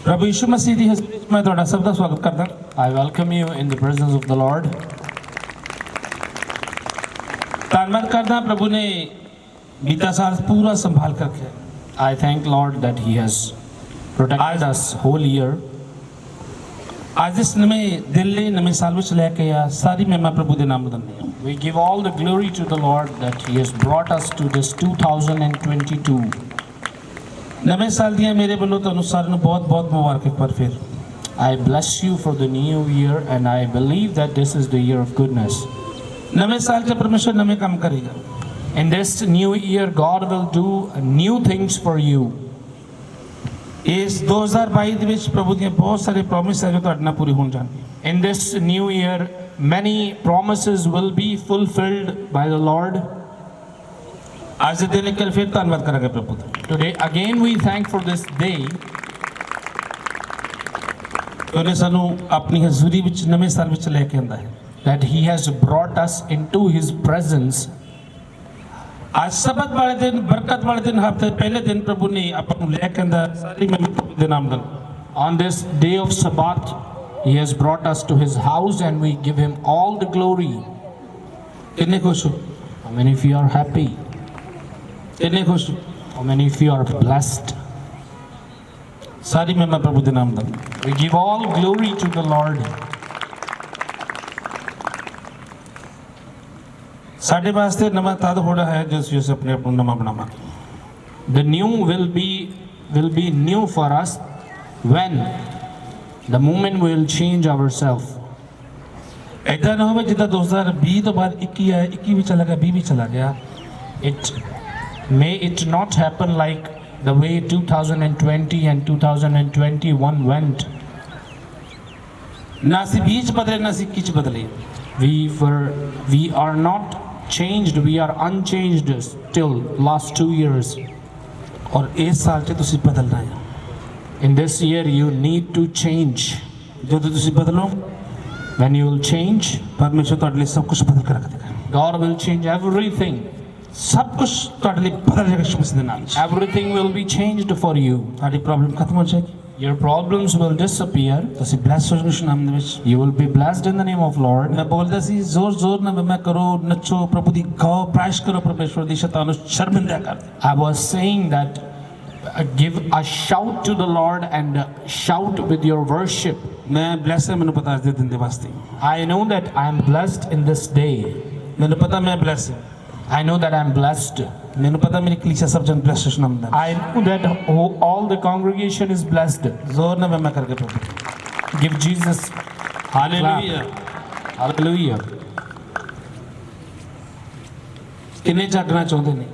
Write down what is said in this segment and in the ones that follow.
प्रभु यीशु मसीह ਦੀ ਹਜ਼ੂਰੀ ਵਿੱਚ ਮੈਂ ਤੁਹਾਡਾ ਸਭ ਦਾ ਸਵਾਗਤ ਕਰਦਾ। I welcome you in the presence of the Lord. ਧੰਨਵਾਦ ਕਰਦਾ ਪ੍ਰਭੂ ਨੇ ਬੀਤਾ ਸਾਲ ਪੂਰਾ ਸੰਭਾਲ ਕੇ ਰੱਖਿਆ। I thank Lord that He has protected us whole year. ਅੱਜ ਇਸ ਨਵੇਂ ਦਿਨ ਲਈ ਨਵੇਂ ਸਾਲ ਵਿੱਚ ਲੈ ਕੇ ਆ ਸਾਰੀ ਮਹਿਮਾ ਪ੍ਰਭੂ ਦੇ ਨਾਮ ਨੂੰ ਦਿੰਦੇ ਹਾਂ। We give all the glory to the Lord that He has brought us to this 2022. ਨਵੇਂ ਸਾਲ ਦੀਆਂ ਮੇਰੇ ਵੱਲੋਂ ਤੁਹਾਨੂੰ ਸਾਰਿਆਂ ਨੂੰ ਬਹੁਤ ਬਹੁਤ ਮੁਬਾਰਕ ਇੱਕ ਵਾਰ ਫਿਰ। I bless you for the new year and I believe that this is the year of goodness. ਨਵੇਂ ਸਾਲ 'ਚ ਪਰਮੇਸ਼ਰ ਨਵੇਂ ਕੰਮ ਕਰੇਗਾ। In this new year, God will do new things for you. ਇਸ 2022 ਦੇ ਵਿੱਚ ਪ੍ਰਭੂ ਦੀਆਂ ਬਹੁਤ ਸਾਰੇ ਪ੍ਰੋਮਿਸ ਹੈ ਜੋ ਤੁਹਾਡੇ ਨਾਲ ਪੂਰੀ ਹੋਣ ਜਾਣਗੀਆਂ। In this new year, many promises will be fulfilled by the Lord. ਅੱਜ ਦੇ ਦਿਨ ਇੱਕ ਵਾਰ ਫਿਰ ਧੰਨਵਾਦ ਕਰਾਂਗੇ ਪ੍ਰਭੂ ਦਾ। Today, again, we thank for this day. ਉਹਨੇ ਸਾਨੂੰ ਆਪਣੀ ਹਜ਼ੂਰੀ ਵਿੱਚ ਨਵੇਂ ਸਾਲ ਵਿੱਚ ਲੈ ਕੇ ਆਂਦਾ ਹੈ। That He has brought us into His presence. ਅੱਜ ਸਬਤ ਵਾਲੇ ਦਿਨ ਬਰਕਤ ਵਾਲੇ ਦਿਨ ਹਫ਼ਤੇ ਪਹਿਲੇ ਦਿਨ ਪ੍ਰਭੂ ਨੇ ਆਪਾਂ ਨੂੰ ਲੈ ਕੇ ਆਂਦਾ ਸਾਰੀ ਮਹਿਮਾ ਪ੍ਰਭੂ ਦੇ ਨਾਮ ਦਾ। On this day of Sabbath, He has brought us to His house and we give Him all the glory. ਕਿੰਨੇ ਖੁਸ਼ ਹੋ? How many of you are happy? ਕਿੰਨੇ ਖੁਸ਼ ਹੋ? How many of you are blessed? ਸਾਰੀ ਮਹਿਮਾ ਪ੍ਰਭੂ ਦੇ ਨਾਮ ਦਾ। We give all glory to the Lord. ਸਾਡੇ ਵਾਸਤੇ ਨਵਾਂ ਤਦ ਹੋਣਾ ਹੈ ਜਿਸ ਵਿੱਚ ਆਪਣੇ ਆਪ ਨੂੰ ਨਵਾਂ ਬਣਾਵਾਂਗੇ। The new will be new for us when the moment we will change ourselves. ऐसा ना हो जितना 2020 तो बाद 21 आया, 21 भी चला गया, 20 भी चला गया। May it not happen like the way 2020 and 2021 went. ना सी 20 बदले ना सी 21 बदले। We are not changed, we are unchanged still last 2 years. और इस साल से तुसी बदलना है। In this year you need to change. जो तो तुसी बदलो, When you will change, परमेश्वर ਤੁਹਾਡੇ ਲਈ सब कुछ बदल कर रख देगा। God will change everything. सब कुछ ਤੁਹਾਡੇ ਲਈ बदल जाएगा यीशु मसीह के नाम से। Everything will be changed for you. ਤੁਹਾਡੀ प्रॉब्लम खत्म हो जाएगी। Your problems will disappear. ਤੁਸੀਂ ਬਲੈਸ ਹੋ ਯीशु ਨਾਮ ਦੇ ਵਿੱਚ। You will be blessed in the name of Lord. ਮੈਂ ਬੋਲਦਾ ਸੀ ਜ਼ੋਰ ਨਾਲ ਮੈਂ ਕਰੋ ਨੱਚੋ ਪ੍ਰਭੂ ਦੀ ਗਾਓ ਪ੍ਰਾਇਸ਼ ਕਰੋ ਪਰਮੇਸ਼ਵਰ ਦੀ ਸ਼ੈਤਾਨ ਨੂੰ ਸ਼ਰਮਿੰਦਾ ਕਰ ਦੇ। I was saying that give a shout to the Lord and shout with your worship. ਮੈਂ ਬਲੈਸ ਹੈ ਮੈਨੂੰ ਪਤਾ ਅੱਜ ਦੇ ਦਿਨ ਦੇ ਵਾਸਤੇ। I know that I am blessed in this day. ਮੈਨੂੰ ਪਤਾ ਮੈਂ ਬਲੈਸ ਹਾਂ। I know that I am blessed. ਮੈਨੂੰ ਪਤਾ ਮੇਰੀ ਕਲੀਸਿਆ ਸਭ ਜਨ ਬਲੈਸ ਯीशु ਨਾਮ ਦਾ। I know that all the congregation is blessed. ਜ਼ੋਰ ਨਾਲ ਮੈਂ ਕਰਕੇ ਪ੍ਰਭੂ। Give Jesus hallelujah. hallelujah. ਕਿੰਨੇ ਜਾਗਣਾ ਚਾਹੁੰਦੇ ਨੇ?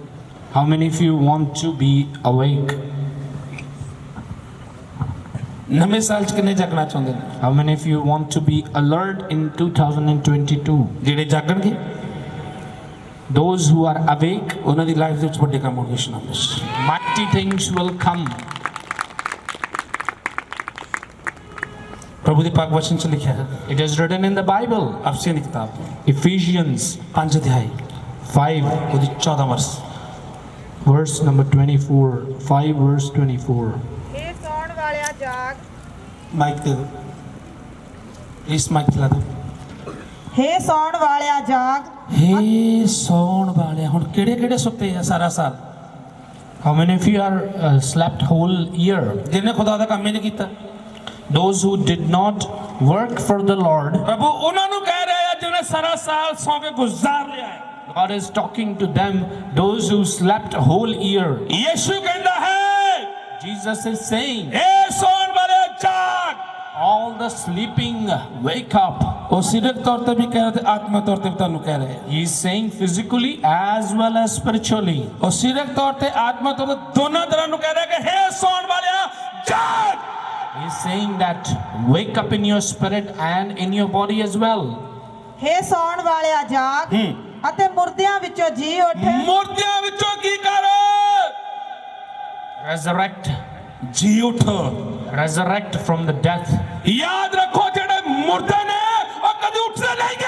How many of you want to be awake? ਨਵੇਂ ਸਾਲ ਚ ਕਿੰਨੇ ਜਾਗਣਾ ਚਾਹੁੰਦੇ ਨੇ? How many of you want to be alert in 2022? ਜਿਹੜੇ ਜਾਗਣਗੇ Those who are awake, ਉਹਨਾਂ ਦੀ ਲਾਈਫ ਦੇ ਵਿੱਚ ਵੱਡੇ ਕੰਮ ਹੋਣਗੇ ਯीशु ਨਾਮ ਵਿੱਚ। mighty things will come. ਪ੍ਰਭੂ ਦੇ ਪਾਕ ਵਚਨ ਚ ਲਿਖਿਆ ਹੈ It is written in the Bible. ਅਫਸੀਆਂ ਦੀ ਕਿਤਾਬ Ephesians 5 ਅਧਿਆਇ 5 ਉਹਦੀ 14 ਵਰਸ। verse number 24. 5 verse 24. ਇਹ ਸੌਣ ਵਾਲਿਆ ਜਾਗ। ਮਾਈਕ ਤੇ ਇਸ ਮਾਈਕ ਚਲਾ ਦਿਓ। ਹੇ ਸੌਣ ਵਾਲਿਆ ਜਾਗ। ਹੇ ਸੌਣ ਵਾਲਿਆ ਹੁਣ ਕਿਹੜੇ ਕਿਹੜੇ ਸੁੱਤੇ ਆ ਸਾਰਾ ਸਾਲ? How many of you are slept whole year? ਜਿਹਨੇ ਖੁਦਾ ਦਾ ਕੰਮ ਹੀ ਨਹੀਂ ਕੀਤਾ। Those who did not work for the Lord. ਪ੍ਰਭੂ ਉਹਨਾਂ ਨੂੰ ਕਹਿ ਰਿਹਾ ਜਿਹਨੇ ਸਾਰਾ ਸਾਲ ਸੌਂ ਕੇ ਗੁਜ਼ਾਰ ਲਿਆ ਹੈ। God is talking to them, those who slept whole year. Yishu ਕਹਿੰਦਾ ਹੈ Jesus is saying, ਹੇ ਸੌਣ ਵਾਲਿਆ ਜਾਗ। all the sleeping, wake up. ਉਹ ਸਰੀਰਕ ਤੌਰ ਤੇ ਵੀ ਕਹਿ ਰਿਹਾ ਤੇ ਆਤਮਿਕ ਤੌਰ ਤੇ ਵੀ ਤੁਹਾਨੂੰ ਕਹਿ ਰਿਹਾ ਹੈ। He is saying physically as well as spiritually. ਉਹ ਸਰੀਰਕ ਤੌਰ ਤੇ ਆਤਮਿਕ ਤੌਰ ਤੇ ਦੋਨਾਂ ਤਰ੍ਹਾਂ ਨੂੰ ਕਹਿ ਰਿਹਾ ਕਿ ਹੇ ਸੌਣ ਵਾਲਿਆ ਜਾਗ। He is saying that wake up in your spirit and in your body as well. ਹੇ ਸੌਣ ਵਾਲਿਆ ਜਾਗ ਅਤੇ ਮੁਰਦਿਆਂ ਵਿੱਚੋਂ ਜੀ ਉੱਠ। ਮੁਰਦਿਆਂ ਵਿੱਚੋਂ ਕੀ ਕਰ? Resurrect. ਜੀ ਉੱਠ। Resurrect from the death. ਯਾਦ ਰੱਖੋ ਜਿਹੜੇ ਮੁਰਦੇ ਨੇ ਉਹ ਕਦੇ ਉੱਠਦੇ ਨਹੀਂ ਗੇ।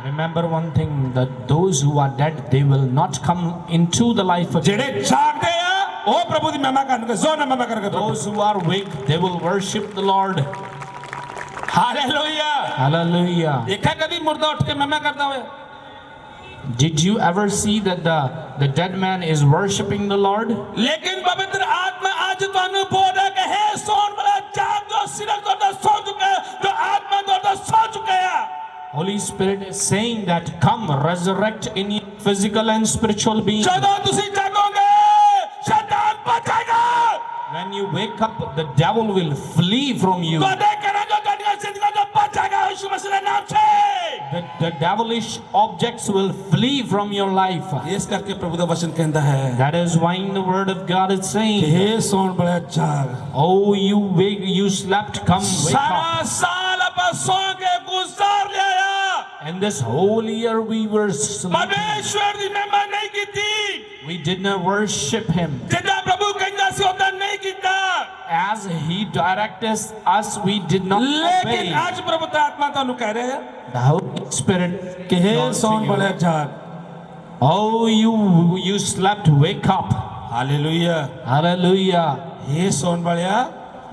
Remember one thing, that those who are dead, they will not come into the life again. ਜਿਹੜੇ ਜਾਗਦੇ ਆ ਉਹ ਪ੍ਰਭੂ ਦੀ ਮਹਿਮਾ ਕਰਨਗੇ ਜ਼ੋਰ ਨਾਲ ਮਹਿਮਾ ਕਰਨਗੇ Those who are weak, they will worship the Lord. Hallelujah Hallelujah. ਦੇਖਿਆ ਕਦੀ ਮੁਰਦਾ ਉੱਠ ਕੇ ਮਹਿਮਾ ਕਰਦਾ ਹੋਇਆ Did you ever see that the dead man is worshiping the Lord? ਲੇਕਿਨ ਪਵਿੱਤਰ ਆਤਮਾ ਅੱਜ ਤੁਹਾਨੂੰ ਬੋਲ ਰਿਹਾ ਕਿ ਹੈ ਸੌਣ ਵਾਲਾ ਜਾਗ ਜੋ ਸਿਰਫ ਤੁਹਾਡਾ ਸੌ ਚੁੱਕਾ ਹੈ ਜੋ ਆਤਮਾ ਤੁਹਾਡਾ ਸੌ ਚੁੱਕਾ ਹੈ Holy Spirit is saying that come resurrect in your physical and spiritual being. ਜਦੋਂ ਤੁਸੀਂ ਜਾਗੋਗੇ ਸ਼ੈਤਾਨ ਭੱਜੇਗਾ When you wake up, the devil will flee from you. ਤੁਹਾਡੇ ਘਰਾਂ ਜੋ ਤੁਹਾਡੀਆਂ ਜ਼ਿੰਦਗੀਆਂ ਜੋ ਭੱਜੇਗਾ ਯਿਸੂ ਮਸੀਹ ਦੇ ਨਾਮ 'ਚ The devilish objects will flee from your life. ਇਸ ਕਰਕੇ ਪ੍ਰਭੂ ਦਾ ਵਚਨ ਕਹਿੰਦਾ ਹੈ That is why the word of God is ਕਿ saying, ਹੈ ਸੌਣ ਵਾਲਾ ਜਾਗ oh, you slept, come wake ਸਾਰਾ up. ਸਾਲ ਆਪਾਂ ਸੌਂ ਕੇ ਗੁਜ਼ਾਰ ਲਿਆ And this whole year we were sleeping. ਪਰਮੇਸ਼ਵਰ ਦੀ ਮਹਿਮਾ ਨਹੀਂ ਕੀਤੀ We did not worship him. ਜਿੱਦਾਂ ਪ੍ਰਭੂ ਕਹਿੰਦਾ ਸੀ ਉਦਾਂ ਨਹੀਂ ਕੀਤਾ As he directed us, we did not ਲੇਕਿਨ obey. ਅੱਜ ਪ੍ਰਭੂ ਦਾ ਆਤਮਾ ਤੁਹਾਨੂੰ ਕਹਿ ਰਿਹਾ ਹੈ The Holy Spirit ਕਿ ਹੈ calls ਸੌਣ you. ਵਾਲਾ ਜਾਗ Oh, you slept, wake up. Hallelujah Hallelujah. ਹੈ ਸੌਣ ਵਾਲਿਆ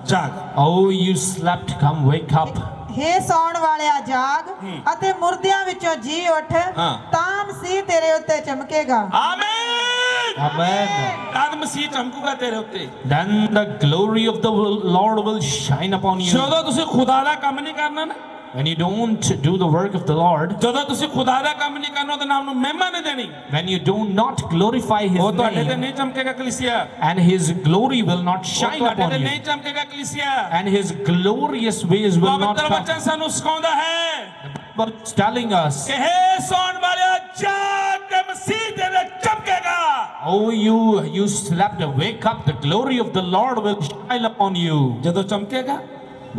ਜਾਗ Oh, you slept, come wake up. ਹੇ ਸੌਣ ਵਾਲਿਆ ਜਾਗ ਅਤੇ ਮੁਰਦਿਆਂ ਵਿੱਚੋਂ ਜੀ ਉੱਠ ਹਾਂ। ਤਾਂ ਮਸੀਹ ਤੇਰੇ ਉੱਤੇ ਚਮਕੇਗਾ ਆਮੀਨ Amen. ਤਦ ਮਸੀਹ ਚਮਕੂਗਾ ਤੇਰੇ ਉੱਤੇ Then the glory of the Lord will shine upon you. ਜਦੋਂ ਤੁਸੀਂ ਖੁਦਾ ਦਾ ਕੰਮ ਨਹੀਂ ਕਰਨਾ ਨਾ When you don't do the work of the Lord, ਜਦੋਂ ਤੁਸੀਂ ਖੁਦਾ ਦਾ ਕੰਮ ਨਹੀਂ ਕਰਨਾ ਉਹਦੇ ਨਾਮ ਨੂੰ ਮਹਿਮਾ ਨਹੀਂ ਦੇਣੀ when you do not glorify ਉਹ his ਤੁਹਾਡੇ ਤੇ name, ਨਹੀਂ ਚਮਕੇਗਾ ਕਲੀਸਿਆ and his glory will not ਉਹ shine ਤੁਹਾਡੇ upon ਤੇ you, ਨਹੀਂ ਚਮਕੇਗਾ ਕਲੀਸਿਆ and his glorious ways will not ਪਵਿੱਤਰ come. ਵਚਨ ਸਾਨੂੰ ਸਿਖਾਉਂਦਾ ਹੈ But it's telling us, ਕਿ ਹੈ ਸੌਣ ਵਾਲਿਆ ਜਾਗ ਕੇ ਮਸੀਹ ਤੇਰੇ ਚਮਕੇਗਾ oh, you slept, wake up, the glory of the Lord will shine upon you. ਜਦੋਂ ਚਮਕੇਗਾ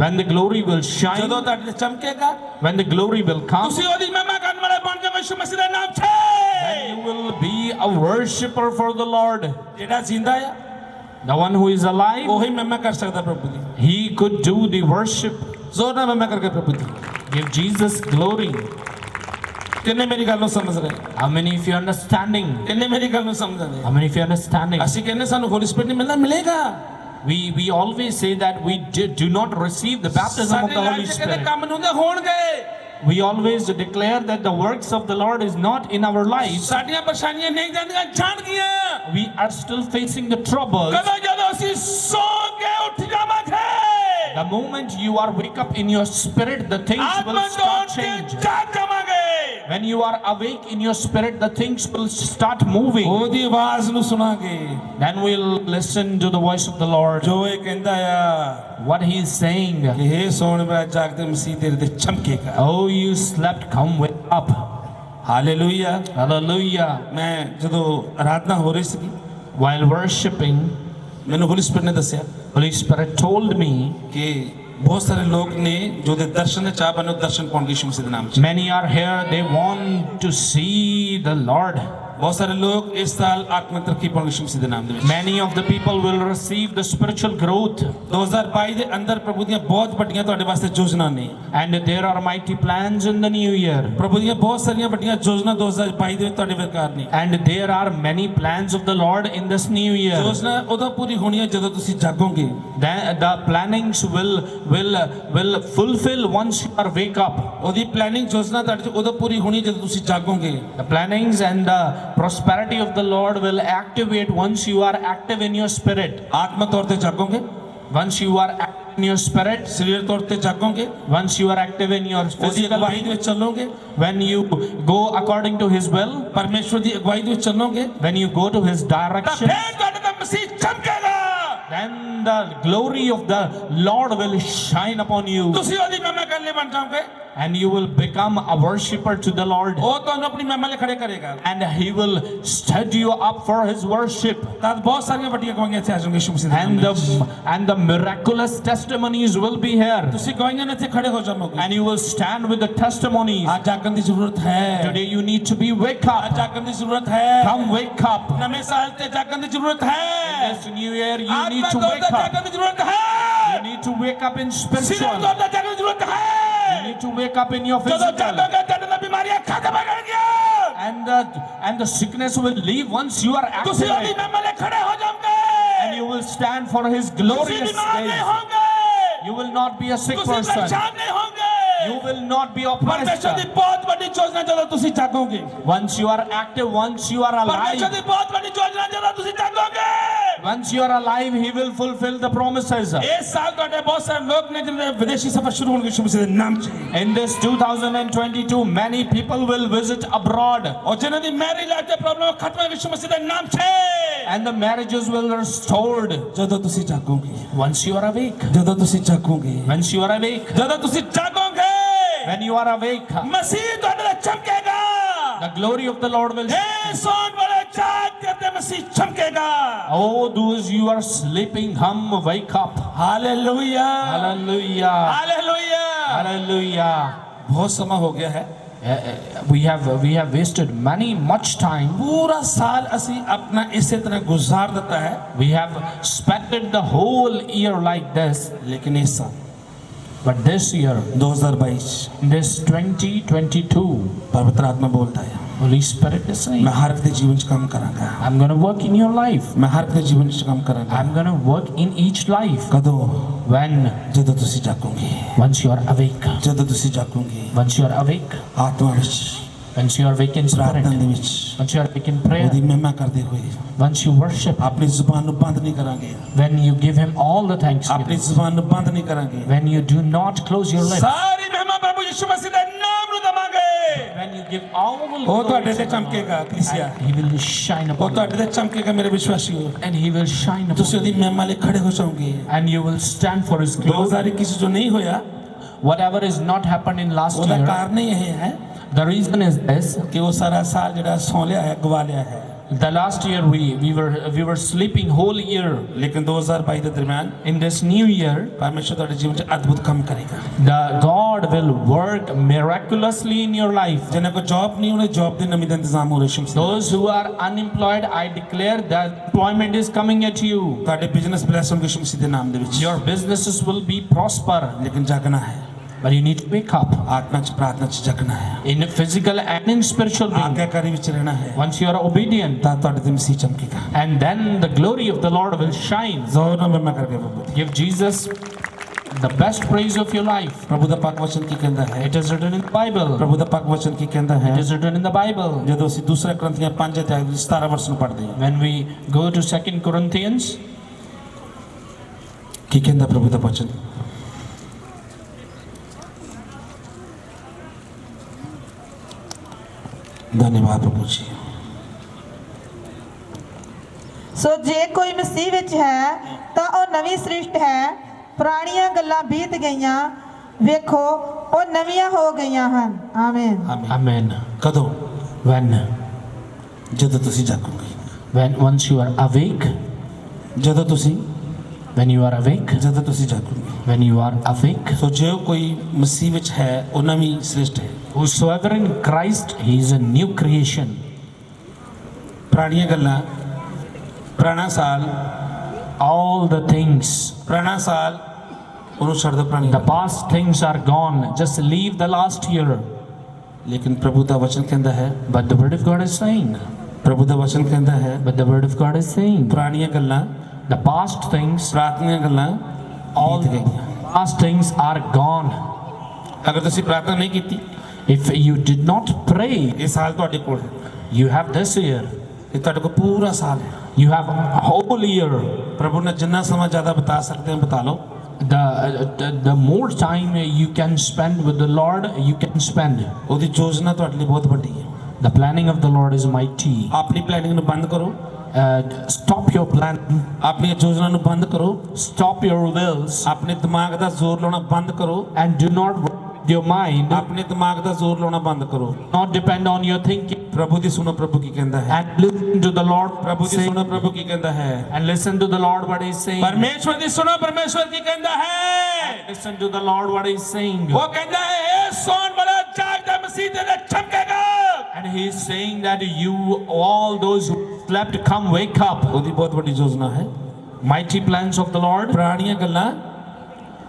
When the glory will shine, ਜਦੋਂ ਤੁਹਾਡੇ ਤੇ ਚਮਕੇਗਾ when the glory will come, ਤੁਸੀਂ ਉਹਦੀ ਮਹਿਮਾ ਕਰਨ ਵਾਲੇ ਬਣ ਜਾਓਗੇ ਯਿਸੂ ਮਸੀਹ ਦੇ ਨਾਮ 'ਚ then you will be a worshipper for the Lord. ਜਿਹੜਾ ਜ਼ਿੰਦਾ ਆ The one who is alive, ਉਹੀ ਮਹਿਮਾ ਕਰ ਸਕਦਾ ਪ੍ਰਭੂ ਦੀ he could do the worship. ਜ਼ੋਰ ਨਾਲ ਮਹਿਮਾ ਕਰਕੇ ਪ੍ਰਭੂ ਦੀ Give Jesus glory. ਕਿੰਨੇ ਮੇਰੀ ਗੱਲ ਨੂੰ ਸਮਝ ਰਹੇ How many of you are understanding? ਕਿੰਨੇ ਮੇਰੀ ਗੱਲ ਨੂੰ ਸਮਝ ਰਹੇ How many of you are understanding? ਅਸੀਂ ਕਹਿੰਦੇ ਸਾਨੂੰ ਹੋਲੀ ਸਪਿਰਿਟ ਨਹੀਂ ਮਿਲਦਾ ਮਿਲੇਗਾ We always say that we do not receive the baptism of ਸਾਡੇ the ਲਾਈਫ Holy 'ਚ ਕਹਿੰਦੇ Spirit. ਕੰਮ ਨੂੰ ਹੁੰਦੇ ਹੋਣਗੇ We always declare that the works of the Lord is not in our lives. ਸਾਡੀਆਂ ਪਰੇਸ਼ਾਨੀਆਂ ਨਹੀਂ ਜਾਂਦੀਆਂ ਜਾਣਗੀਆਂ We are still facing the troubles. ਕਦੋਂ ਜਦੋਂ ਅਸੀਂ ਸੌਂ ਕੇ ਉੱਠ ਜਾਵਾਂਗੇ The moment you are wake up in your spirit, the things ਆਤਮਾ will ਤੋਂ start ਉੱਠ ਕੇ changing. ਜਾਗ ਜਾਵਾਂਗੇ When you are awake in your spirit, the things will start moving. ਉਹਦੀ ਆਵਾਜ਼ ਨੂੰ ਸੁਣਾਂਗੇ Then we'll listen to the voice of the Lord. ਜੋ ਇਹ ਕਹਿੰਦਾ ਆ What he is saying. ਕਿ ਇਹ ਸੌਣ ਵਾਲਾ ਜਾਗਦੇ ਮਸੀਹ ਤੇਰੇ ਤੇ ਚਮਕੇਗਾ Oh, you slept, come wake up. Hallelujah Hallelujah. ਮੈਂ ਜਦੋਂ ਆਰਾਧਨਾ ਹੋ ਰਹੀ ਸੀ While worshiping, ਮੈਨੂੰ ਹੋਲੀ ਸਪਿਰਿਟ ਨੇ ਦੱਸਿਆ Holy Spirit told me ਕਿ ਬਹੁਤ ਸਾਰੇ ਲੋਕ ਨੇ ਜੋ ਦੇ ਦਰਸ਼ਨ ਦੇ ਚਾਹ ਬਨੋ ਦਰਸ਼ਨ ਪਾਉਣਗੇ ਯਿਸੂ ਮਸੀਹ ਦੇ ਨਾਮ 'ਚ many are here, they want to see the Lord. ਬਹੁਤ ਸਾਰੇ ਲੋਕ ਇਸ ਸਾਲ ਆਤਮਿਕ ਤਰੱਕੀ ਪਾਉਣਗੇ ਯਿਸੂ ਮਸੀਹ ਦੇ ਨਾਮ ਦੇ ਵਿੱਚ Many of the people will receive the spiritual growth, 2022 ਦੇ ਅੰਦਰ ਪ੍ਰਭੂ ਦੀਆਂ ਬਹੁਤ ਵੱਡੀਆਂ ਤੁਹਾਡੇ ਵਾਸਤੇ ਯੋਜਨਾ ਨੇ and there are mighty plans in the new year. ਪ੍ਰਭੂ ਦੀਆਂ ਬਹੁਤ ਸਾਰੀਆਂ ਵੱਡੀਆਂ ਯੋਜਨਾ 2022 ਦੇ ਵਿੱਚ ਤੁਹਾਡੇ ਵਿਕਾਰ ਨੇ And there are many plans of the Lord in this new year. ਯੋਜਨਾ ਉਦੋਂ ਪੂਰੀ ਹੋਣੀ ਹੈ ਜਦੋਂ ਤੁਸੀਂ ਜਾਗੋਗੇ The plannings will fulfill once you are wake up. ਉਹਦੀ ਪਲੈਨਿੰਗ ਯੋਜਨਾ ਤੁਹਾਡੇ 'ਚ ਉਦੋਂ ਪੂਰੀ ਹੋਣੀ ਜਦੋਂ ਤੁਸੀਂ ਜਾਗੋਗੇ The plannings and the prosperity of the Lord will activate once you are active in your spirit. ਆਤਮਿਕ ਤੌਰ ਤੇ ਜਾਗੋਗੇ Once you are active in your spirit, ਸਰੀਰ ਤੌਰ ਤੇ ਜਾਗੋਗੇ once you are active in your ਉਹਦੀ physical ਅਗਵਾਈ being, ਦੇ ਵਿੱਚ ਚੱਲੋਗੇ when you go according to His will, ਪਰਮੇਸ਼ਵਰ ਦੀ ਅਗਵਾਈ ਦੇ ਵਿੱਚ ਚੱਲੋਗੇ when you go to His ਤਾਂ direction, ਫੇਰ ਤੁਹਾਡੇ ਤੇ ਮਸੀਹ ਚਮਕੇਗਾ then the glory of the Lord will shine upon you, ਤੁਸੀਂ ਉਹਦੀ ਮਹਿਮਾ ਕਰਨ ਲਈ ਬਣ ਜਾਓਗੇ and you will become a worshipper to the Lord, ਉਹ ਤੁਹਾਨੂੰ ਆਪਣੀ ਮਹਿਮਾ ਲਈ ਖੜੇ ਕਰੇਗਾ and He will stir you up for His worship, ਤਦ ਬਹੁਤ ਸਾਰੀਆਂ ਵੱਡੀਆਂ ਗਵਾਹੀਆਂ ਇੱਥੇ ਆ ਜਾਣਗੀਆਂ ਯਿਸੂ ਮਸੀਹ ਦੇ ਨਾਮ ਵਿੱਚ and the miraculous testimonies will be here, ਤੁਸੀਂ ਗਵਾਹੀਆਂ ਨਾਲ ਇੱਥੇ ਖੜੇ ਹੋ ਜਾਓਗੇ and you will stand with the testimonies. ਅੱਜ ਜਾਗਣ ਦੀ ਜ਼ਰੂਰਤ ਹੈ Today you need to be wake ਅੱਜ up. ਜਾਗਣ ਦੀ ਜ਼ਰੂਰਤ ਹੈ Come wake up. ਨਵੇਂ ਸਾਲ ਤੇ ਜਾਗਣ ਦੀ ਜ਼ਰੂਰਤ ਹੈ This new year you need ਆਤਮਾ to ਤੌਰ wake ਤੇ up. ਜਾਗਣ ਦੀ ਜ਼ਰੂਰਤ ਹੈ You need to wake up in ਸਿਰਫ spiritual. ਤੌਰ ਤੇ ਜਾਗਣ ਦੀ ਜ਼ਰੂਰਤ You ਹੈ need to wake up in your ਜਦੋਂ physical. ਜਾਗੋਗੇ ਤੁਹਾਡੇ ਨਾਲ ਬਿਮਾਰੀਆਂ ਖਤਮ ਹੋ ਜਾਣਗੀਆਂ And the sickness will leave once you are ਤੁਸੀਂ ਉਹਦੀ active. ਮਹਿਮਾ ਲਈ ਖੜੇ ਹੋ ਜਾਓਗੇ and you will stand for His ਤੁਸੀਂ glorious बीमार नहीं days. होंगे, You will not be a sick ਤੁਸੀਂ person. परेशान नहीं होंगे। You will not be oppressed. ਪਰਮੇਸ਼ਰ ਦੀ ਬਹੁਤ ਵੱਡੀ ਯੋਜਨਾ ਜਦੋਂ ਤੁਸੀਂ ਜਾਗੋਗੇ, Once you are active, once you are ਪਰਮੇਸ਼ਰ alive, ਦੀ ਬਹੁਤ ਵੱਡੀ ਯੋਜਨਾ ਜਦੋਂ ਤੁਸੀਂ ਜਾਗੋਗੇ। once you are alive, He will fulfill the promises. ਇਸ ਸਾਲ ਤੁਹਾਡੇ ਬਹੁਤ ਸਾਰੇ ਲੋਕ ਨੇ ਜਿਹਨਾਂ ਦੇ ਵਿਦੇਸ਼ੀ ਸਫ਼ਰ ਸ਼ੁਰੂ ਹੋਣਗੇ ਯਿਸੂ ਮਸੀਹ ਦੇ ਨਾਮ 'ਚ, In this 2022, many people will visit abroad, ਔਰ ਜਿਨ੍ਹਾਂ ਦੀ ਮੈਰਿਜ ਲਾਈਫ ਤੇ ਪ੍ਰੋਬਲਮ ਖਤਮ ਹੋਏਗੀ ਯਿਸੂ ਮਸੀਹ ਦੇ ਨਾਮ 'ਚ। and the marriages will be restored. ਜਦੋਂ ਤੁਸੀਂ ਜਾਗੋਗੇ, Once you are awake, ਜਦੋਂ ਤੁਸੀਂ ਜਾਗੋਗੇ, once you are awake, ਜਦੋਂ ਤੁਸੀਂ ਜਾਗੋਗੇ, when you are awake, ਮਸੀਹ ਤੁਹਾਡੇ ਤੇ ਚਮਕੇਗਾ। the glory of the Lord will. ਇਹ ਸੌਣ ਵਾਲੇ ਜਾਗ ਕੇ ਤੇ ਮਸੀਹ ਚਮਕੇਗਾ। Oh, those you are sleeping, wake up. Hallelujah, Hallelujah. Hallelujah. Hallelujah. ਬਹੁਤ ਸਮਾਂ ਹੋ ਗਿਆ ਹੈ, We have wasted much time. ਪੂਰਾ ਸਾਲ ਅਸੀਂ ਆਪਣਾ ਇਸੇ ਤਰ੍ਹਾਂ ਗੁਜ਼ਾਰ ਦਿੱਤਾ ਹੈ, We have spent it the whole year like this. ਲੇਕਿਨ ਇਸ ਸਾਲ But this year, 2022 this 2022, ਪਵਿੱਤਰ ਆਤਮਾ ਬੋਲਦਾ ਹੈ, Holy Spirit is saying, ਮੈਂ ਹਰ ਇੱਕ ਦੇ ਜੀਵਨ 'ਚ ਕੰਮ ਕਰਾਂਗਾ, I'm going to work in your life. ਮੈਂ ਹਰ ਇੱਕ ਦੇ ਜੀਵਨ 'ਚ ਕੰਮ ਕਰਾਂਗਾ। I'm going to work in each life. ਕਦੋਂ? When? ਜਦੋਂ ਤੁਸੀਂ ਜਾਗੋਗੇ, Once you are awake. ਜਦੋਂ ਤੁਸੀਂ ਜਾਗੋਗੇ Once you are awake. ਆਤਮਾ ਵਿੱਚ, Once you are awake in ਪ੍ਰਾਰਥਨਾ ਦੇ spirit. ਵਿੱਚ, Once you are awake in prayer. ਉਹਦੀ ਮਹਿਮਾ ਕਰਦੇ ਹੋਏ Once you worship. ਆਪਣੀ ਜ਼ੁਬਾਨ ਨੂੰ ਬੰਦ ਨਹੀਂ ਕਰਾਂਗੇ, When you give Him all the ਆਪਣੀ thanksgiving. ਜ਼ੁਬਾਨ ਨੂੰ ਬੰਦ ਨਹੀਂ ਕਰਾਂਗੇ। When you do not close your lips. ਸਾਰੀ ਮਹਿਮਾ ਪ੍ਰਭੂ ਯਿਸੂ ਮਸੀਹ ਦੇ ਨਾਮ ਨੂੰ ਦਵਾਂਗੇ। When you give all the ਉਹ glory ਤੁਹਾਡੇ to ਤੇ the ਚਮਕੇਗਾ Lord, ਕਲੀਸਿਆ, and He will shine ਉਹ upon you. ਤੁਹਾਡੇ ਤੇ ਚਮਕੇਗਾ ਮੇਰੇ ਵਿਸ਼ਵਾਸੀਓ, And He will shine upon ਤੁਸੀਂ you. ਉਹਦੀ ਮਹਿਮਾ ਲਈ ਖੜੇ ਹੋ ਜਾਓਗੇ। And you will stand for His glory. 2021 ਜੋ ਨਹੀਂ ਹੋਇਆ, Whatever is not happened in last ਉਹਦਾ year, ਕਾਰਨ ਇਹ ਹੈ the reason is this. ਕਿ ਉਹ ਸਾਰਾ ਸਾਲ ਜਿਹੜਾ ਸੌ ਲਿਆ ਹੈ, ਗਵਾ ਲਿਆ ਹੈ। The last year we were sleeping whole year. ਲੇਕਿਨ 2022 ਦੇ ਦਰਮਿਆਨ In this new year, ਪਰਮੇਸ਼ਰ ਤੁਹਾਡੇ ਜੀਵਨ 'ਚ ਅਦਭੁਤ ਕੰਮ ਕਰੇਗਾ। the God will work miraculously in your life. ਜਿਹਨਾਂ ਕੋ ਜੌਬ ਨਹੀਂ, ਉਹਨੇ ਜੌਬ ਦੀ ਨਵੀਂ ਦਾ ਇੰਤਜ਼ਾਮ ਹੋ ਰਿਹਾ ਯਿਸੂ ਮਸੀਹ। Those who are unemployed, I declare that employment is coming at you. ਤੁਹਾਡੇ ਬਿਜ਼ਨਸ ਬਲੈਸ ਹੋਣਗੇ ਯਿਸੂ ਮਸੀਹ ਦੇ ਨਾਮ ਦੇ ਵਿੱਚ। Your businesses will be prosper. ਲੇਕਿਨ ਜਾਗਣਾ ਹੈ, But you need to wake up ਆਤਮਾ 'ਚ ਪ੍ਰਾਰਥਨਾ 'ਚ ਜਾਗਣਾ ਹੈ, in physical and in spiritual being. ਆਗਿਆਕਾਰੀ ਵਿੱਚ ਰਹਿਣਾ ਹੈ, Once you are obedient, ਤਾਂ ਤੁਹਾਡੇ ਤੇ ਮਸੀਹ ਚਮਕੇਗਾ। and then the glory of the Lord will shine. ਜ਼ੋਰ ਨਾਲ ਮਹਿਮਾ ਕਰਕੇ ਪ੍ਰਭੂ ਦੀ। Give Jesus the best praise of your life. ਪ੍ਰਭੂ ਦਾ ਪਾਕ ਵਚਨ ਕੀ ਕਹਿੰਦਾ ਹੈ? It is written in the Bible. ਪ੍ਰਭੂ ਦਾ ਪਾਕ ਵਚਨ ਕੀ ਕਹਿੰਦਾ ਹੈ? It is written in the Bible. ਜਦੋਂ ਅਸੀਂ ਦੂਸਰਾ ਕਰੰਥੀਆਂ 5 ਅਧਿਆਇ ਦੇ 17 ਵਰਸ ਨੂੰ ਪੜ੍ਹਦੇ ਹਾਂ, When we go to 2 Corinthians, ਕੀ ਕਹਿੰਦਾ ਪ੍ਰਭੂ ਦਾ ਵਚਨ? ਧੰਨਵਾਦ ਪ੍ਰਭੂ ਜੀ। ਸੋ ਜੇ ਕੋਈ ਮਸੀਹ ਵਿੱਚ ਹੈ ਤਾਂ ਉਹ ਨਵੀਂ ਸ੍ਰਿਸ਼ਟ ਹੈ, ਪੁਰਾਣੀਆਂ ਗੱਲਾਂ ਬੀਤ ਗਈਆਂ, ਵੇਖੋ ਉਹ ਨਵੀਆਂ ਹੋ ਗਈਆਂ ਹਨ। ਆਮੀਨ। ਆਮੀਨ। Amen. ਕਦੋਂ? When? ਜਦੋਂ ਤੁਸੀਂ ਜਾਗੋਗੇ, Once you are awake, ਜਦੋਂ ਤੁਸੀਂ ਜਦੋਂ ਤੁਸੀਂ ਜਾਗੋਗੇ। when you are awake, ਸੋ ਜੇ ਕੋਈ ਮਸੀਹ ਵਿੱਚ ਹੈ, ਉਹ ਨਵੀਂ ਸ੍ਰਿਸ਼ਟ ਹੈ। whosoever in Christ, he is a new creation. ਪੁਰਾਣੀਆਂ ਗੱਲਾਂ, ਪੁਰਾਣਾ ਸਾਲ, All the things, ਪੁਰਾਣਾ ਸਾਲ ਉਹਨੂੰ ਛੱਡ ਦਿਓ, ਪੁਰਾਣੀ the past things are gone. Just leave the last year. ਲੇਕਿਨ ਪ੍ਰਭੂ ਦਾ ਵਚਨ ਕਹਿੰਦਾ ਹੈ, But the word of God is saying, ਪ੍ਰਭੂ ਦਾ ਵਚਨ ਕਹਿੰਦਾ ਹੈ, but the word of God is saying, ਪੁਰਾਣੀਆਂ ਗੱਲਾਂ, the past things, ਪ੍ਰਾਰਥਨਾਆਂ ਗੱਲਾਂ all ਬੀਤ the ਗਈਆਂ। past things are gone. ਅਗਰ ਤੁਸੀਂ ਪ੍ਰਾਰਥਨਾ ਨਹੀਂ ਕੀਤੀ, If you did not pray, ਇਹ ਸਾਲ ਤੁਹਾਡੇ ਕੋਲ ਹੈ, you have this year. ਇਹ ਤੁਹਾਡੇ ਕੋਲ ਪੂਰਾ ਸਾਲ ਹੈ। You have a whole year. ਪ੍ਰਭੂ ਨੇ ਜਿੰਨਾ ਸਮਾਂ ਜ਼ਿਆਦਾ ਬਤਾ ਸਕਦੇ ਹੋ ਬਤਾ ਲਓ। The more time you can spend with the Lord, you can spend. ਉਹਦੀ ਯੋਜਨਾ ਤੁਹਾਡੇ ਲਈ ਬਹੁਤ ਵੱਡੀ ਹੈ। The planning of the Lord is mighty. ਆਪਣੀ ਪਲੈਨਿੰਗ ਨੂੰ ਬੰਦ ਕਰੋ, Stop your planning. ਆਪਣੀ ਯੋਜਨਾ ਨੂੰ ਬੰਦ ਕਰੋ, Stop your wills. ਆਪਣੇ ਦਿਮਾਗ ਦਾ ਜ਼ੋਰ ਲਾਉਣਾ ਬੰਦ ਕਰੋ, And do not work with your mind. ਆਪਣੇ ਦਿਮਾਗ ਦਾ ਜ਼ੋਰ ਲਾਉਣਾ ਬੰਦ ਕਰੋ। Not depend on your thinking. ਪ੍ਰਭੂ ਦੀ ਸੁਣੋ, ਪ੍ਰਭੂ ਕੀ ਕਹਿੰਦਾ ਹੈ। And listen to the Lord. ਪ੍ਰਭੂ ਦੀ ਸੁਣੋ, ਪ੍ਰਭੂ ਕੀ ਕਹਿੰਦਾ ਹੈ। And listen to the Lord what He's saying. ਪਰਮੇਸ਼ਵਰ ਦੀ ਸੁਣੋ, ਪਰਮੇਸ਼ਵਰ ਕੀ ਕਹਿੰਦਾ ਹੈ। Listen to the Lord what He's saying. ਉਹ ਕਹਿੰਦਾ ਹੈ, ਇਹ ਸੌਣ ਵਾਲਾ ਜਾਗਦਾ ਮਸੀਹ ਤੇ ਚਮਕੇਗਾ। And He is saying that you, all those who slept, come wake up. ਉਹਦੀ ਬਹੁਤ ਵੱਡੀ ਯੋਜਨਾ ਹੈ। Mighty plans of the Lord. ਪੁਰਾਣੀਆਂ ਗੱਲਾਂ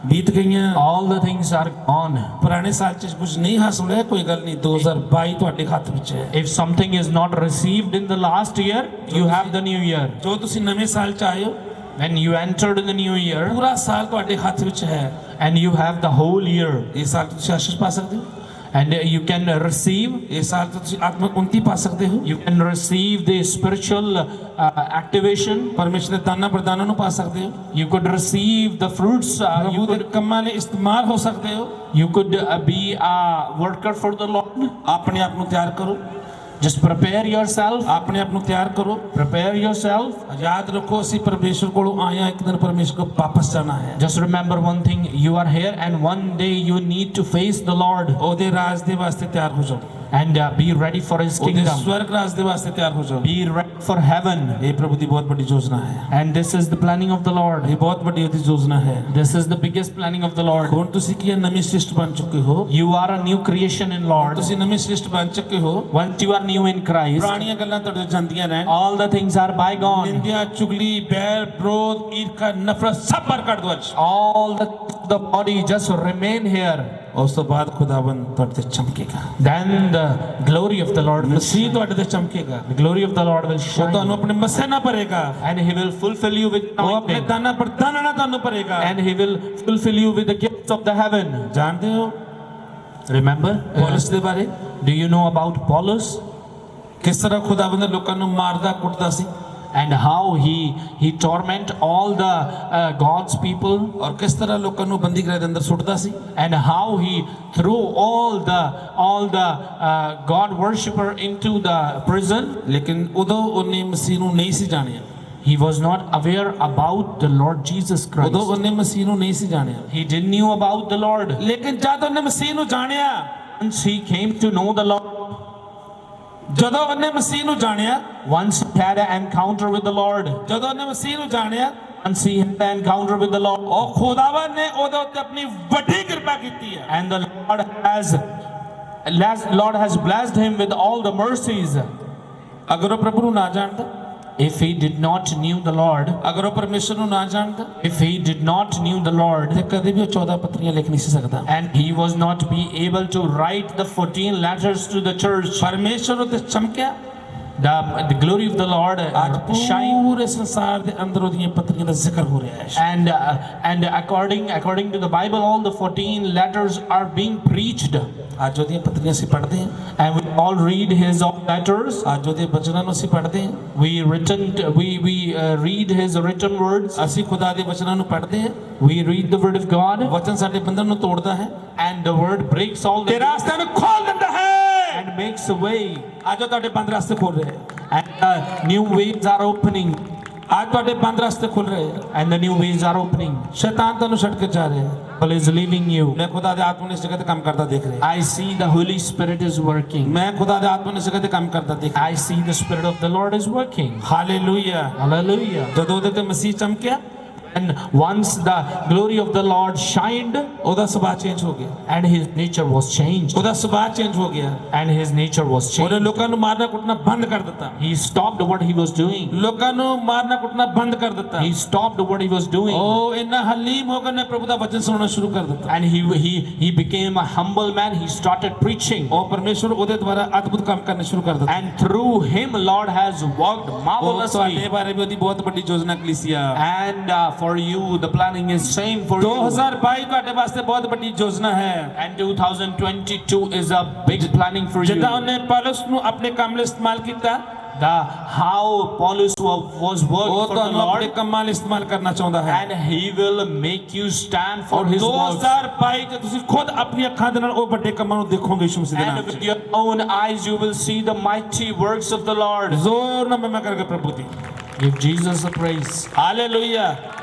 ਬੀਤ ਗਈਆਂ, All the things are gone. ਪੁਰਾਣੇ ਸਾਲ ਚ ਕੁਝ ਨਹੀਂ ਹਾਸਲ ਹੋਇਆ, ਕੋਈ ਗੱਲ ਨਹੀਂ, 2022 ਤੁਹਾਡੇ ਹੱਥ ਵਿੱਚ ਹੈ। If something is not received in the last year, you have the new year. ਜੋ ਤੁਸੀਂ ਨਵੇਂ ਸਾਲ ਚ ਆਏ ਹੋ, when you entered the new year ਪੂਰਾ ਸਾਲ ਤੁਹਾਡੇ ਹੱਥ ਵਿੱਚ ਹੈ and you have the whole year ਇਸ ਸਾਲ ਤੁਸੀਂ ਆਸ਼ੀਸ਼ ਪਾ ਸਕਦੇ ਹੋ and you can receive, ਇਸ ਸਾਲ ਤੁਸੀਂ ਆਤਮਿਕ ਉન્નਤੀ ਪਾ ਸਕਦੇ ਹੋ you can receive the spiritual activation. ਪਰਮੇਸ਼ਰ ਦੇ ਦਾਨਾਂ ਪ੍ਰਦਾਨਾਂ ਨੂੰ ਪਾ ਸਕਦੇ ਹੋ You could receive the fruits. You ਉਹਦੇ could ਕੰਮਾਂ ਲਈ ਇਸਤੇਮਾਲ ਹੋ ਸਕਦੇ ਹੋ you could be a worker for the Lord. ਆਪਣੇ ਆਪ ਨੂੰ ਤਿਆਰ ਕਰੋ Just prepare yourself. ਆਪਣੇ ਆਪ ਨੂੰ ਤਿਆਰ ਕਰੋ Prepare yourself. ਯਾਦ ਰੱਖੋ ਅਸੀਂ ਪਰਮੇਸ਼ਰ ਕੋਲੋਂ ਆਏ ਹਾਂ ਇੱਕ ਦਿਨ ਪਰਮੇਸ਼ਰ ਕੋਲ ਵਾਪਸ ਜਾਣਾ ਹੈ Just remember one thing: you are here, and one day you need to face the Lord ਉਹਦੇ ਰਾਜ ਦੇ ਵਾਸਤੇ ਤਿਆਰ ਹੋ ਜਾਓ and be ready for His ਉਹਦੇ kingdom. ਸਵਰਗ ਰਾਜ ਦੇ ਵਾਸਤੇ ਤਿਆਰ ਹੋ ਜਾਓ Be ready for heaven. ਇਹ ਪ੍ਰਭੂ ਦੀ ਬਹੁਤ ਵੱਡੀ ਯੋਜਨਾ ਹੈ And this is the planning of the Lord. ਇਹ ਬਹੁਤ ਵੱਡੀ ਉਹਦੀ ਯੋਜਨਾ ਹੈ This is the biggest planning of the Lord. ਹੁਣ ਤੁਸੀਂ ਕੀ ਹੈ ਨਵੀਂ ਸ੍ਰਿਸ਼ਟ ਬਣ ਚੁੱਕੇ ਹੋ You are a new creation in Lord. ਤੁਸੀਂ ਨਵੀਂ ਸ੍ਰਿਸ਼ਟ ਬਣ ਚੁੱਕੇ ਹੋ Once you are new in Christ, ਪੁਰਾਣੀਆਂ ਗੱਲਾਂ ਤੁਹਾਡੇ ਤੋਂ ਜਾਂਦੀਆਂ ਰਹਿਣ all the things are bygone. ਨਿੰਦਿਆ ਚੁਗਲੀ ਬੈਰ ਵਿਰੋਧ ਈਰਖਾ ਨਫ਼ਰਤ ਸਭ ਬਾਹਰ ਕੱਢ ਦਿਓ ਅੱਜ All the body just remain here. ਉਸ ਤੋਂ ਬਾਅਦ ਖੁਦਾਵੰਦ ਤੁਹਾਡੇ ਤੇ ਚਮਕੇਗਾ Then the glory of the Lord will Masih shine. ਤੁਹਾਡੇ ਤੇ ਚਮਕੇਗਾ The glory of the Lord will ਉਹ ਤੁਹਾਨੂੰ shine. ਆਪਣੇ ਮਸੇ ਨਾਲ ਭਰੇਗਾ And He will fulfill you with ਉਹ ਆਪਣੇ anointing. ਦਾਨਾਂ ਪ੍ਰਦਾਨਾਂ ਨਾਲ ਤੁਹਾਨੂੰ ਭਰੇਗਾ And He will fulfill you with the gifts of the heaven. ਜਾਣਦੇ ਹੋ Remember? ਪੌਲਸ ਦੇ ਬਾਰੇ Do you know about Paulus? ਕਿਸ ਤਰ੍ਹਾਂ ਖੁਦਾਵੰਦ ਨੇ ਲੋਕਾਂ ਨੂੰ ਮਾਰਦਾ ਕੁੱਟਦਾ ਸੀ And how he torment all the God's people, ਔਰ ਕਿਸ ਤਰ੍ਹਾਂ ਲੋਕਾਂ ਨੂੰ ਬੰਦੀ ਗ੍ਰਹਿ ਦੇ ਅੰਦਰ ਸੁੱਟਦਾ ਸੀ and how he threw all the God worshipper into the prison. ਲੇਕਿਨ ਉਦੋਂ ਉਹਨੇ ਮਸੀਹ ਨੂੰ ਨਹੀਂ ਸੀ ਜਾਣਿਆ He was not aware about the Lord Jesus Christ. ਉਦੋਂ ਉਹਨੇ ਮਸੀਹ ਨੂੰ ਨਹੀਂ ਸੀ ਜਾਣਿਆ He didn't knew about the Lord. ਲੇਕਿਨ ਜਦ ਉਹਨੇ ਮਸੀਹ ਨੂੰ ਜਾਣਿਆ Once he came to know the Lord, ਜਦੋਂ ਉਹਨੇ ਮਸੀਹ ਨੂੰ ਜਾਣਿਆ once he had an encounter with the Lord, ਜਦੋਂ ਉਹਨੇ ਮਸੀਹ ਨੂੰ ਜਾਣਿਆ once he had an encounter with the Lord, ਉਹ ਖੁਦਾਵੰਦ ਨੇ ਉਹਦੇ ਉੱਤੇ ਆਪਣੀ ਵੱਡੀ ਕਿਰਪਾ ਕੀਤੀ ਹੈ and the Lord has blessed him with all the mercies. ਅਗਰ ਉਹ ਪ੍ਰਭੂ ਨੂੰ ਨਾ ਜਾਣਦਾ If he did not knew the Lord, ਅਗਰ ਉਹ ਪਰਮੇਸ਼ਰ ਨੂੰ ਨਾ ਜਾਣਦਾ if he did not knew the Lord, ਤੇ ਕਦੇ ਵੀ ਉਹ 14 ਪੱਤਰੀਆਂ ਲਿਖ ਨਹੀਂ ਸੀ ਸਕਦਾ and he was not be able to write the 14 letters to the church, ਪਰਮੇਸ਼ਰ ਉੱਤੇ ਚਮਕਿਆ the glory of the Lord ਅੱਜ shine. ਪੂਰੇ ਸੰਸਾਰ ਦੇ ਅੰਦਰ ਉਹਦੀਆਂ ਪੱਤਰੀਆਂ ਦਾ ਜ਼ਿਕਰ ਹੋ ਰਿਹਾ ਹੈ And according to the Bible, all the 14 letters are being preached, ਅੱਜ ਉਹਦੀਆਂ ਪੱਤਰੀਆਂ ਅਸੀਂ ਪੜ੍ਹਦੇ ਹਾਂ and we all read his own letters. ਅੱਜ ਉਹਦੇ ਬਚਨਾਂ ਨੂੰ ਅਸੀਂ ਪੜ੍ਹਦੇ ਹਾਂ We read his written words. ਅਸੀਂ ਖੁਦਾ ਦੇ ਬਚਨਾਂ ਨੂੰ ਪੜ੍ਹਦੇ ਹਾਂ We read the word of God, ਵਚਨ ਸਾਡੇ ਬੰਧਨ ਨੂੰ ਤੋੜਦਾ ਹੈ and the word breaks all ਤੇ the ਰਾਸਤਿਆਂ ਨੂੰ ਖੋਲ ਦਿੰਦਾ ਹੈ and makes a way, ਅੱਜ ਉਹ ਤੁਹਾਡੇ ਬੰਦ ਰਸਤੇ ਖੋਲ ਰਿਹਾ ਹੈ and new ways are opening, ਅੱਜ ਤੁਹਾਡੇ ਬੰਦ ਰਸਤੇ ਖੁੱਲ ਰਹੇ ਹੈ and the new ways are opening. ਸ਼ੈਤਾਨ ਤੁਹਾਨੂੰ ਛੱਡ ਕੇ ਜਾ ਰਿਹਾ ਹੈ Devil is leaving you. ਮੈਂ ਖੁਦਾ ਦੇ ਆਤਮਾ ਨੇ ਇਸ ਜਗ੍ਹਾ ਤੇ ਕੰਮ ਕਰਦਾ ਦੇਖ ਰਿਹਾ I see the Holy Spirit is working. ਮੈਂ ਖੁਦਾ ਦੇ ਆਤਮਾ ਨੇ ਇਸ ਜਗ੍ਹਾ ਤੇ ਕੰਮ ਕਰਦਾ ਦੇਖ I see the Spirit of the Lord is working. Hallelujah Hallelujah. ਜਦੋਂ ਉਹਦੇ ਤੇ ਮਸੀਹ ਚਮਕਿਆ And once the glory of the Lord shined, ਉਹਦਾ ਸੁਭਾਅ ਚੇਂਜ ਹੋ ਗਿਆ and his nature was changed, ਉਹਦਾ ਸੁਭਾਅ ਚੇਂਜ ਹੋ ਗਿਆ and his nature was ਉਹਨੇ changed. ਲੋਕਾਂ ਨੂੰ ਮਾਰਨਾ ਕੁੱਟਣਾ ਬੰਦ ਕਰ ਦਿੱਤਾ He stopped what he was doing. ਲੋਕਾਂ ਨੂੰ ਮਾਰਨਾ ਕੁੱਟਣਾ ਬੰਦ ਕਰ ਦਿੱਤਾ He stopped what he was doing, ਉਹ ਇੰਨਾ ਹਲੀਮ ਹੋ ਕੇ ਉਹਨੇ ਪ੍ਰਭੂ ਦਾ ਵਚਨ ਸੁਣਨਾ ਸ਼ੁਰੂ ਕਰ ਦਿੱਤਾ and he became a humble man. He started preaching, ਉਹ ਪਰਮੇਸ਼ਵਰ ਉਹਦੇ ਦੁਆਰਾ ਅਦਭੁਤ ਕੰਮ ਕਰਨੇ ਸ਼ੁਰੂ ਕਰ ਦਿੱਤਾ and through him, Lord has worked ਉਹ marvelously. ਤੁਹਾਡੇ ਬਾਰੇ ਵੀ ਉਹਦੀ ਬਹੁਤ ਵੱਡੀ ਯੋਜਨਾ ਕਲੀਸਿਆ And for you, the planning is same for you. 2022 ਤੁਹਾਡੇ ਵਾਸਤੇ ਬਹੁਤ ਵੱਡੀ ਯੋਜਨਾ ਹੈ And 2022 is a big planning for you. ਜਿੱਦਾਂ ਉਹਨੇ ਪੌਲਸ ਨੂੰ ਆਪਣੇ ਕੰਮ ਲਈ ਇਸਤੇਮਾਲ ਕੀਤਾ How Paulus was ਉਹ worked for the ਤੁਹਾਨੂੰ ਆਪਣੇ Lord, ਕੰਮਾਂ ਲਈ ਇਸਤੇਮਾਲ ਕਰਨਾ ਚਾਹੁੰਦਾ ਹੈ and he will make you stand for ਔਰ his works. 2022 ਚ ਤੁਸੀਂ ਖੁਦ ਆਪਣੀ ਅੱਖਾਂ ਦੇ ਨਾਲ ਉਹ ਵੱਡੇ ਕੰਮਾਂ ਨੂੰ ਦੇਖੋਗੇ ਯਿਸੂ ਮਸੀਹ ਦੇ ਨਾਮ And with 'ਚ your own eyes you will see the mighty works of the Lord. ਜ਼ੋਰ ਨਾਲ ਮੈਂ ਕਰਕੇ ਪ੍ਰਭੂ ਦੀ Give Jesus the praise. Hallelujah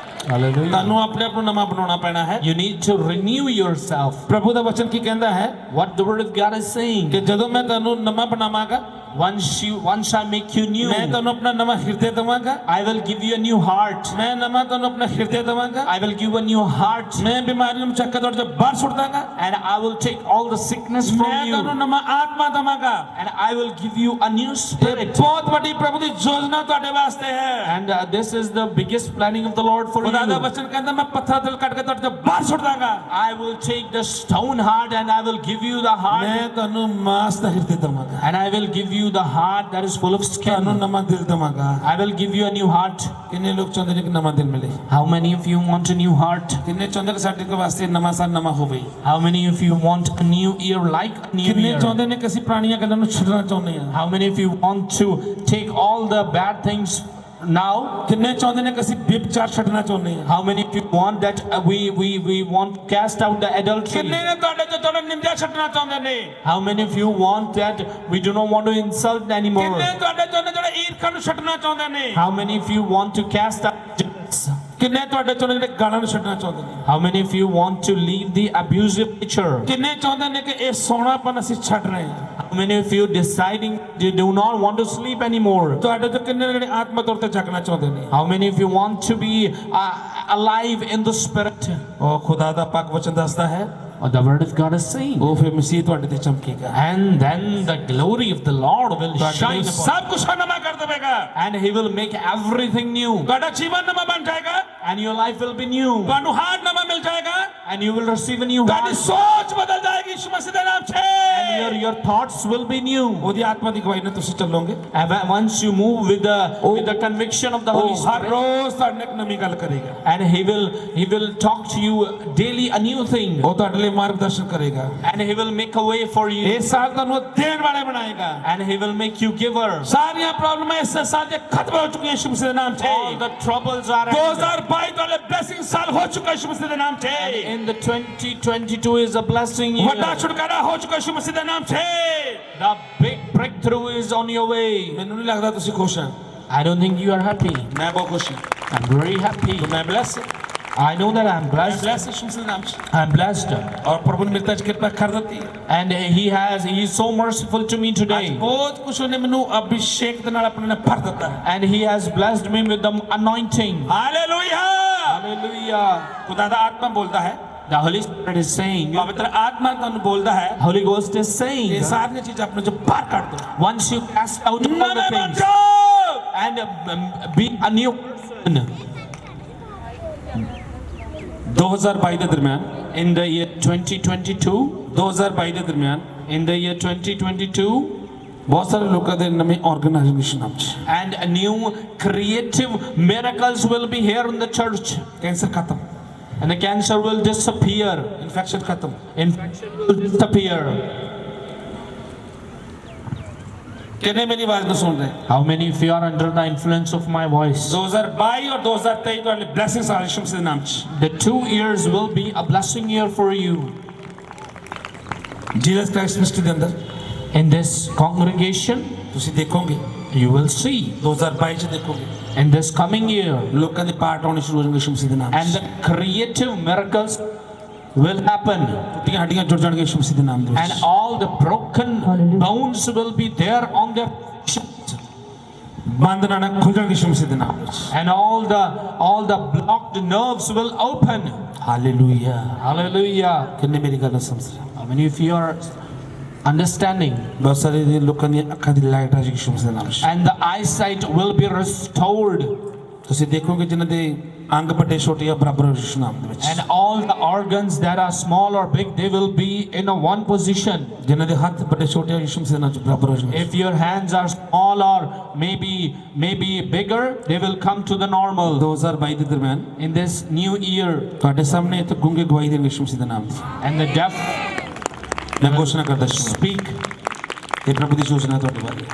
Hallelujah. ਤੁਹਾਨੂੰ ਆਪਣੇ ਆਪ ਨੂੰ ਨਵਾਂ ਬਣਾਉਣਾ ਪੈਣਾ ਹੈ You need to renew yourself. ਪ੍ਰਭੂ ਦਾ ਵਚਨ ਕੀ ਕਹਿੰਦਾ ਹੈ What the word of God is saying. ਕਿ ਜਦੋਂ ਮੈਂ ਤੁਹਾਨੂੰ ਨਵਾਂ ਬਣਾਵਾਂਗਾ Once I make you new, ਮੈਂ ਤੁਹਾਨੂੰ ਆਪਣਾ ਨਵਾਂ ਹਿਰਦੇ ਦੇਵਾਂਗਾ I will give you a new heart. ਮੈਂ ਨਵਾਂ ਤੁਹਾਨੂੰ ਆਪਣਾ ਹਿਰਦੇ ਦੇਵਾਂਗਾ I will give a new heart, ਮੈਂ ਬਿਮਾਰੀ ਨੂੰ ਚੱਕ ਕੇ ਤੁਹਾਡੇ ਤੋਂ ਬਾਹਰ ਸੁੱਟ ਦਾਂਗਾ and I will take all the sickness ਮੈਂ from you, ਤੁਹਾਨੂੰ ਨਵਾਂ ਆਤਮਾ ਦੇਵਾਂਗਾ and I will give you a new spirit. ਬਹੁਤ ਵੱਡੀ ਪ੍ਰਭੂ ਦੀ ਯੋਜਨਾ ਤੁਹਾਡੇ ਵਾਸਤੇ ਹੈ And this is the biggest planning of the Lord for ਖੁਦਾ ਦਾ you. ਵਚਨ ਕਹਿੰਦਾ ਮੈਂ ਪੱਥਰ ਦਿਲ ਕੱਟ ਕੇ ਤੁਹਾਡੇ ਤੋਂ ਬਾਹਰ ਸੁੱਟ ਦਾਂਗਾ I will take the stone heart and I will give you the heart, ਮੈਂ ਤੁਹਾਨੂੰ ਮਾਸ ਦਾ ਹਿਰਦੇ ਦੇਵਾਂਗਾ and I will give you you the heart that is full of ਤੁਹਾਨੂੰ skin. ਨਵਾਂ ਦਿਲ ਦਵਾਂਗਾ। I will give you a new heart. ਕਿੰਨੇ ਲੋਕ ਚਾਹੁੰਦੇ ਨੇ ਕਿ ਨਵਾਂ ਦਿਲ ਮਿਲੇ? How many of you want a new heart? ਕਿੰਨੇ ਚਾਹੁੰਦੇ ਕਿ ਸਾਡੇ ਕੋਲ ਵਾਸਤੇ ਨਵਾਂ ਸਾਲ ਨਵਾਂ ਹੋਵੇ? How many of you want a new year like a new ਕਿੰਨੇ year? ਚਾਹੁੰਦੇ ਨੇ ਕਿ ਅਸੀਂ ਪੁਰਾਣੀਆਂ ਗੱਲਾਂ ਨੂੰ ਛੱਡਣਾ ਚਾਹੁੰਦੇ ਹਾਂ? How many of you want to take all the bad things now? ਕਿੰਨੇ ਚਾਹੁੰਦੇ ਨੇ ਕਿ ਅਸੀਂ ਵਿਭਚਾਰ ਛੱਡਣਾ ਚਾਹੁੰਦੇ ਹਾਂ? How many of you want that we want to cast out the adultery? ਕਿੰਨੇ ਨੇ ਤੁਹਾਡੇ ਤੋਂ ਤੁਹਾਡਾ ਨਿੰਦਿਆ ਛੱਡਣਾ ਚਾਹੁੰਦੇ ਨੇ? How many of you want that we do not want to insult anymore? ਕਿੰਨੇ ਤੁਹਾਡੇ ਤੋਂ ਜਿਹੜਾ ਈਰਖਾ ਨੂੰ ਛੱਡਣਾ ਚਾਹੁੰਦੇ ਨੇ? How many of you want to cast out jealousy? ਕਿੰਨੇ ਤੁਹਾਡੇ ਤੋਂ ਜਿਹੜੇ ਗਾਲਾਂ ਨੂੰ ਛੱਡਣਾ ਚਾਹੁੰਦੇ ਨੇ? How many of you want to leave the abusive nature? ਕਿੰਨੇ ਚਾਹੁੰਦੇ ਨੇ ਕਿ ਇਹ ਸੋਹਣਾਪਨ ਅਸੀਂ ਛੱਡ ਰਹੇ ਹਾਂ? How many of you deciding you do not want to sleep anymore? ਤੁਹਾਡੇ ਤੋਂ ਕਿੰਨੇ ਜਿਹੜੇ ਆਤਮਾ ਤੌਰ ਤੇ ਜਾਗਣਾ ਚਾਹੁੰਦੇ ਨੇ? How many of you want to be alive in the spirit? ਉਹ ਖੁਦਾ ਦਾ ਪਾਕ ਵਚਨ ਦੱਸਦਾ ਹੈ Or the word of God is saying. ਉਹ ਫਿਰ ਮਸੀਹ ਤੁਹਾਡੇ ਤੇ ਚਮਕੇਗਾ। And then the glory of the Lord will ਤੁਹਾਡੇ shine ਲਈ upon ਸਭ ਕੁਝ ਨਵਾਂ ਕਰ ਦੇਵੇਗਾ। and he will make everything new. ਤੁਹਾਡਾ ਜੀਵਨ ਨਵਾਂ ਬਣ ਜਾਏਗਾ। And your life will be new. ਤੁਹਾਨੂੰ ਹਾਰ ਨਵਾਂ ਮਿਲ ਜਾਏਗਾ। And you will receive a new ਤੁਹਾਡੀ heart. ਸੋਚ ਬਦਲ ਜਾਏਗੀ ਯਿਸੂ ਮਸੀਹ ਦੇ ਨਾਮ 'ਚ। And your thoughts will be new. ਉਹਦੀ ਆਤਮਾ ਦੀ ਗਵਾਹੀ ਨਾਲ ਤੁਸੀਂ ਚੱਲੋਗੇ। And once you move with the conviction of the Holy ਉਹ ਹਰ Spirit, ਰੋਜ਼ ਤੁਹਾਡੇ ਨਾਲ ਇੱਕ ਨਵੀਂ ਗੱਲ ਕਰੇਗਾ। and he will talk to you daily a new thing. ਉਹ ਤੁਹਾਡੇ ਲਈ ਮਾਰਗਦਰਸ਼ਨ ਕਰੇਗਾ। And he will make a way for you. ਇਸ ਸਾਲ ਤੁਹਾਨੂੰ ਦੇਣ ਵਾਲੇ ਬਣਾਏਗਾ। And he will make you giver. ਸਾਰੀਆਂ ਪ੍ਰੋਬਲਮਾਂ ਇਸ ਸਾਲ ਦੇ ਖਤਮ ਹੋ ਚੁੱਕੀਆਂ ਯਿਸੂ ਮਸੀਹ ਦੇ ਨਾਮ 'ਚ। All the troubles are ended. 2022 ਤੁਹਾਡੇ ਬਲੇਸਿੰਗ ਸਾਲ ਹੋ ਚੁੱਕਾ ਯਿਸੂ ਮਸੀਹ ਦੇ ਨਾਮ 'ਚ। And in the 2022 is a blessing year. ਵੱਡਾ ਛੁਟਕਾਰਾ ਹੋ ਚੁੱਕਾ ਯਿਸੂ ਮਸੀਹ ਦੇ ਨਾਮ 'ਚ। The big breakthrough is on your way. ਮੈਨੂੰ ਨਹੀਂ ਲੱਗਦਾ ਤੁਸੀਂ ਖੁਸ਼ ਹੋ। I don't think you are happy. ਮੈਂ ਬਹੁਤ ਖੁਸ਼ ਹਾਂ। I'm very happy. ਮੈਂ bless I know that I'm ਮੈਂ blessed. ਬਲੈਸ ਯਿਸੂ ਮਸੀਹ ਦੇ ਨਾਮ 'ਚ। I'm blessed. ਔਰ ਪ੍ਰਭੂ ਨੇ ਮੇਰੇ ਤੇ ਕਿਰਪਾ ਕਰ ਦਿੱਤੀ। And he is so merciful to me ਅੱਜ today. ਬਹੁਤ ਕੁਝ ਉਹਨੇ ਮੈਨੂੰ ਅਭਿਸ਼ੇਕ ਦੇ ਨਾਲ ਆਪਣੇ ਨਾਲ ਭਰ ਦਿੱਤਾ ਹੈ। And he has blessed me with the anointing. Hallelujah. Hallelujah. ਖੁਦਾ ਦਾ ਆਤਮਾ ਬੋਲਦਾ ਹੈ। The Holy Spirit is saying, ਪਵਿੱਤਰ ਆਤਮਾ ਤੁਹਾਨੂੰ ਬੋਲਦਾ ਹੈ Holy Ghost is ਇਹ saying, ਸਾਰੀਆਂ ਚੀਜ਼ਾਂ ਆਪਣੇ ਚੋਂ ਬਾਹਰ ਕੱਢ ਦਿਓ। once you cast out all the ਨਵੇਂ ਬਣ things ਜਾਓ। and be a new person. 2022 ਦੇ ਦਰਮਿਆਨ In the year 2022, 2022 ਦੇ ਦਰਮਿਆਨ in the year 2022, ਬਹੁਤ ਸਾਰੇ ਲੋਕਾਂ ਦੇ ਨਵੇਂ ਆਰਗੇਨਾਈਜੇਸ਼ਨ ਆਪ ਚ and a new creative miracles will be here in the church. Cancer ਖਤਮ, And the cancer will disappear. Infection ਖਤਮ, Infection will disappear. ਕਿੰਨੇ ਮੇਰੀ ਆਵਾਜ਼ ਨੂੰ ਸੁਣ ਰਹੇ? How many of you are under the influence of my voice? 2022 ਔਰ 2023 ਤੁਹਾਡੇ ਬਲੇਸਿੰਗਸ ਆ ਯਿਸੂ ਮਸੀਹ ਦੇ ਨਾਮ ਚ। The 2 years will be a blessing year for you. Jesus Christ ministry ਦੇ ਅੰਦਰ In this congregation, ਤੁਸੀਂ ਦੇਖੋਗੇ you will see 2022 ਚ ਦੇਖੋਗੇ in this coming year, ਲੋਕਾਂ ਦੇ ਪਾਰਟ ਆਉਣੇ ਸ਼ੁਰੂ ਹੋ ਜਾਣਗੇ ਯਿਸੂ ਮਸੀਹ ਦੇ ਨਾਮ and ਚ। the creative miracles will happen, ਟੁੱਟੀਆਂ ਹੱਡੀਆਂ ਜੁੜ ਜਾਣਗੀਆਂ ਯਿਸੂ ਮਸੀਹ ਦੇ ਨਾਮ ਦੇ and ਵਿੱਚ। all the broken bones will be there on their positions, ਬੰਦ ਨਾਣਾ ਖੁੱਲ ਜਾਣਗੇ ਯਿਸੂ ਮਸੀਹ ਦੇ ਨਾਮ ਵਿੱਚ। and all the blocked nerves will open. Hallelujah. Hallelujah. ਕਿੰਨੇ ਮੇਰੀ ਗੱਲ ਸਮਝ ਰਹੇ? How many of you are understanding? ਬਹੁਤ ਸਾਰੇ ਦੇ ਲੋਕਾਂ ਦੀਆਂ ਅੱਖਾਂ ਦੀ ਲਾਈਟ ਆ ਜਾਏਗੀ ਯਿਸੂ ਮਸੀਹ ਦੇ ਨਾਮ ਵਿੱਚ। And the eyesight will be restored, ਤੁਸੀਂ ਦੇਖੋਗੇ ਜਿਨ੍ਹਾਂ ਦੇ ਅੰਗ ਵੱਡੇ ਛੋਟੇ ਆ ਬਰਾਬਰ ਯਿਸੂ ਨਾਮ ਦੇ ਵਿੱਚ। and all the organs that are small or big, they will be in a one position. ਜਿਨ੍ਹਾਂ ਦੇ ਹੱਥ ਵੱਡੇ ਛੋਟੇ ਆ ਯਿਸੂ ਮਸੀਹ ਦੇ ਨਾਮ ਚ ਬਰਾਬਰ ਹੋ ਜਾਣਗੇ। If your hands are small or maybe bigger, they will come to the normal. 2022 ਦੇ ਦਰਮਿਆਨ In this new year, ਤੁਹਾਡੇ ਸਾਹਮਣੇ ਇੱਥੇ ਗੂੰਗੇ ਗਵਾਹੀ ਦੇਣਗੇ ਯਿਸੂ ਮਸੀਹ ਦੇ ਨਾਮ ਤੇ। and the deaf ਮੈਂ ਘੋਸ਼ਣਾ ਕਰਦਾ ਯਿਸੂ ਨਾਮ। speak. ਇਹ ਪ੍ਰਭੂ ਦੀ ਸੂਚਨਾ ਤੁਹਾਡੇ ਬਾਰੇ।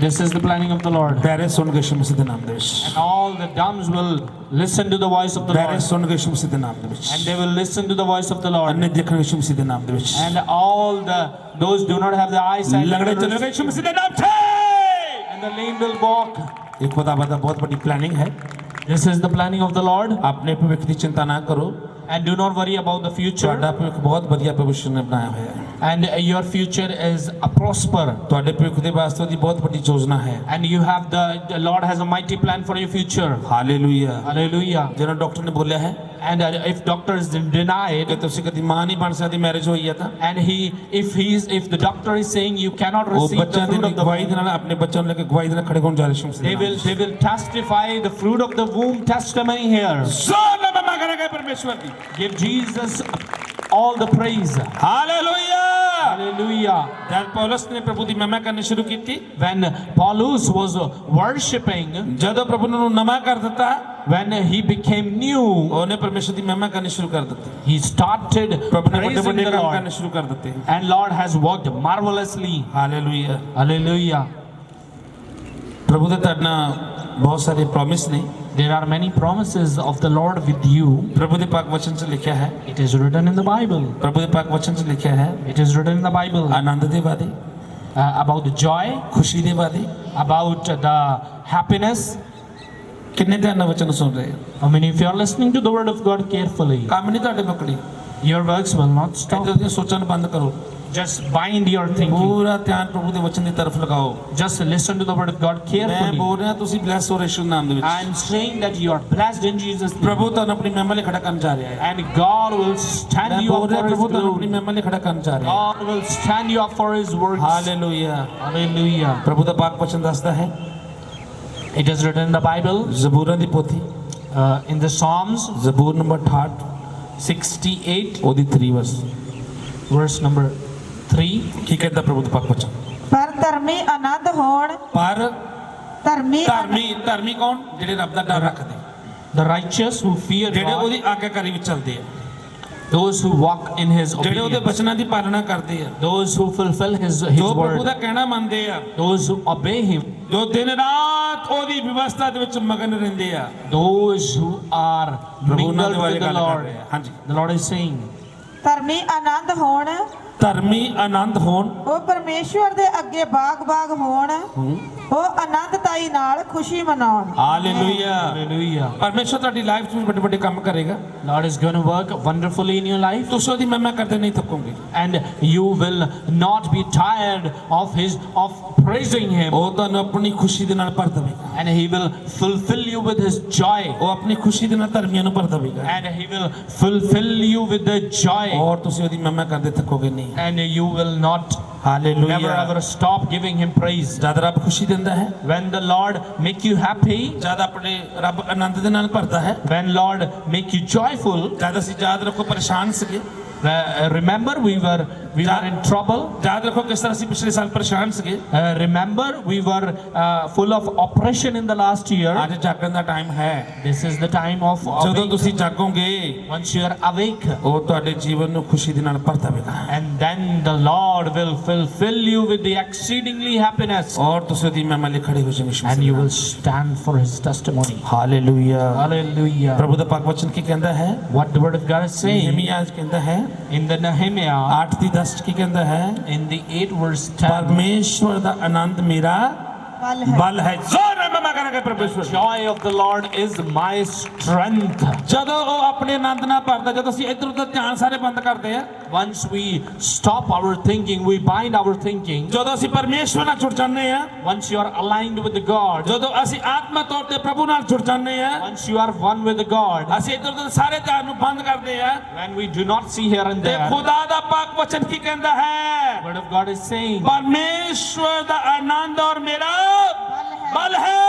This is the planning of the Lord. ਬੈਰੇ ਸੁਣਗੇ ਯਿਸੂ ਮਸੀਹ ਦੇ ਨਾਮ ਦੇ ਵਿੱਚ। And all the dumbs will listen to the voice of the ਬੈਰੇ Lord. ਸੁਣਗੇ ਯਿਸੂ ਮਸੀਹ ਦੇ ਨਾਮ ਦੇ ਵਿੱਚ। And they will listen to the voice of the Lord. ਅੰਨੇ ਦੇਖਣਗੇ ਯਿਸੂ ਮਸੀਹ ਦੇ ਨਾਮ ਦੇ ਵਿੱਚ। And all those do not have the eyesight, ਲੰਗੜੇ ਚੱਲਣਗੇ ਯਿਸੂ ਮਸੀਹ ਦੇ ਨਾਮ 'ਚ। and the lame will walk. ਇਹ ਖੁਦਾਵੰਦ ਦਾ ਬਹੁਤ ਵੱਡੀ ਪਲੈਨਿੰਗ ਹੈ। This is the planning of the Lord. ਆਪਣੇ ਭਵਿੱਖ ਦੀ ਚਿੰਤਾ ਨਾ ਕਰੋ। And do not worry about the future. ਤੁਹਾਡਾ ਭਵਿੱਖ ਬਹੁਤ ਵਧੀਆ ਭਵਿੱਖ ਨੇ ਬਣਾਇਆ ਹੋਇਆ ਹੈ। And your future is a prosper. ਤੁਹਾਡੇ ਭਵਿੱਖ ਦੇ ਵਾਸਤੇ ਦੀ ਬਹੁਤ ਵੱਡੀ ਯੋਜਨਾ ਹੈ। And you have the Lord has a mighty plan for your future. Hallelujah. Hallelujah. ਜਿਹੜਾ ਡਾਕਟਰ ਨੇ ਬੋਲਿਆ ਹੈ And if doctors deny ਕਿ it, ਤੁਸੀਂ ਕਦੀ ਮਾਂ ਨਹੀਂ ਬਣ ਸਕਦੀ ਮੈਰਿਜ ਹੋਈ ਹੈ ਤਾਂ and if the doctor is saying you cannot ਉਹ receive the ਬੱਚਿਆਂ fruit ਦੀ of the ਗਵਾਹੀ ਦੇ womb, ਨਾਲ ਆਪਣੇ ਬੱਚਿਆਂ ਨੂੰ ਲੈ ਕੇ ਗਵਾਹੀ ਦੇ ਨਾਲ ਖੜੇ ਹੋਣ ਜਾ ਰਹੇ Shams they will testify the fruit of the womb testimony here. ਜ਼ੋਰ ਨਾਲ ਮਮਾ ਕਰਾਂਗੇ ਪਰਮੇਸ਼ਵਰ ਦੀ। Give Jesus all the praise. Hallelujah. Hallelujah. ਜਦ ਪੌਲਸ ਨੇ ਪ੍ਰਭੂ ਦੀ ਮਹਿਮਾ ਕਰਨੀ ਸ਼ੁਰੂ ਕੀਤੀ, When Paulus was worshipping, ਜਦੋਂ ਪ੍ਰਭੂ ਨੇ ਉਹਨੂੰ ਨਵਾਂ ਕਰ ਦਿੱਤਾ, when he became new, ਉਹਨੇ ਪਰਮੇਸ਼ਰ ਦੀ ਮਹਿਮਾ ਕਰਨੀ ਸ਼ੁਰੂ ਕਰ ਦਿੱਤੀ, he started ਪ੍ਰਭੂ ਨੇ ਵੱਡੇ praising ਵੱਡੇ the ਕੰਮ Lord. ਕਰਨੇ ਸ਼ੁਰੂ ਕਰ ਦਿੱਤੇ। And Lord has worked marvelously. Hallelujah. Hallelujah. ਪ੍ਰਭੂ ਦੇ ਤੁਹਾਡੇ ਨਾਲ ਬਹੁਤ ਸਾਰੇ ਪ੍ਰੋਮਿਸ ਨੇ। There are many promises of the Lord with you. ਪ੍ਰਭੂ ਦੇ ਪਾਕ ਵਚਨ 'ਚ ਲਿਖਿਆ ਹੈ, It is written in the Bible. ਪ੍ਰਭੂ ਦੇ ਪਾਕ ਵਚਨ 'ਚ ਲਿਖਿਆ ਹੈ, It is written in the Bible ਆਨੰਦ ਦੇ ਵਾਅਦੇ, about the joy, ਖੁਸ਼ੀ ਦੇ ਵਾਅਦੇ। about the happiness. ਕਿੰਨੇ ਧਿਆਨ ਨਾਲ ਵਚਨ ਸੁਣ ਰਹੇ ਹੋ? I mean, if you are listening to the word of God carefully, ਕੰਮ ਨਹੀਂ ਤੁਹਾਡੇ ਮੁੱਕਣੀ। your works will not stop. ਇੱਦਾਂ ਦੀਆਂ ਸੋਚਾਂ ਨੂੰ ਬੰਦ ਕਰੋ, Just bind your thinking. ਪੂਰਾ ਧਿਆਨ ਪ੍ਰਭੂ ਦੇ ਵਚਨ ਦੀ ਤਰਫ ਲਗਾਓ। Just listen to the word of God ਮੈਂ carefully. ਬੋਲ ਰਿਹਾ, ਤੁਸੀਂ ਬਲੈਸ ਹੋ ਯਿਸੂ ਨਾਮ ਦੇ ਵਿੱਚ। I am saying that you are blessed in Jesus' name. ਪ੍ਰਭੂ ਤੁਹਾਨੂੰ ਆਪਣੀ ਮਹਿਮਾ ਲਈ ਖੜਾ ਕਰਨ ਜਾ ਰਿਹਾ ਹੈ। And God will stand ਮੈਂ you ਬੋਲ up ਰਿਹਾ, for His ਪ੍ਰਭੂ ਤੁਹਾਨੂੰ ਆਪਣੀ glory. ਮਹਿਮਾ ਲਈ ਖੜਾ ਕਰਨ ਜਾ ਰਿਹਾ ਹੈ। God will stand you up for His works. Hallelujah. Hallelujah. ਪ੍ਰਭੂ ਦਾ ਪਾਕ ਵਚਨ ਦੱਸਦਾ ਹੈ, It is written in the Bible, ਜ਼ਬੂਰਾਂ the ਪੋਥੀ, in the Psalms ਜ਼ਬੂਰ number 68 68, ਉਹਦੀ 3 ਵਰਸ। verse number 3. ਕੀ ਕਹਿੰਦਾ ਪ੍ਰਭੂ ਦਾ ਪਾਕ ਵਚਨ? ਪਰ ਧਰਮੀ ਆਨੰਦ ਹੋਣ, ਪਰ ਧਰਮੀ ਧਰਮੀ ਕੌਣ? ਜਿਹੜੇ ਰੱਬ ਦਾ ਡਰ ਰੱਖਦੇ, The righteous who fear ਜਿਹੜੇ God, ਉਹਦੀ ਆਗਿਆਕਾਰੀ ਵਿੱਚ ਚੱਲਦੇ ਆ, those who walk in His ਜਿਹੜੇ ਉਹਦੇ obedience, ਬਚਨਾਂ ਦੀ ਪਾਲਣਾ ਕਰਦੇ ਆ, those who fulfill His ਜੋ ਪ੍ਰਭੂ ਦਾ word, ਕਹਿਣਾ ਮੰਨਦੇ ਆ, those who obey Him, ਜੋ ਦਿਨ ਰਾਤ ਉਹਦੀ ਵਿਵਸਥਾ ਦੇ ਵਿੱਚ ਮਗਨ ਰਹਿੰਦੇ ਆ। those who are ਪ੍ਰਭੂ ਉਹਨਾਂ ਦੇ mingled ਬਾਰੇ with the ਗੱਲ ਕਰ Lord. ਰਹੇ ਆ। ਹਾਂਜੀ, The Lord is saying, ਧਰਮੀ ਆਨੰਦ ਹੋਣ, ਧਰਮੀ ਆਨੰਦ ਹੋਣ, ਉਹ ਪਰਮੇਸ਼ਵਰ ਦੇ ਅੱਗੇ ਬਾਗ ਹੋਣ, ਉਹ ਆਨੰਦਤਾਈ ਨਾਲ ਖੁਸ਼ੀ ਮਨਾਉਣ। ਹਾਲੇਲੂਇਆ। Hallelujah. ਪਰਮੇਸ਼ਰ ਤੁਹਾਡੀ ਲਾਈਫ 'ਚ ਵੱਡੇ ਵੱਡੇ ਕੰਮ ਕਰੇਗਾ, Lord is going to work wonderfully in your life, ਤੁਸੀਂ ਉਹਦੀ ਮਹਿਮਾ ਕਰਦੇ ਨਹੀਂ ਥੱਕੋਗੇ। and you will not be tired of praising Him, ਉਹ ਤੁਹਾਨੂੰ ਆਪਣੀ ਖੁਸ਼ੀ ਦੇ ਨਾਲ ਭਰ ਦੇਵੇਗਾ, and He will fulfill you with His joy, ਉਹ ਆਪਣੀ ਖੁਸ਼ੀ ਦੇ ਨਾਲ ਧਰਮੀਆਂ ਨੂੰ ਭਰ ਦੇਵੇਗਾ, and He will fulfill you with the joy, ਔਰ ਤੁਸੀਂ ਉਹਦੀ ਮਹਿਮਾ ਕਰਦੇ ਥੱਕੋਗੇ ਨਹੀਂ। and you will not hallelujah. never ever stop giving Him praise. ਜਦ ਰੱਬ ਖੁਸ਼ੀ ਦਿੰਦਾ ਹੈ, When the Lord make you happy, ਜਦ ਆਪਣੇ ਰੱਬ ਆਨੰਦ ਦੇ ਨਾਲ ਭਰਦਾ ਹੈ, when Lord make you joyful, ਜਦ ਅਸੀਂ ਯਾਦ ਰੱਖੋ ਪਰੇਸ਼ਾਨ ਸੀਗੇ, remember we were in trouble. ਯਾਦ ਰੱਖੋ ਕਿਸ ਤਰ੍ਹਾਂ ਅਸੀਂ ਪਿਛਲੇ ਸਾਲ ਪਰੇਸ਼ਾਨ ਸੀਗੇ। Remember we were full of oppression in the last year. ਅੱਜ ਜਾਗਣ ਦਾ ਟਾਈਮ ਹੈ। This is the time of ਜਦੋਂ awake. ਤੁਸੀਂ ਜਾਗੋਗੇ, Once you are awake, ਉਹ ਤੁਹਾਡੇ ਜੀਵਨ ਨੂੰ ਖੁਸ਼ੀ ਦੇ ਨਾਲ ਭਰ ਦੇਵੇਗਾ, and then the Lord will fulfill you with the exceedingly happiness, ਔਰ ਤੁਸੀਂ ਉਹਦੀ ਮਹਿਮਾ ਲਈ ਖੜੇ ਹੋ ਜਾਓਗੇ। and you will stand for His testimony. Hallelujah. Hallelujah. ਪ੍ਰਭੂ ਦਾ ਪਾਕ ਵਚਨ ਕੀ ਕਹਿੰਦਾ ਹੈ? What the word of God is saying ਨehemiah ਕਹਿੰਦਾ ਹੈ in the Nehemiah 8 ਦੀ 10 ਕੀ ਕਹਿੰਦਾ ਹੈ? in the 8 verse 10, ਪਰਮੇਸ਼ਵਰ ਦਾ ਆਨੰਦ ਮੇਰਾ ਬਲ ਹੈ। ਬਲ ਹੈ। ਜ਼ੋਰ ਨਾਲ ਮਹਿਮਾ ਕਰਾਂਗੇ ਪਰਮੇਸ਼ਵਰ। joy of the Lord is my strength. ਜਦੋਂ ਉਹ ਆਪਣੇ ਆਨੰਦ ਨਾਲ ਭਰਦਾ, ਜਦੋਂ ਅਸੀਂ ਇੱਧਰ ਉੱਧਰ ਧਿਆਨ ਸਾਰੇ ਬੰਦ ਕਰਦੇ ਆ, Once we stop our thinking, we bind our thinking. ਜਦੋਂ ਅਸੀਂ ਪਰਮੇਸ਼ਵਰ ਨਾਲ ਜੁੜ ਜਾਂਦੇ ਆ, Once you are aligned with the God, ਜਦੋਂ ਅਸੀਂ ਆਤਮਾ ਤੌਰ ਤੇ ਪ੍ਰਭੂ ਨਾਲ ਜੁੜ ਜਾਂਦੇ ਆ, once you are one with the God, ਅਸੀਂ ਇੱਧਰ ਉੱਧਰ ਸਾਰੇ ਧਿਆਨ ਨੂੰ ਬੰਦ ਕਰਦੇ ਆ, when we do not see here and ਤੇ there, ਖੁਦਾ ਦਾ ਪਾਕ ਵਚਨ ਕੀ ਕਹਿੰਦਾ ਹੈ? the word of God is saying, ਪਰਮੇਸ਼ਵਰ ਦਾ ਆਨੰਦ ਔਰ ਮੇਰਾ ਬਲ ਹੈ।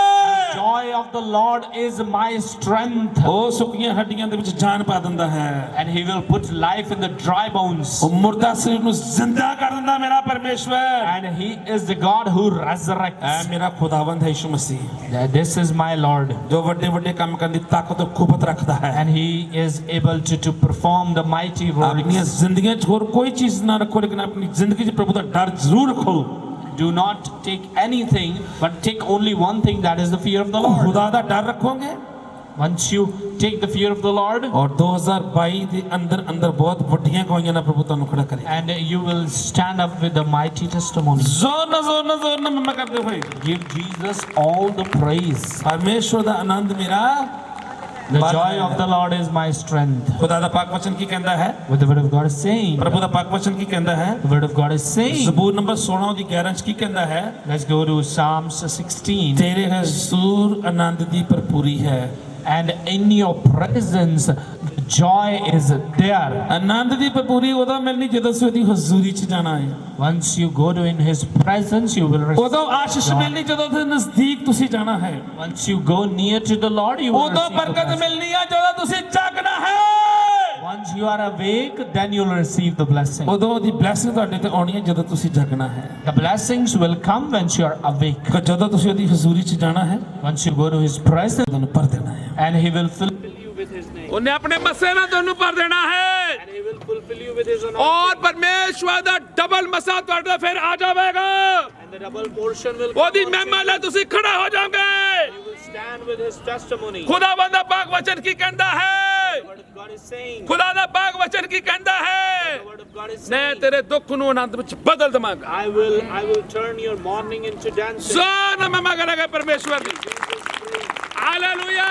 joy of the Lord is my strength, ਉਹ ਸੁੱਕੀਆਂ ਹੱਡੀਆਂ ਦੇ ਵਿੱਚ ਜਾਨ ਪਾ ਦਿੰਦਾ ਹੈ, and He will put life in the dry bones, ਉਹ ਮੁਰਦਾ ਸਰੀਰ ਨੂੰ ਜ਼ਿੰਦਾ ਕਰ ਦਿੰਦਾ ਮੇਰਾ ਪਰਮੇਸ਼ਵਰ। and He is the God who resurrects. ਐ ਮੇਰਾ ਖੁਦਾਵੰਦ ਹੈ ਯਿਸੂ ਮਸੀਹ, This is my Lord, ਜੋ ਵੱਡੇ ਵੱਡੇ ਕੰਮ ਕਰਨ ਦੀ ਤਾਕਤ ਔਰ ਖੂਬਤ ਰੱਖਦਾ ਹੈ। and He is able to perform the mighty ਆਪਣੀਆਂ works. ਜ਼ਿੰਦਗੀਆਂ 'ਚ ਹੋਰ ਕੋਈ ਚੀਜ਼ ਨਾ ਰੱਖੋ, ਲੇਕਿਨ ਆਪਣੀ ਜ਼ਿੰਦਗੀ 'ਚ ਪ੍ਰਭੂ ਦਾ ਡਰ ਜ਼ਰੂਰ ਰੱਖੋ। Do not take anything, but take only one thing, that is the fear of the Lord. ਖੁਦਾ ਦਾ ਡਰ ਰੱਖੋਗੇ, Once you take the fear of the Lord, ਔਰ 2022 ਦੇ ਅੰਦਰ ਬਹੁਤ ਵੱਡੀਆਂ ਗਵਾਹੀਆਂ ਨਾਲ ਪ੍ਰਭੂ ਤੁਹਾਨੂੰ ਖੜਾ ਕਰੇ। and you will stand up with the mighty testimony. ਜ਼ੋਰ ਨਾਲ ਮਹਿਮਾ ਕਰਦੇ ਹੋਏ Give Jesus all the praise. ਪਰਮੇਸ਼ਵਰ ਦਾ ਆਨੰਦ ਮੇਰਾ The joy of the Lord is my strength. ਖੁਦਾ ਦਾ ਪਾਕ ਵਚਨ ਕੀ ਕਹਿੰਦਾ ਹੈ? What the word of God is saying. ਪ੍ਰਭੂ ਦਾ ਪਾਕ ਵਚਨ ਕੀ ਕਹਿੰਦਾ ਹੈ? The word of God is saying. ਜ਼ਬੂਰ ਨੰਬਰ 16 ਦੀ 11 'ਚ ਕੀ ਕਹਿੰਦਾ ਹੈ? Let's go to Psalms 16. ਤੇਰੇ ਹਜ਼ੂਰ ਆਨੰਦ ਦੀ ਭਰਪੂਰੀ ਹੈ। And in your presence, joy is there. ਆਨੰਦ ਦੀ ਭਰਪੂਰੀ ਉਦੋਂ ਮਿਲਣੀ ਜਦੋਂ ਅਸੀਂ ਉਹਦੀ ਹਜ਼ੂਰੀ 'ਚ ਜਾਣਾ ਹੈ। Once you go to in His presence, you will ਉਦੋਂ receive ਆਸ਼ੀਸ਼ joy. ਮਿਲਣੀ ਜਦੋਂ ਉਹਦੇ ਨਜ਼ਦੀਕ ਤੁਸੀਂ ਜਾਣਾ ਹੈ। Once you go near to the Lord, you will ਉਦੋਂ receive the ਬਰਕਤ blessing. ਮਿਲਣੀ ਹੈ ਜਦੋਂ ਤੁਸੀਂ ਜਾਗਣਾ ਹੈ। Once you are awake, then you will receive the blessing. ਉਦੋਂ ਉਹਦੀ ਬਲੇਸਿੰਗ ਤੁਹਾਡੇ ਤੇ ਆਉਣੀ ਹੈ ਜਦੋਂ ਤੁਸੀਂ ਜਾਗਣਾ ਹੈ। The blessings will come once you are awake. ਜਦੋਂ ਤੁਸੀਂ ਉਹਦੀ ਹਜ਼ੂਰੀ 'ਚ ਜਾਣਾ ਹੈ Once you go to His presence, ਤੁਹਾਨੂੰ ਭਰ ਦੇਣਾ ਹੈ। and He will fill you with His name. ਉਹਨੇ ਆਪਣੇ ਮੱਸੇ ਨਾਲ ਤੁਹਾਨੂੰ ਭਰ ਦੇਣਾ ਹੈ And He will fulfill you with His anointing. ਔਰ ਪਰਮੇਸ਼ਵਰ ਦਾ ਡਬਲ ਮਸਾ ਤੁਹਾਡੇ ਫਿਰ ਆ ਜਾਵੇਗਾ। And the double portion will come ਉਹਦੀ on ਮਹਿਮਾ you. ਨਾਲ ਤੁਸੀਂ ਖੜੇ ਹੋ ਜਾਓਗੇ। You will stand with His testimony. ਖੁਦਾਵੰਦ ਦਾ ਪਾਕ ਵਚਨ ਕੀ ਕਹਿੰਦਾ ਹੈ? The word of God is saying. ਖੁਦਾ ਦਾ ਪਾਕ ਵਚਨ ਕੀ ਕਹਿੰਦਾ ਹੈ? The word of God is ਮੈਂ saying. ਤੇਰੇ ਦੁੱਖ ਨੂੰ ਆਨੰਦ ਵਿੱਚ ਬਦਲ ਦਵਾਂਗਾ। I will turn your mourning into dancing. ਜ਼ੋਰ ਮਹਿਮਾ ਕਰਾਂਗੇ ਪਰਮੇਸ਼ਵਰ ਦੀ। ਹਾਲੇਲੂਇਆ।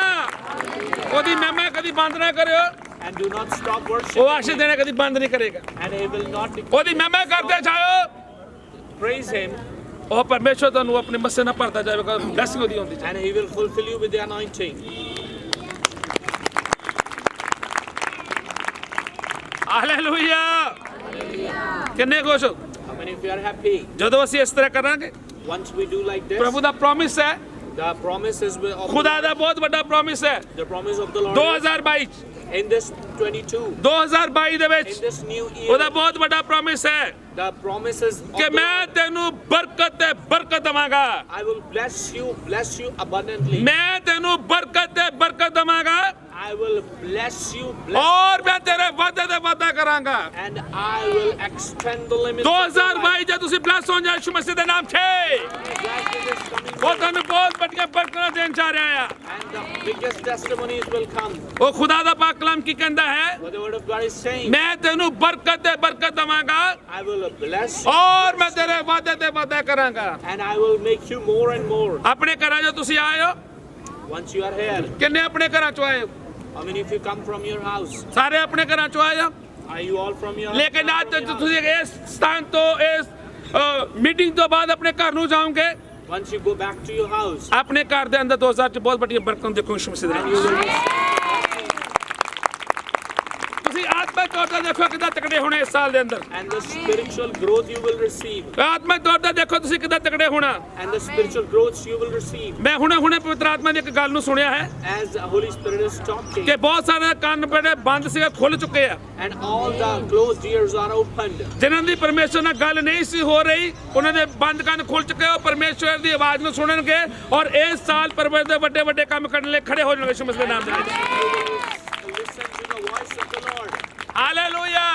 ਉਹਦੀ ਮਹਿਮਾ ਕਦੀ ਬੰਦ ਨਾ ਕਰਿਓ। And do not stop ਉਹ worshiping ਆਸ਼ੀਸ਼ Him. ਦੇਣਾ ਕਦੀ ਬੰਦ ਨਹੀਂ ਕਰੇਗਾ। And He will not ਉਹਦੀ ਮਹਿਮਾ ਕਰਦੇ ਜਾਓ। praise Him. ਉਹ ਪਰਮੇਸ਼ਵਰ ਤੁਹਾਨੂੰ ਆਪਣੇ ਮੱਸੇ ਨਾਲ ਭਰਦਾ ਜਾਵੇਗਾ। ਬਲੇਸਿੰਗ ਉਹਦੀ ਹੁੰਦੀ And He will fulfill you with the anointing. Hallelujah. ਕਿੰਨੇ ਖੁਸ਼ ਹੋ? How many of you are happy? ਜਦੋਂ ਅਸੀਂ ਇਸ ਤਰ੍ਹਾਂ ਕਰਾਂਗੇ Once we do like this, ਪ੍ਰਭੂ ਦਾ ਪ੍ਰੋਮਿਸ ਹੈ, the promises of ਖੁਦਾ ਦਾ ਬਹੁਤ ਵੱਡਾ ਪ੍ਰੋਮਿਸ ਹੈ। the promise of the Lord 2022 in this 22, 2022 ਦੇ in ਵਿੱਚ this new ਉਹਦਾ year, ਬਹੁਤ ਵੱਡਾ ਪ੍ਰੋਮਿਸ ਹੈ the promises of ਕਿ the ਮੈਂ Lord. ਤੈਨੂੰ ਬਰਕਤ ਤੇ ਬਰਕਤ ਦਵਾਂਗਾ। I will bless you abundantly. ਮੈਂ ਤੈਨੂੰ ਬਰਕਤ ਤੇ ਬਰਕਤ ਦਵਾਂਗਾ I will bless you, ਔਰ ਮੈਂ ਤੇਰੇ ਵਾਅਦੇ ਤੇ ਵਾਅਦਾ ਕਰਾਂਗਾ। and I will extend the limits. of your life. 2022 ਜੇ ਤੁਸੀਂ ਬਲੈਸ ਹੋ ਜਾਓ ਯਿਸੂ ਮਸੀਹ ਦੇ ਨਾਮ 'ਚ, Exactly this coming ਉਹ year. ਤੁਹਾਨੂੰ ਬਹੁਤ ਵੱਡੀਆਂ ਬਰਕਤਾਂ ਦੇਣ ਜਾ ਰਿਹਾ ਹੈ। And the biggest testimonies will come. ਉਹ ਖੁਦਾ ਦਾ ਪਾਕ ਕਲਾਮ ਕੀ ਕਹਿੰਦਾ ਹੈ? What the word of God is saying. ਮੈਂ ਤੈਨੂੰ ਬਰਕਤ ਤੇ ਬਰਕਤ ਦਵਾਂਗਾ I will bless you, ਔਰ ਮੈਂ ਤੇਰੇ ਵਾਅਦੇ ਤੇ ਵਾਅਦਾ ਕਰਾਂਗਾ। and I will make you more and more. ਆਪਣੇ ਘਰਾਂ 'ਚ ਤੁਸੀਂ ਆਏ ਹੋ? Once you are here, ਕਿੰਨੇ ਆਪਣੇ ਘਰਾਂ 'ਚੋਂ ਆਏ ਹੋ? how many of you come from your house? ਸਾਰੇ ਆਪਣੇ ਘਰਾਂ 'ਚੋਂ ਆਏ ਹੋ? Are you all from your ਲੇਕਿਨ ਅੱਜ from your house? ਤੁਸੀਂ ਇਸ ਸਥਾਨ ਤੋਂ ਇਸ ਮੀਟਿੰਗ ਤੋਂ ਬਾਅਦ ਆਪਣੇ ਘਰ ਨੂੰ ਜਾਓਗੇ। Once you go back to your house, ਆਪਣੇ ਘਰ ਦੇ ਅੰਦਰ 2000 'ਚ ਬਹੁਤ ਵੱਡੀਆਂ ਬਰਕਤਾਂ ਦੇਖੋ ਯਿਸੂ ਮਸੀਹ ਦੇ ਨਾਮ 'ਚ। you will receive. ਤੁਸੀਂ ਆਤਮਿਕ ਤੌਰ ਤੇ ਦੇਖੋ ਕਿੱਦਾਂ ਤਕੜੇ ਹੋਣੇ ਇਸ ਸਾਲ ਦੇ ਅੰਦਰ। And the spiritual growth you will receive. ਆਤਮਿਕ ਤੌਰ ਤੇ ਦੇਖੋ ਤੁਸੀਂ ਕਿੱਦਾਂ ਤਕੜੇ ਹੋਣਾ। And the spiritual growth you will receive. ਮੈਂ ਹੁਣੇ ਪਵਿੱਤਰ ਆਤਮਾ ਦੀ ਇੱਕ ਗੱਲ ਨੂੰ ਸੁਣਿਆ ਹੈ As the Holy Spirit is talking, ਕਿ ਬਹੁਤ ਸਾਰੇ ਕੰਨ ਬੜੇ ਬੰਦ ਸੀਗੇ ਖੁੱਲ ਚੁੱਕੇ ਆ। and all the closed ears are opened. ਜਿਨ੍ਹਾਂ ਦੀ ਪਰਮੇਸ਼ਵਰ ਨਾਲ ਗੱਲ ਨਹੀਂ ਸੀ ਹੋ ਰਹੀ, ਉਹਨਾਂ ਦੇ ਬੰਦ ਕੰਨ ਖੁੱਲ ਚੁੱਕੇ। ਉਹ ਪਰਮੇਸ਼ਵਰ ਦੀ ਆਵਾਜ਼ ਨੂੰ ਸੁਣਨਗੇ ਔਰ ਇਸ ਸਾਲ ਪਰਮੇਸ਼ਵਰ ਦੇ ਵੱਡੇ ਵੱਡੇ ਕੰਮ ਕਰਨ ਲਈ ਖੜੇ ਹੋ ਜਾਣਗੇ ਯਿਸੂ ਮਸੀਹ ਦੇ ਨਾਮ ਦੇ ਵਿੱਚ। Listen to the voice of the Lord. Hallelujah.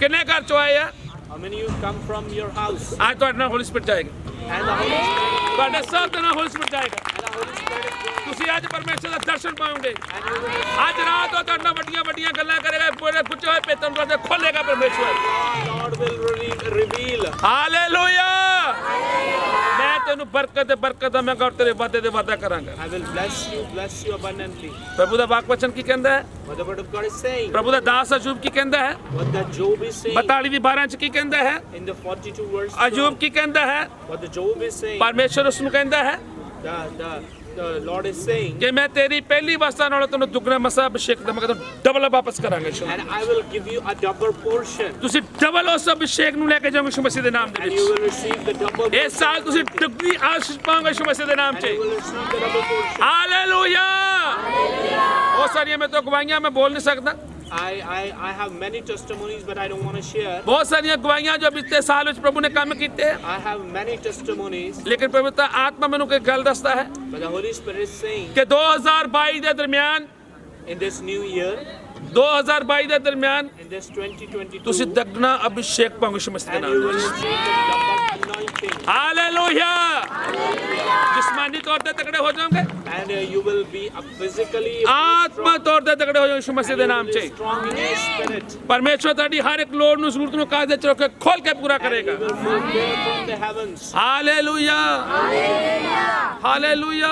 ਕਿੰਨੇ ਘਰ ਚੋਂ ਆਏ ਆ? How many of you come from your house? ਅੱਜ ਤੁਹਾਡੇ ਨਾਲ ਹੋਲੀ ਸਪਿਰਿਟ ਜਾਏਗਾ। And the Holy Spirit, ਤੁਹਾਡੇ ਸਭ ਦੇ ਨਾਲ ਹੋਲੀ ਸਪਿਰਿਟ ਜਾਏਗਾ। and the Holy Spirit is going. ਤੁਸੀਂ ਅੱਜ ਪਰਮੇਸ਼ਵਰ ਦਾ ਦਰਸ਼ਨ ਪਾਓਗੇ। And you will ਅੱਜ ਰਾਤ ਉਹ ਤੁਹਾਡੇ ਨਾਲ ਵੱਡੀਆਂ ਵੱਡੀਆਂ ਗੱਲਾਂ ਕਰੇਗਾ। ਪੂਰੇ ਗੁੱਚੇ ਹੋਏ ਪੇਤਾਂ ਨੂੰ ਤੁਹਾਡੇ ਖੋਲੇਗਾ ਪਰਮੇਸ਼ਵਰ। the Lord will reveal. Hallelujah. ਮੈਂ ਤੈਨੂੰ ਬਰਕਤ ਤੇ ਬਰਕਤ ਦਵਾਂਗਾ ਔਰ ਤੇਰੇ ਵਾਅਦੇ ਤੇ ਵਾਅਦਾ ਕਰਾਂਗਾ। I will bless you abundantly. ਪ੍ਰਭੂ ਦਾ ਵਾਕ ਵਚਨ ਕੀ ਕਹਿੰਦਾ ਹੈ? What the word of God is saying. ਪ੍ਰਭੂ ਦਾ ਦਾਸ ਅਯੂਬ ਕੀ ਕਹਿੰਦਾ ਹੈ? What the Job is saying. 42 ਦੀ 12 ਚ ਕੀ ਕਹਿੰਦਾ ਹੈ? In the 42 verse. ਅਯੂਬ ਕੀ ਕਹਿੰਦਾ ਹੈ? What the Job is saying. ਪਰਮੇਸ਼ਵਰ ਉਸ ਨੂੰ ਕਹਿੰਦਾ ਹੈ The Lord is saying. ਕਿ ਮੈਂ ਤੇਰੀ ਪਹਿਲੀ ਅਵਸਥਾ ਨਾਲੋਂ ਤੈਨੂੰ ਦੁੱਗਣਾ ਮਸਾ ਅਭਿਸ਼ੇਕ ਦਵਾਂਗਾ, ਤੈਨੂੰ ਡਬਲ ਵਾਪਸ ਕਰਾਂਗਾ ਯਿਸੂ। And I will give you a double portion. ਤੁਸੀਂ ਡਬਲ ਉਸ ਅਭਿਸ਼ੇਕ ਨੂੰ ਲੈ ਕੇ ਜਾਓਗੇ ਯਿਸੂ ਮਸੀਹ ਦੇ ਨਾਮ ਦੇ And you ਵਿੱਚ। will receive the double ਇਸ ਸਾਲ ਤੁਸੀਂ ਦੁੱਗਣੀ ਆਸ਼ੀਸ਼ ਪਾਓਗੇ ਯਿਸੂ ਮਸੀਹ ਦੇ ਨਾਮ And 'ਚ। you will receive the double portion. Hallelujah. ਉਹ ਸਾਰੀਆਂ ਮੈਂ ਤਾਂ ਗਵਾਹੀਆਂ ਮੈਂ ਬੋਲ ਨਹੀਂ ਸਕਦਾ। I have many testimonies, but I don't want to share. ਬਹੁਤ ਸਾਰੀਆਂ ਗਵਾਹੀਆਂ ਜੋ ਬੀਤੇ ਸਾਲ ਵਿੱਚ ਪ੍ਰਭੂ ਨੇ ਕੰਮ ਕੀਤੇ ਹੈ। I have many testimonies, ਲੇਕਿਨ ਪਵਿੱਤਰ ਆਤਮਾ ਮੈਨੂੰ ਕੋਈ ਗੱਲ ਦੱਸਦਾ ਹੈ but the Holy Spirit is saying, ਕਿ 2022 ਦੇ ਦਰਮਿਆਨ in this new year, 2022 ਦੇ ਦਰਮਿਆਨ in this 2022, ਤੁਸੀਂ ਦੁੱਗਣਾ ਅਭਿਸ਼ੇਕ ਪਾਓਗੇ ਯਿਸੂ ਮਸੀਹ ਦੇ and you ਨਾਮ will ਵਿੱਚ। receive the double anointing, hallelujah. ਜਿਸਮਾਨੀ ਤੌਰ ਤੇ ਤਕੜੇ ਹੋ ਜਾਓਗੇ, and you will be physically ਆਤਮਾ ਤੌਰ ਤੇ ਤਕੜੇ ਹੋ ਜਾਓਗੇ ਯਿਸੂ ਮਸੀਹ ਦੇ ਨਾਮ 'ਚ। strong in your spirit, ਪਰਮੇਸ਼ਵਰ ਤੁਹਾਡੀ ਹਰ ਇੱਕ ਲੋੜ ਨੂੰ ਜ਼ਰੂਰਤ ਨੂੰ ਕਾਇਦੇ 'ਚ ਰੱਖ ਕੇ ਖੋਲ ਕੇ ਪੂਰਾ and you ਕਰੇਗਾ। will fulfill from the heavens. Hallelujah. Hallelujah.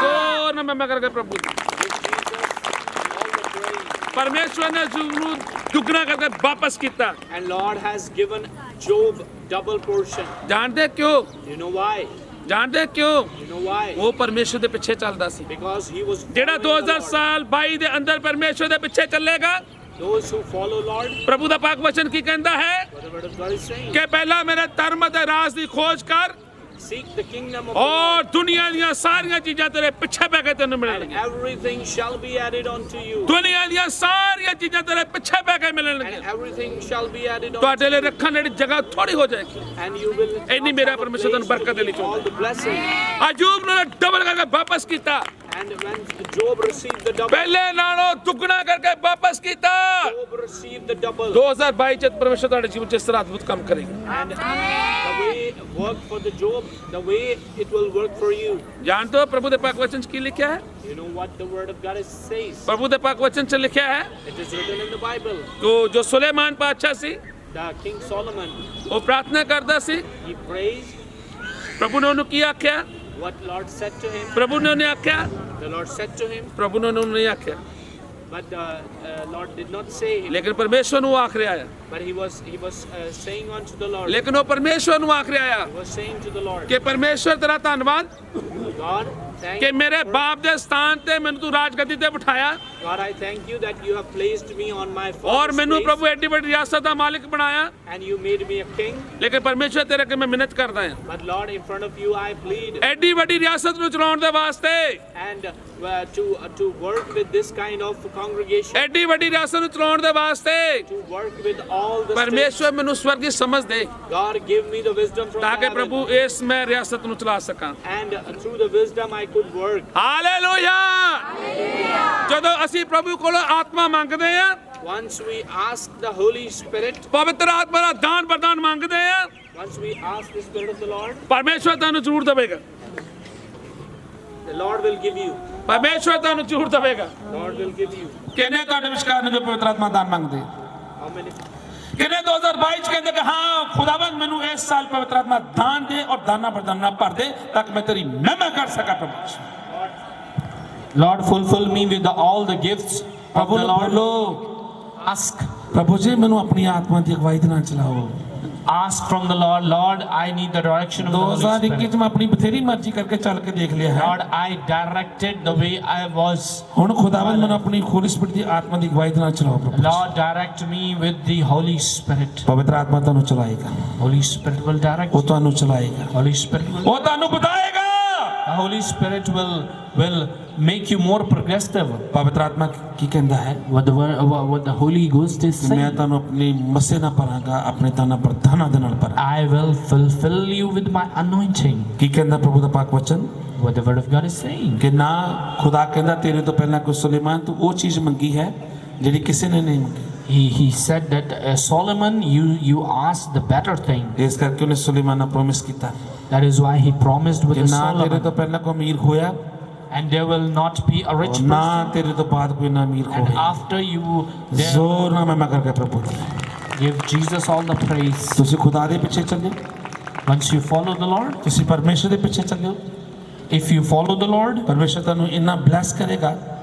ਜ਼ੋਰ ਨਾਲ ਮੈਂ ਕਰਕੇ ਪ੍ਰਭੂ Give Jesus all the praise. ਪਰਮੇਸ਼ਵਰ ਨੇ ਜ਼ਰੂਰ ਦੁੱਗਣਾ ਕਰਕੇ ਵਾਪਸ ਕੀਤਾ। And Lord has given Job double portion. ਜਾਣਦੇ ਕਿਉਂ? You know why? ਜਾਣਦੇ ਕਿਉਂ? You know why? ਉਹ ਪਰਮੇਸ਼ਵਰ ਦੇ ਪਿੱਛੇ ਚੱਲਦਾ ਸੀ। Because he was ਜਿਹੜਾ following the 2000 Lord. ਸਾਲ 22 ਦੇ ਅੰਦਰ ਪਰਮੇਸ਼ਵਰ ਦੇ ਪਿੱਛੇ ਚੱਲੇਗਾ। Those who follow Lord, ਪ੍ਰਭੂ ਦਾ ਪਾਕ ਵਚਨ ਕੀ ਕਹਿੰਦਾ ਹੈ? what the word of God is saying. ਕਿ ਪਹਿਲਾਂ ਮੇਰੇ ਧਰਮ ਅਤੇ ਰਾਜ ਦੀ ਖੋਜ ਕਰ Seek the kingdom of the ਔਰ Lord, ਦੁਨੀਆ ਦੀਆਂ ਸਾਰੀਆਂ ਚੀਜ਼ਾਂ ਤੇਰੇ ਪਿੱਛੇ ਪੈ ਕੇ ਤੈਨੂੰ and ਮਿਲਣਗੀਆਂ everything shall be added unto you. ਦੁਨੀਆ ਦੀਆਂ ਸਾਰੀਆਂ ਚੀਜ਼ਾਂ ਤੇਰੇ ਪਿੱਛੇ ਪੈ ਕੇ ਮਿਲਣਗੀਆਂ And everything shall be added unto ਤੁਹਾਡੇ ਲਈ you. ਰੱਖਣ ਲਈ ਜਗ੍ਹਾ ਥੋੜੀ ਹੋ ਜਾਏਗੀ And you will ਇੰਨੀ not ਮੇਰਾ have a ਪਰਮੇਸ਼ਰ ਤੁਹਾਨੂੰ place to ਬਰਕਤ ਦੇਣੀ keep all ਚਾਹੁੰਦਾ the blessings. ਅਯੂਬ ਨੇ ਡਬਲ ਕਰਕੇ ਵਾਪਸ ਕੀਤਾ And when Job received the double, ਪਹਿਲੇ ਨਾਲੋਂ ਦੁੱਗਣਾ ਕਰਕੇ ਵਾਪਸ ਕੀਤਾ Job received the double. 2022 ਚ ਪਰਮੇਸ਼ਰ ਤੁਹਾਡੇ ਜੀਵਨ ਚ ਇਸ ਤਰ੍ਹਾਂ ਅਦਭੁਤ ਕੰਮ ਕਰੇਗਾ And the way it worked for the Job, the way it will work for you. ਜਾਣਦੇ ਹੋ ਪ੍ਰਭੂ ਦੇ ਪਾਕ ਵਚਨ ਚ ਕੀ ਲਿਖਿਆ ਹੈ You know what the word of God says? ਪ੍ਰਭੂ ਦੇ ਪਾਕ ਵਚਨ ਚ ਲਿਖਿਆ ਹੈ It is written in the Bible. ਜੋ ਸੁਲੇਮਾਨ ਪਾਤਸ਼ਾਹ ਸੀ The King Solomon, ਉਹ ਪ੍ਰਾਰਥਨਾ ਕਰਦਾ ਸੀ he prays. ਪ੍ਰਭੂ ਨੇ ਉਹਨੂੰ ਕੀ ਆਖਿਆ What Lord said to him, ਪ੍ਰਭੂ ਨੇ ਉਹਨੇ ਆਖਿਆ the Lord said to him, ਪ੍ਰਭੂ ਨੇ ਉਹਨੂੰ ਨਹੀਂ ਆਖਿਆ but Lord did not say him. ਲੇਕਿਨ ਪਰਮੇਸ਼ਵਰ ਨੂੰ ਆਖ ਰਿਹਾ ਹੈ But he was saying unto the Lord. ਲੇਕਿਨ ਉਹ ਪਰਮੇਸ਼ਵਰ ਨੂੰ ਆਖ ਰਿਹਾ ਹੈ He was saying to the Lord, ਕਿ ਪਰਮੇਸ਼ਵਰ ਤੇਰਾ ਧੰਨਵਾਦ God, thank ਕਿ you. ਮੇਰੇ ਬਾਪ ਦੇ ਸਥਾਨ ਤੇ ਮੈਨੂੰ ਤੂੰ ਰਾਜਗੱਦੀ ਤੇ ਬਿਠਾਇਆ God, I thank you that you have placed me on my ਔਰ father's ਮੈਨੂੰ place, ਪ੍ਰਭੂ ਐਡੀ ਵੱਡੀ ਰਿਆਸਤ ਦਾ ਮਾਲਿਕ ਬਣਾਇਆ and you made me a king. ਲੇਕਿਨ ਪਰਮੇਸ਼ਵਰ ਤੇਰੇ ਅੱਗੇ ਮੈਂ ਮਿਹਨਤ ਕਰਦਾ ਹਾਂ But Lord, in front of you I plead, ਐਡੀ ਵੱਡੀ ਰਿਆਸਤ ਨੂੰ ਚਲਾਉਣ ਦੇ ਵਾਸਤੇ and to work with this kind of congregation, ਐਡੀ ਵੱਡੀ ਰਿਆਸਤ ਨੂੰ ਚਲਾਉਣ ਦੇ ਵਾਸਤੇ to work with all the states. ਪਰਮੇਸ਼ਵਰ ਮੈਨੂੰ ਸਵਰਗੀ ਸਮਝ ਦੇ God, give me the wisdom from ਤਾਂ ਕਿ heaven, ਪ੍ਰਭੂ ਇਸ ਮੈਂ ਰਿਆਸਤ ਨੂੰ ਚਲਾ ਸਕਾਂ and through the wisdom I could work. Hallelujah ਜਦੋਂ ਅਸੀਂ ਪ੍ਰਭੂ ਕੋਲੋਂ ਆਤਮਾ ਮੰਗਦੇ ਆ Once we ask the Holy Spirit, ਪਵਿੱਤਰ ਆਤਮਾ ਦਾ ਦਾਨ ਵਰਦਾਨ ਮੰਗਦੇ ਆ once we ask the Spirit of the Lord, ਪਰਮੇਸ਼ਵਰ ਤੁਹਾਨੂੰ ਜ਼ਰੂਰ ਦੇਵੇਗਾ the Lord will give you. ਪਰਮੇਸ਼ਵਰ ਤੁਹਾਨੂੰ ਜ਼ਰੂਰ ਦੇਵੇਗਾ Lord will give you. ਕਿੰਨੇ ਤੁਹਾਡੇ ਵਿਚਕਾਰ ਨੇ ਜੋ ਪਵਿੱਤਰ ਆਤਮਾ ਦਾਨ ਮੰਗਦੇ How many? ਕਿੰਨੇ 2022 ਚ ਕਹਿੰਦੇ ਕਿ ਹਾਂ ਖੁਦਾਵੰਦ ਮੈਨੂੰ ਇਸ ਸਾਲ ਪਵਿੱਤਰ ਆਤਮਾ ਦਾਨ ਦੇ ਔਰ ਦਾਨਾ ਬਰਦਾਨਾ ਭਰ ਦੇ ਤਾਂ ਕਿ ਮੈਂ ਤੇਰੀ ਮਹਿਮਾ ਕਰ ਸਕਾਂ ਪ੍ਰਭੂ Lord, fulfill me with all the gifts of ਪ੍ਰਭੂ the ਨੂੰ Lord. ਬੋਲੋ Ask. ਪ੍ਰਭੂ ਜੀ ਮੈਨੂੰ ਆਪਣੀ ਆਤਮਾ ਦੀ ਅਗਵਾਈ ਦੇ ਨਾਲ ਚਲਾਓ Ask from the Lord. Lord, I need the direction of the Holy 2021 Spirit. ਚ ਮੈਂ ਆਪਣੀ ਬਥੇਰੀ ਮਰਜ਼ੀ ਕਰਕੇ ਚੱਲ ਕੇ ਦੇਖ ਲਿਆ ਹੈ Lord, I directed the way I was. ਹੁਣ ਖੁਦਾਵੰਦ ਮੈਨੂੰ ਆਪਣੀ ਖੋਲੀ ਸਪਿਰਟ ਦੀ ਆਤਮਾ ਦੀ ਅਗਵਾਈ ਦੇ ਨਾਲ ਚਲਾਓ ਪ੍ਰਭੂ Lord, direct me with the Holy Spirit. ਪਵਿੱਤਰ ਆਤਮਾ ਤੁਹਾਨੂੰ ਚਲਾਏਗਾ Holy Spirit will direct ਉਹ you. ਤੁਹਾਨੂੰ ਚਲਾਏਗਾ Holy Spirit will. ਉਹ ਤੁਹਾਨੂੰ ਬਤਾਏਗਾ The Holy Spirit will make you more progressive. ਪਵਿੱਤਰ ਆਤਮਾ ਕੀ ਕਹਿੰਦਾ ਹੈ What the Holy Ghost is ਮੈਂ saying. ਤੁਹਾਨੂੰ ਆਪਣੀ ਮੱਸੇ ਨਾਲ ਭਰਾਂਗਾ ਆਪਣੇ ਦਾਨਾ ਪ੍ਰਧਾਨਾਂ ਦੇ ਨਾਲ ਭਰਾਂ I will fulfill you with my anointing. ਕੀ ਕਹਿੰਦਾ ਪ੍ਰਭੂ ਦਾ ਪਾਕ ਵਚਨ What the Word of God is saying. ਕਿ ਨਾ ਖੁਦਾ ਕਹਿੰਦਾ ਤੇਰੇ ਤੋਂ ਪਹਿਲਾਂ ਕੋਈ ਸੁਲੇਮਾਨ ਤੂੰ ਉਹ ਚੀਜ਼ ਮੰਗੀ ਹੈ ਜਿਹੜੀ ਕਿਸੇ ਨੇ ਨਹੀਂ ਮੰਗੀ He said that Solomon, you asked the better thing. ਇਸ ਕਰਕੇ ਉਹਨੇ ਸੁਲੇਮਾਨ ਨੂੰ ਪ੍ਰੋਮਿਸ ਕੀਤਾ That is why he promised with ਕਿ the ਨਾ ਤੇਰੇ ਤੋਂ Solomon. ਪਹਿਲਾਂ ਕੋਈ ਅਮੀਰ ਹੋਇਆ And there will not be a rich ਔਰ ਨਾ person. ਤੇਰੇ ਤੋਂ ਬਾਅਦ ਕੋਈ ਨਾ ਅਮੀਰ And ਹੋਵੇ after you, there ਜ਼ੋਰ ਨਾਲ ਮੈਂ ਕਰਕੇ ਪ੍ਰਭੂ ਦੀ give Jesus all the praise. ਤੁਸੀਂ ਖੁਦਾ ਦੇ ਪਿੱਛੇ ਚੱਲਿਓ Once you follow the Lord, ਤੁਸੀਂ ਪਰਮੇਸ਼ਰ ਦੇ ਪਿੱਛੇ ਚੱਲਿਓ if you follow the Lord, ਪਰਮੇਸ਼ਰ ਤੁਹਾਨੂੰ ਇੰਨਾ ਬਲੈਸ ਕਰੇਗਾ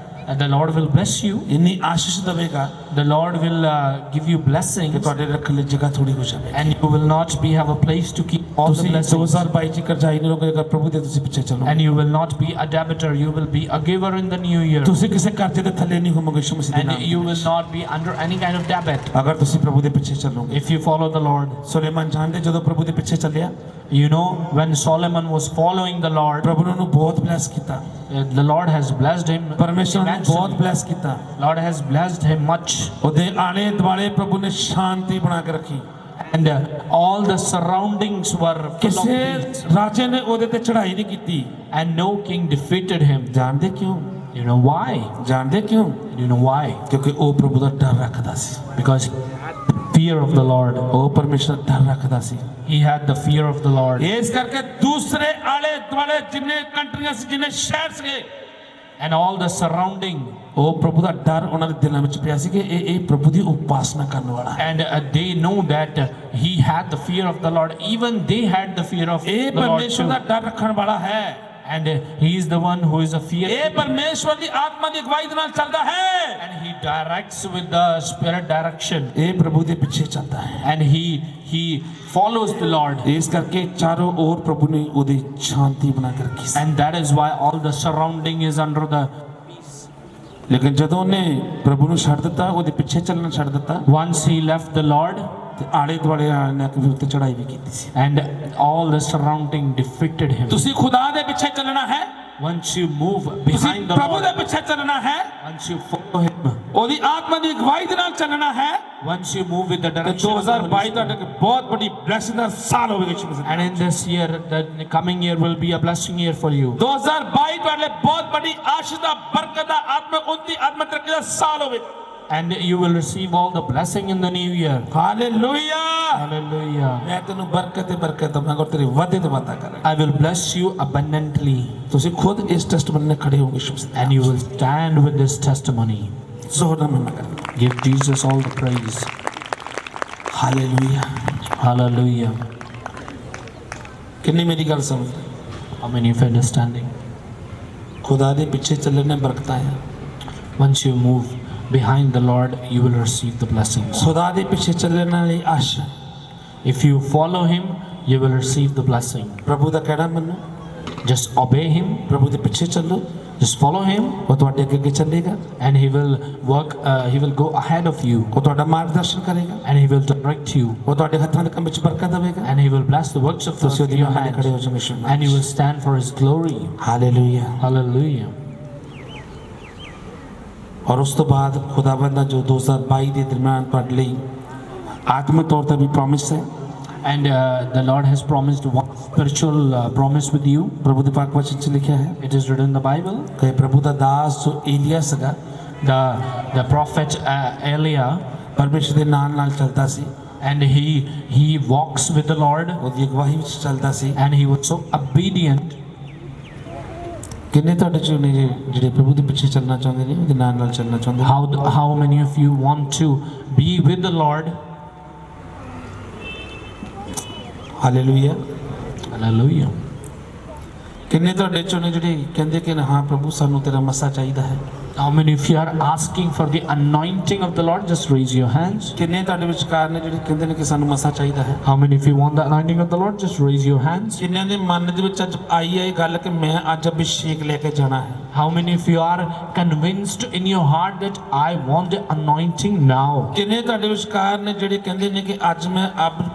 and the Lord will bless you. ਇੰਨੀ ਆਸ਼ੀਸ਼ ਦੇਵੇਗਾ The Lord will give you ਕਿ blessings, ਤੁਹਾਡੇ ਰੱਖਣ ਲਈ ਜਗ੍ਹਾ ਥੋੜੀ ਹੋ ਜਾਵੇ and you will not have a place to keep all the ਤੁਸੀਂ blessings. 2022 ਚ ਕਰਜ਼ਾਈ ਨਹੀਂ ਲੋਗੇ ਪ੍ਰਭੂ ਦੇ ਤੁਸੀਂ ਪਿੱਛੇ ਚੱਲੋ And you will not be a debtor, you will be a giver in the new year. ਤੁਸੀਂ ਕਿਸੇ ਕਰਜ਼ੇ ਦੇ ਥੱਲੇ ਨਹੀਂ ਹੋਵੋਗੇ ਯਿਸੂ ਮਸੀਹ ਦੇ And ਨਾਮ you will not be under any kind of debit ਅਗਰ ਤੁਸੀਂ ਪ੍ਰਭੂ ਦੇ ਪਿੱਛੇ ਚੱਲੋਗੇ if you follow the Lord. Suleman ਜਾਣਦੇ ਜਦੋਂ ਪ੍ਰਭੂ ਦੇ ਪਿੱਛੇ ਚੱਲਿਆ You know, when Solomon was following the Lord, ਪ੍ਰਭੂ ਨੇ ਉਹਨੂੰ ਬਹੁਤ ਬਲੈਸ ਕੀਤਾ the Lord has blessed him. ਪਰਮੇਸ਼ਰ ਨੇ ਬਹੁਤ immensely. ਬਲੈਸ ਕੀਤਾ Lord has blessed him much. ਉਹਦੇ ਆਲੇ ਦੁਆਲੇ ਪ੍ਰਭੂ ਨੇ ਸ਼ਾਂਤੀ ਬਣਾ ਕੇ ਰੱਖੀ And all the surroundings were full of ਕਿਸੇ peace. ਰਾਜੇ ਨੇ ਉਹਦੇ ਤੇ ਚੜ੍ਹਾਈ ਨਹੀਂ ਕੀਤੀ And no king defeated him. ਜਾਣਦੇ ਕਿਉਂ You know why? ਜਾਣਦੇ ਕਿਉਂ You know why? ਕਿਉਂਕਿ ਉਹ ਪ੍ਰਭੂ ਦਾ ਡਰ ਰੱਖਦਾ ਸੀ Because fear of the Lord. ਉਹ ਪਰਮੇਸ਼ਰ ਦਾ ਡਰ ਰੱਖਦਾ ਸੀ He had the fear of the Lord. ਇਸ ਕਰਕੇ ਦੂਸਰੇ ਆਲੇ ਦੁਆਲੇ ਜਿੰਨੇ ਕੰਟਰੀਆਂ ਸੀ ਜਿੰਨੇ ਸ਼ਹਿਰ ਸੀਗੇ And all the surrounding. ਉਹ ਪ੍ਰਭੂ ਦਾ ਡਰ ਉਹਨਾਂ ਦੇ ਦਿਲਾਂ ਵਿੱਚ ਪਿਆ ਸੀ ਕਿ ਇਹ ਪ੍ਰਭੂ ਦੀ ਉਪਾਸਨਾ ਕਰਨ ਵਾਲਾ ਹੈ And they know that he had the fear of the Lord. Even they had the fear of ਇਹ the Lord ਪਰਮੇਸ਼ਰ ਦਾ too. ਡਰ ਰੱਖਣ ਵਾਲਾ ਹੈ And he is the one who is a fear. ਇਹ ਪਰਮੇਸ਼ਰ ਦੀ ਆਤਮਾ ਦੀ ਅਗਵਾਈ ਦੇ ਨਾਲ ਚੱਲਦਾ ਹੈ And he directs with the spirit direction. ਇਹ ਪ੍ਰਭੂ ਦੇ ਪਿੱਛੇ ਚੱਲਦਾ ਹੈ And he follows the Lord. ਇਸ ਕਰਕੇ ਚਾਰੋਂ ओर ਪ੍ਰਭੂ ਨੇ ਉਹਦੀ ਸ਼ਾਂਤੀ ਬਣਾ ਕੇ ਰੱਖੀ ਸੀ And that is why all the surrounding is under the. ਲੇਕਿਨ ਜਦੋਂ ਉਹਨੇ ਪ੍ਰਭੂ ਨੂੰ ਛੱਡ ਦਿੱਤਾ ਉਹਦੇ ਪਿੱਛੇ ਚੱਲਣਾ ਛੱਡ ਦਿੱਤਾ Once he left the Lord, ਤੇ ਆਲੇ ਦੁਆਲੇ ਨੇ ਵੀ ਉੱਤੇ ਚੜਾਈ ਵੀ ਕੀਤੀ ਸੀ। and all the surrounding defeated him. ਤੁਸੀਂ ਖੁਦਾ ਦੇ ਪਿੱਛੇ ਚੱਲਣਾ ਹੈ, Once you move ਤੁਸੀਂ behind the ਪ੍ਰਭੂ ਦੇ Lord, ਪਿੱਛੇ ਚੱਲਣਾ ਹੈ, once you follow him, ਉਹਦੀ ਆਤਮਾ ਦੀ ਅਗਵਾਈ ਦੇ ਨਾਲ ਚੱਲਣਾ ਹੈ, once you move with the ਤੇ direction of the Holy 2022 Spirit. ਤੁਹਾਡੇ ਇੱਕ ਬਹੁਤ ਵੱਡੀ ਬਲੇਸਿੰਗ ਦਾ ਸਾਲ ਹੋਵੇਗਾ ਯਿਸੂ ਮਸੀਹ। And in this year, the coming year will be a blessing year for you. 2022 ਤੁਹਾਡੇ ਲਈ ਬਹੁਤ ਵੱਡੀ ਆਸ਼ੀਸ਼ ਦਾ, ਬਰਕਤ ਦਾ, ਆਤਮਿਕ ਉੱਨਤੀ, ਆਤਮਿਕ ਤਰੱਕੀ ਦਾ ਸਾਲ ਹੋਵੇਗਾ। And you will receive all the blessing in the new year. Hallelujah. Hallelujah. ਮੈਂ ਤੈਨੂੰ ਬਰਕਤ ਤੇ ਬਰਕਤ ਦਵਾਂਗਾ, ਤੇਰੇ ਵਾਅਦੇ ਤੇ ਵਾਅਦਾ ਕਰਾਂਗਾ। I will bless you abundantly. ਤੁਸੀਂ ਖੁਦ ਇਸ ਟੈਸਟਮਨੀ ਨਾਲ ਖੜੇ ਹੋਗੇ ਯਿਸੂ ਮਸੀਹ। And you will stand with this testimony. ਜ਼ੋਰ ਨਾਲ ਮੰਨ ਕਰ। Give Jesus all the praise. Hallelujah. Hallelujah. ਕਿੰਨੀ ਮੇਰੀ ਗੱਲ ਸਮਝ ਰਹੇ? How many of you understanding? ਖੁਦਾ ਦੇ ਪਿੱਛੇ ਚੱਲਣ ਨਾਲ ਬਰਕਤਾਂ ਆ। Once you move behind the Lord, you will receive the blessings. ਖੁਦਾ ਦੇ ਪਿੱਛੇ ਚੱਲਣ ਨਾਲ ਹੀ ਆਸ਼ਾ। If you follow him, you will receive the blessing. ਪ੍ਰਭੂ ਦਾ ਕਹਿਣਾ ਮੰਨੋ, Just obey him, ਪ੍ਰਭੂ ਦੇ ਪਿੱਛੇ ਚੱਲੋ, just follow him, ਉਹ ਤੁਹਾਡੇ ਅੱਗੇ ਅੱਗੇ ਚੱਲੇਗਾ, and he will work, he will go ahead of you, ਉਹ ਤੁਹਾਡਾ ਮਾਰਗਦਰਸ਼ਨ ਕਰੇਗਾ, and he will direct you, ਉਹ ਤੁਹਾਡੇ ਹੱਥਾਂ ਦੇ ਕੰਮ ਵਿੱਚ ਬਰਕਤ ਦੇਵੇਗਾ। and he will bless the works of ਤੁਸੀਂ ਉਹਦੀ your ਮਹਾਨ ਖੜੇ ਹੋ hands, ਜਾਓਗੇ ਯਿਸੂ and you will stand for his glory. Hallelujah. Hallelujah. ਔਰ ਉਸ ਤੋਂ ਬਾਅਦ ਖੁਦਾਵੰਦ ਦਾ ਜੋ 2022 ਦੇ ਦਰਮਿਆਨ ਤੁਹਾਡੇ ਲਈ ਆਤਮਿਕ ਤੌਰ ਤੇ ਵੀ ਪ੍ਰੋਮਿਸ ਹੈ। And the Lord has promised one spiritual promise with you. ਪ੍ਰਭੂ ਦੇ ਪਾਕ ਵਚਨ 'ਚ ਲਿਖਿਆ ਹੈ It is written in the Bible. ਕਿ ਪ੍ਰਭੂ ਦਾ ਦਾਸ ਜੋ ਏਲੀਆ ਸੀਗਾ, The prophet Elijah, ਪਰਮੇਸ਼ਰ ਦੇ ਨਾਲ ਚੱਲਦਾ ਸੀ, and he walks with the Lord, ਉਹਦੀ ਅਗਵਾਈ ਵਿੱਚ ਚੱਲਦਾ ਸੀ। and he was so obedient. ਕਿੰਨੇ ਤੁਹਾਡੇ ਚੋਂ ਨੇ ਜਿਹੜੇ ਪ੍ਰਭੂ ਦੇ ਪਿੱਛੇ ਚੱਲਣਾ ਚਾਹੁੰਦੇ ਨੇ, ਉਹਦੇ ਨਾਲ ਚੱਲਣਾ ਚਾਹੁੰਦੇ ਨੇ? How many of you want to be with the Lord? Hallelujah. Hallelujah. ਕਿੰਨੇ ਤੁਹਾਡੇ ਚੋਂ ਨੇ ਜਿਹੜੇ ਕਹਿੰਦੇ ਕਿ ਹਾਂ ਪ੍ਰਭੂ ਸਾਨੂੰ ਤੇਰਾ ਮਸਾ ਚਾਹੀਦਾ ਹੈ? How many of you are asking for the anointing of the Lord? Just raise your hands. ਕਿੰਨੇ ਤੁਹਾਡੇ ਵਿਚਕਾਰ ਨੇ ਜਿਹੜੇ ਕਹਿੰਦੇ ਨੇ ਕਿ ਸਾਨੂੰ ਮਸਾ ਚਾਹੀਦਾ ਹੈ? How many of you want the anointing of the Lord? Just raise your hands. ਕਿੰਨਿਆਂ ਦੇ ਮਨ ਦੇ ਵਿੱਚ ਅੱਜ ਆਈ ਹੈ ਇਹ ਗੱਲ ਕਿ ਮੈਂ ਅੱਜ ਅਭਿਸ਼ੇਕ ਲੈ ਕੇ ਜਾਣਾ ਹੈ? How many of you are convinced in your heart that I want the anointing now? ਕਿੰਨੇ ਤੁਹਾਡੇ ਵਿਚਕਾਰ ਨੇ ਜਿਹੜੇ ਕਹਿੰਦੇ ਨੇ ਕਿ ਅੱਜ ਮੈਂ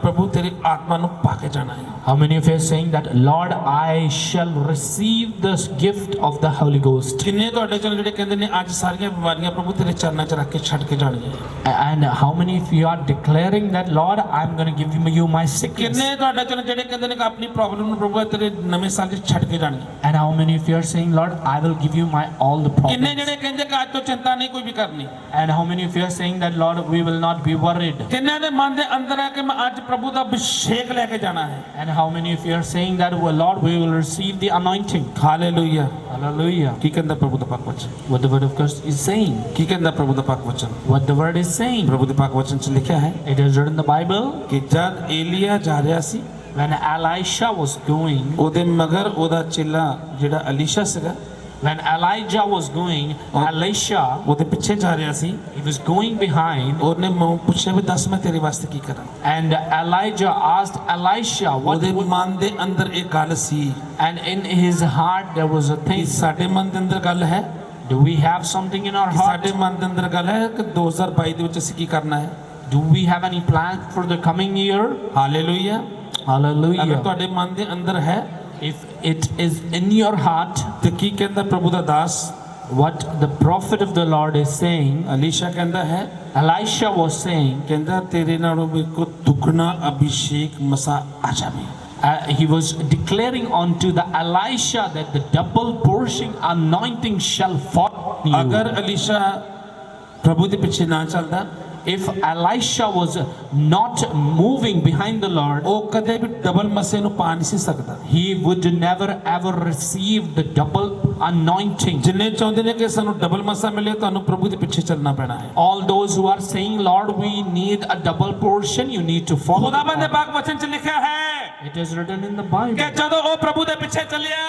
ਪ੍ਰਭੂ ਤੇਰੀ ਆਤਮਾ ਨੂੰ ਪਾ ਕੇ ਜਾਣਾ ਹੈ? How many of you are saying that, Lord, I shall receive this gift of the Holy Ghost? ਕਿੰਨੇ ਤੁਹਾਡੇ ਚੋਂ ਜਿਹੜੇ ਕਹਿੰਦੇ ਨੇ ਅੱਜ ਸਾਰੀਆਂ ਬਿਮਾਰੀਆਂ ਪ੍ਰਭੂ ਤੇਰੇ ਚਰਨਾਂ 'ਚ ਰੱਖ ਕੇ ਛੱਡ ਕੇ ਜਾਣੀਆਂ? And how many of you are declaring that, Lord, I'm going to give you my sickness? ਕਿੰਨੇ ਤੁਹਾਡੇ ਚੋਂ ਜਿਹੜੇ ਕਹਿੰਦੇ ਨੇ ਕਿ ਆਪਣੀ ਪ੍ਰੋਬਲਮ ਨੂੰ ਪ੍ਰਭੂ ਤੇਰੇ ਨਵੇਂ ਸਾਲ 'ਚ ਛੱਡ ਕੇ ਜਾਣੀਆਂ? And how many of you are saying, Lord, I will give you my all the ਕਿੰਨੇ problems? ਜਿਹੜੇ ਕਹਿੰਦੇ ਕਿ ਅੱਜ ਤੋਂ ਚਿੰਤਾ ਨਹੀਂ ਕੋਈ ਵੀ ਕਰਨੀ? And how many of you are saying that, Lord, we will not be worried? ਕਿੰਨਿਆਂ ਦੇ ਮਨ ਦੇ ਅੰਦਰ ਹੈ ਕਿ ਮੈਂ ਅੱਜ ਪ੍ਰਭੂ ਦਾ ਅਭਿਸ਼ੇਕ ਲੈ ਕੇ ਜਾਣਾ ਹੈ? And how many of you are saying that, well, Lord, we will receive the anointing? Hallelujah. Hallelujah. ਕੀ ਕਹਿੰਦਾ ਪ੍ਰਭੂ ਦਾ ਪਾਕ ਵਚਨ? What the word of God is saying. ਕੀ ਕਹਿੰਦਾ ਪ੍ਰਭੂ ਦਾ ਪਾਕ ਵਚਨ? What the word is saying. ਪ੍ਰਭੂ ਦੇ ਪਾਕ ਵਚਨ 'ਚ ਲਿਖਿਆ ਹੈ It is written in the Bible. ਕਿ ਜਦ ਏਲੀਆ ਜਾ ਰਿਹਾ ਸੀ, When Elisha was going, ਉਹਦੇ ਮਗਰ ਉਹਦਾ ਚੇਲਾ ਜਿਹੜਾ ਅਲੀਸ਼ਾ ਸੀਗਾ, when Elijah was going, Elisha, ਉਹਦੇ ਪਿੱਛੇ ਜਾ ਰਿਹਾ ਸੀ। he was going behind, ਉਹਨੇ ਮੈਨੂੰ ਪੁੱਛਿਆ ਵੀ ਦੱਸ ਮੈਂ ਤੇਰੇ ਵਾਸਤੇ ਕੀ ਕਰਾਂ? and Elijah asked Elisha what ਉਹਦੇ ਮਨ ਦੇ ਅੰਦਰ ਇੱਕ ਗੱਲ ਸੀ and in his heart there was a ਕਿ thing. ਸਾਡੇ ਮਨ ਦੇ ਅੰਦਰ ਗੱਲ ਹੈ, Do we have something in our ਕਿ heart? ਸਾਡੇ ਮਨ ਦੇ ਅੰਦਰ ਗੱਲ ਹੈ ਕਿ 2022 ਦੇ ਵਿੱਚ ਅਸੀਂ ਕੀ ਕਰਨਾ ਹੈ? Do we have any plan for the coming year? Hallelujah. ਅਗਰ Hallelujah. ਤੁਹਾਡੇ ਮਨ ਦੇ ਅੰਦਰ ਹੈ If it is in your heart, ਤੇ ਕੀ ਕਹਿੰਦਾ ਪ੍ਰਭੂ ਦਾ ਦਾਸ? what the prophet of the Lord is saying, Elisha ਕਹਿੰਦਾ ਹੈ, Elisha was saying, ਕਹਿੰਦਾ ਤੇਰੇ ਨਾਲੋਂ ਵੀ ਕੋ ਦੁੱਗਣਾ ਅਭਿਸ਼ੇਕ ਮਸਾ ਆ ਜਾਵੇ। he was declaring unto the Elisha that the double portion anointing shall fall on you. ਅਗਰ ਅਲੀਸ਼ਾ ਪ੍ਰਭੂ ਦੇ ਪਿੱਛੇ ਨਾ ਚੱਲਦਾ, If Elisha was not moving behind the Lord, ਉਹ ਕਦੇ ਵੀ ਡਬਲ ਮਸੇ ਨੂੰ ਪਾ ਨਹੀਂ ਸੀ ਸਕਦਾ। he would never ever receive the double anointing. ਜਿੰਨੇ ਚਾਹੁੰਦੇ ਨੇ ਕਿ ਸਾਨੂੰ ਡਬਲ ਮਸਾ ਮਿਲੇ, ਤੁਹਾਨੂੰ ਪ੍ਰਭੂ ਦੇ ਪਿੱਛੇ ਚੱਲਣਾ ਪੈਣਾ ਹੈ। All those who are saying, Lord, we need a double portion, you need to follow. ਖੁਦਾਵੰਦ ਦੇ ਪਾਕ ਵਚਨ 'ਚ ਲਿਖਿਆ ਹੈ It is written in the ਕਿ Bible. ਜਦੋਂ ਉਹ ਪ੍ਰਭੂ ਦੇ ਪਿੱਛੇ ਚੱਲਿਆ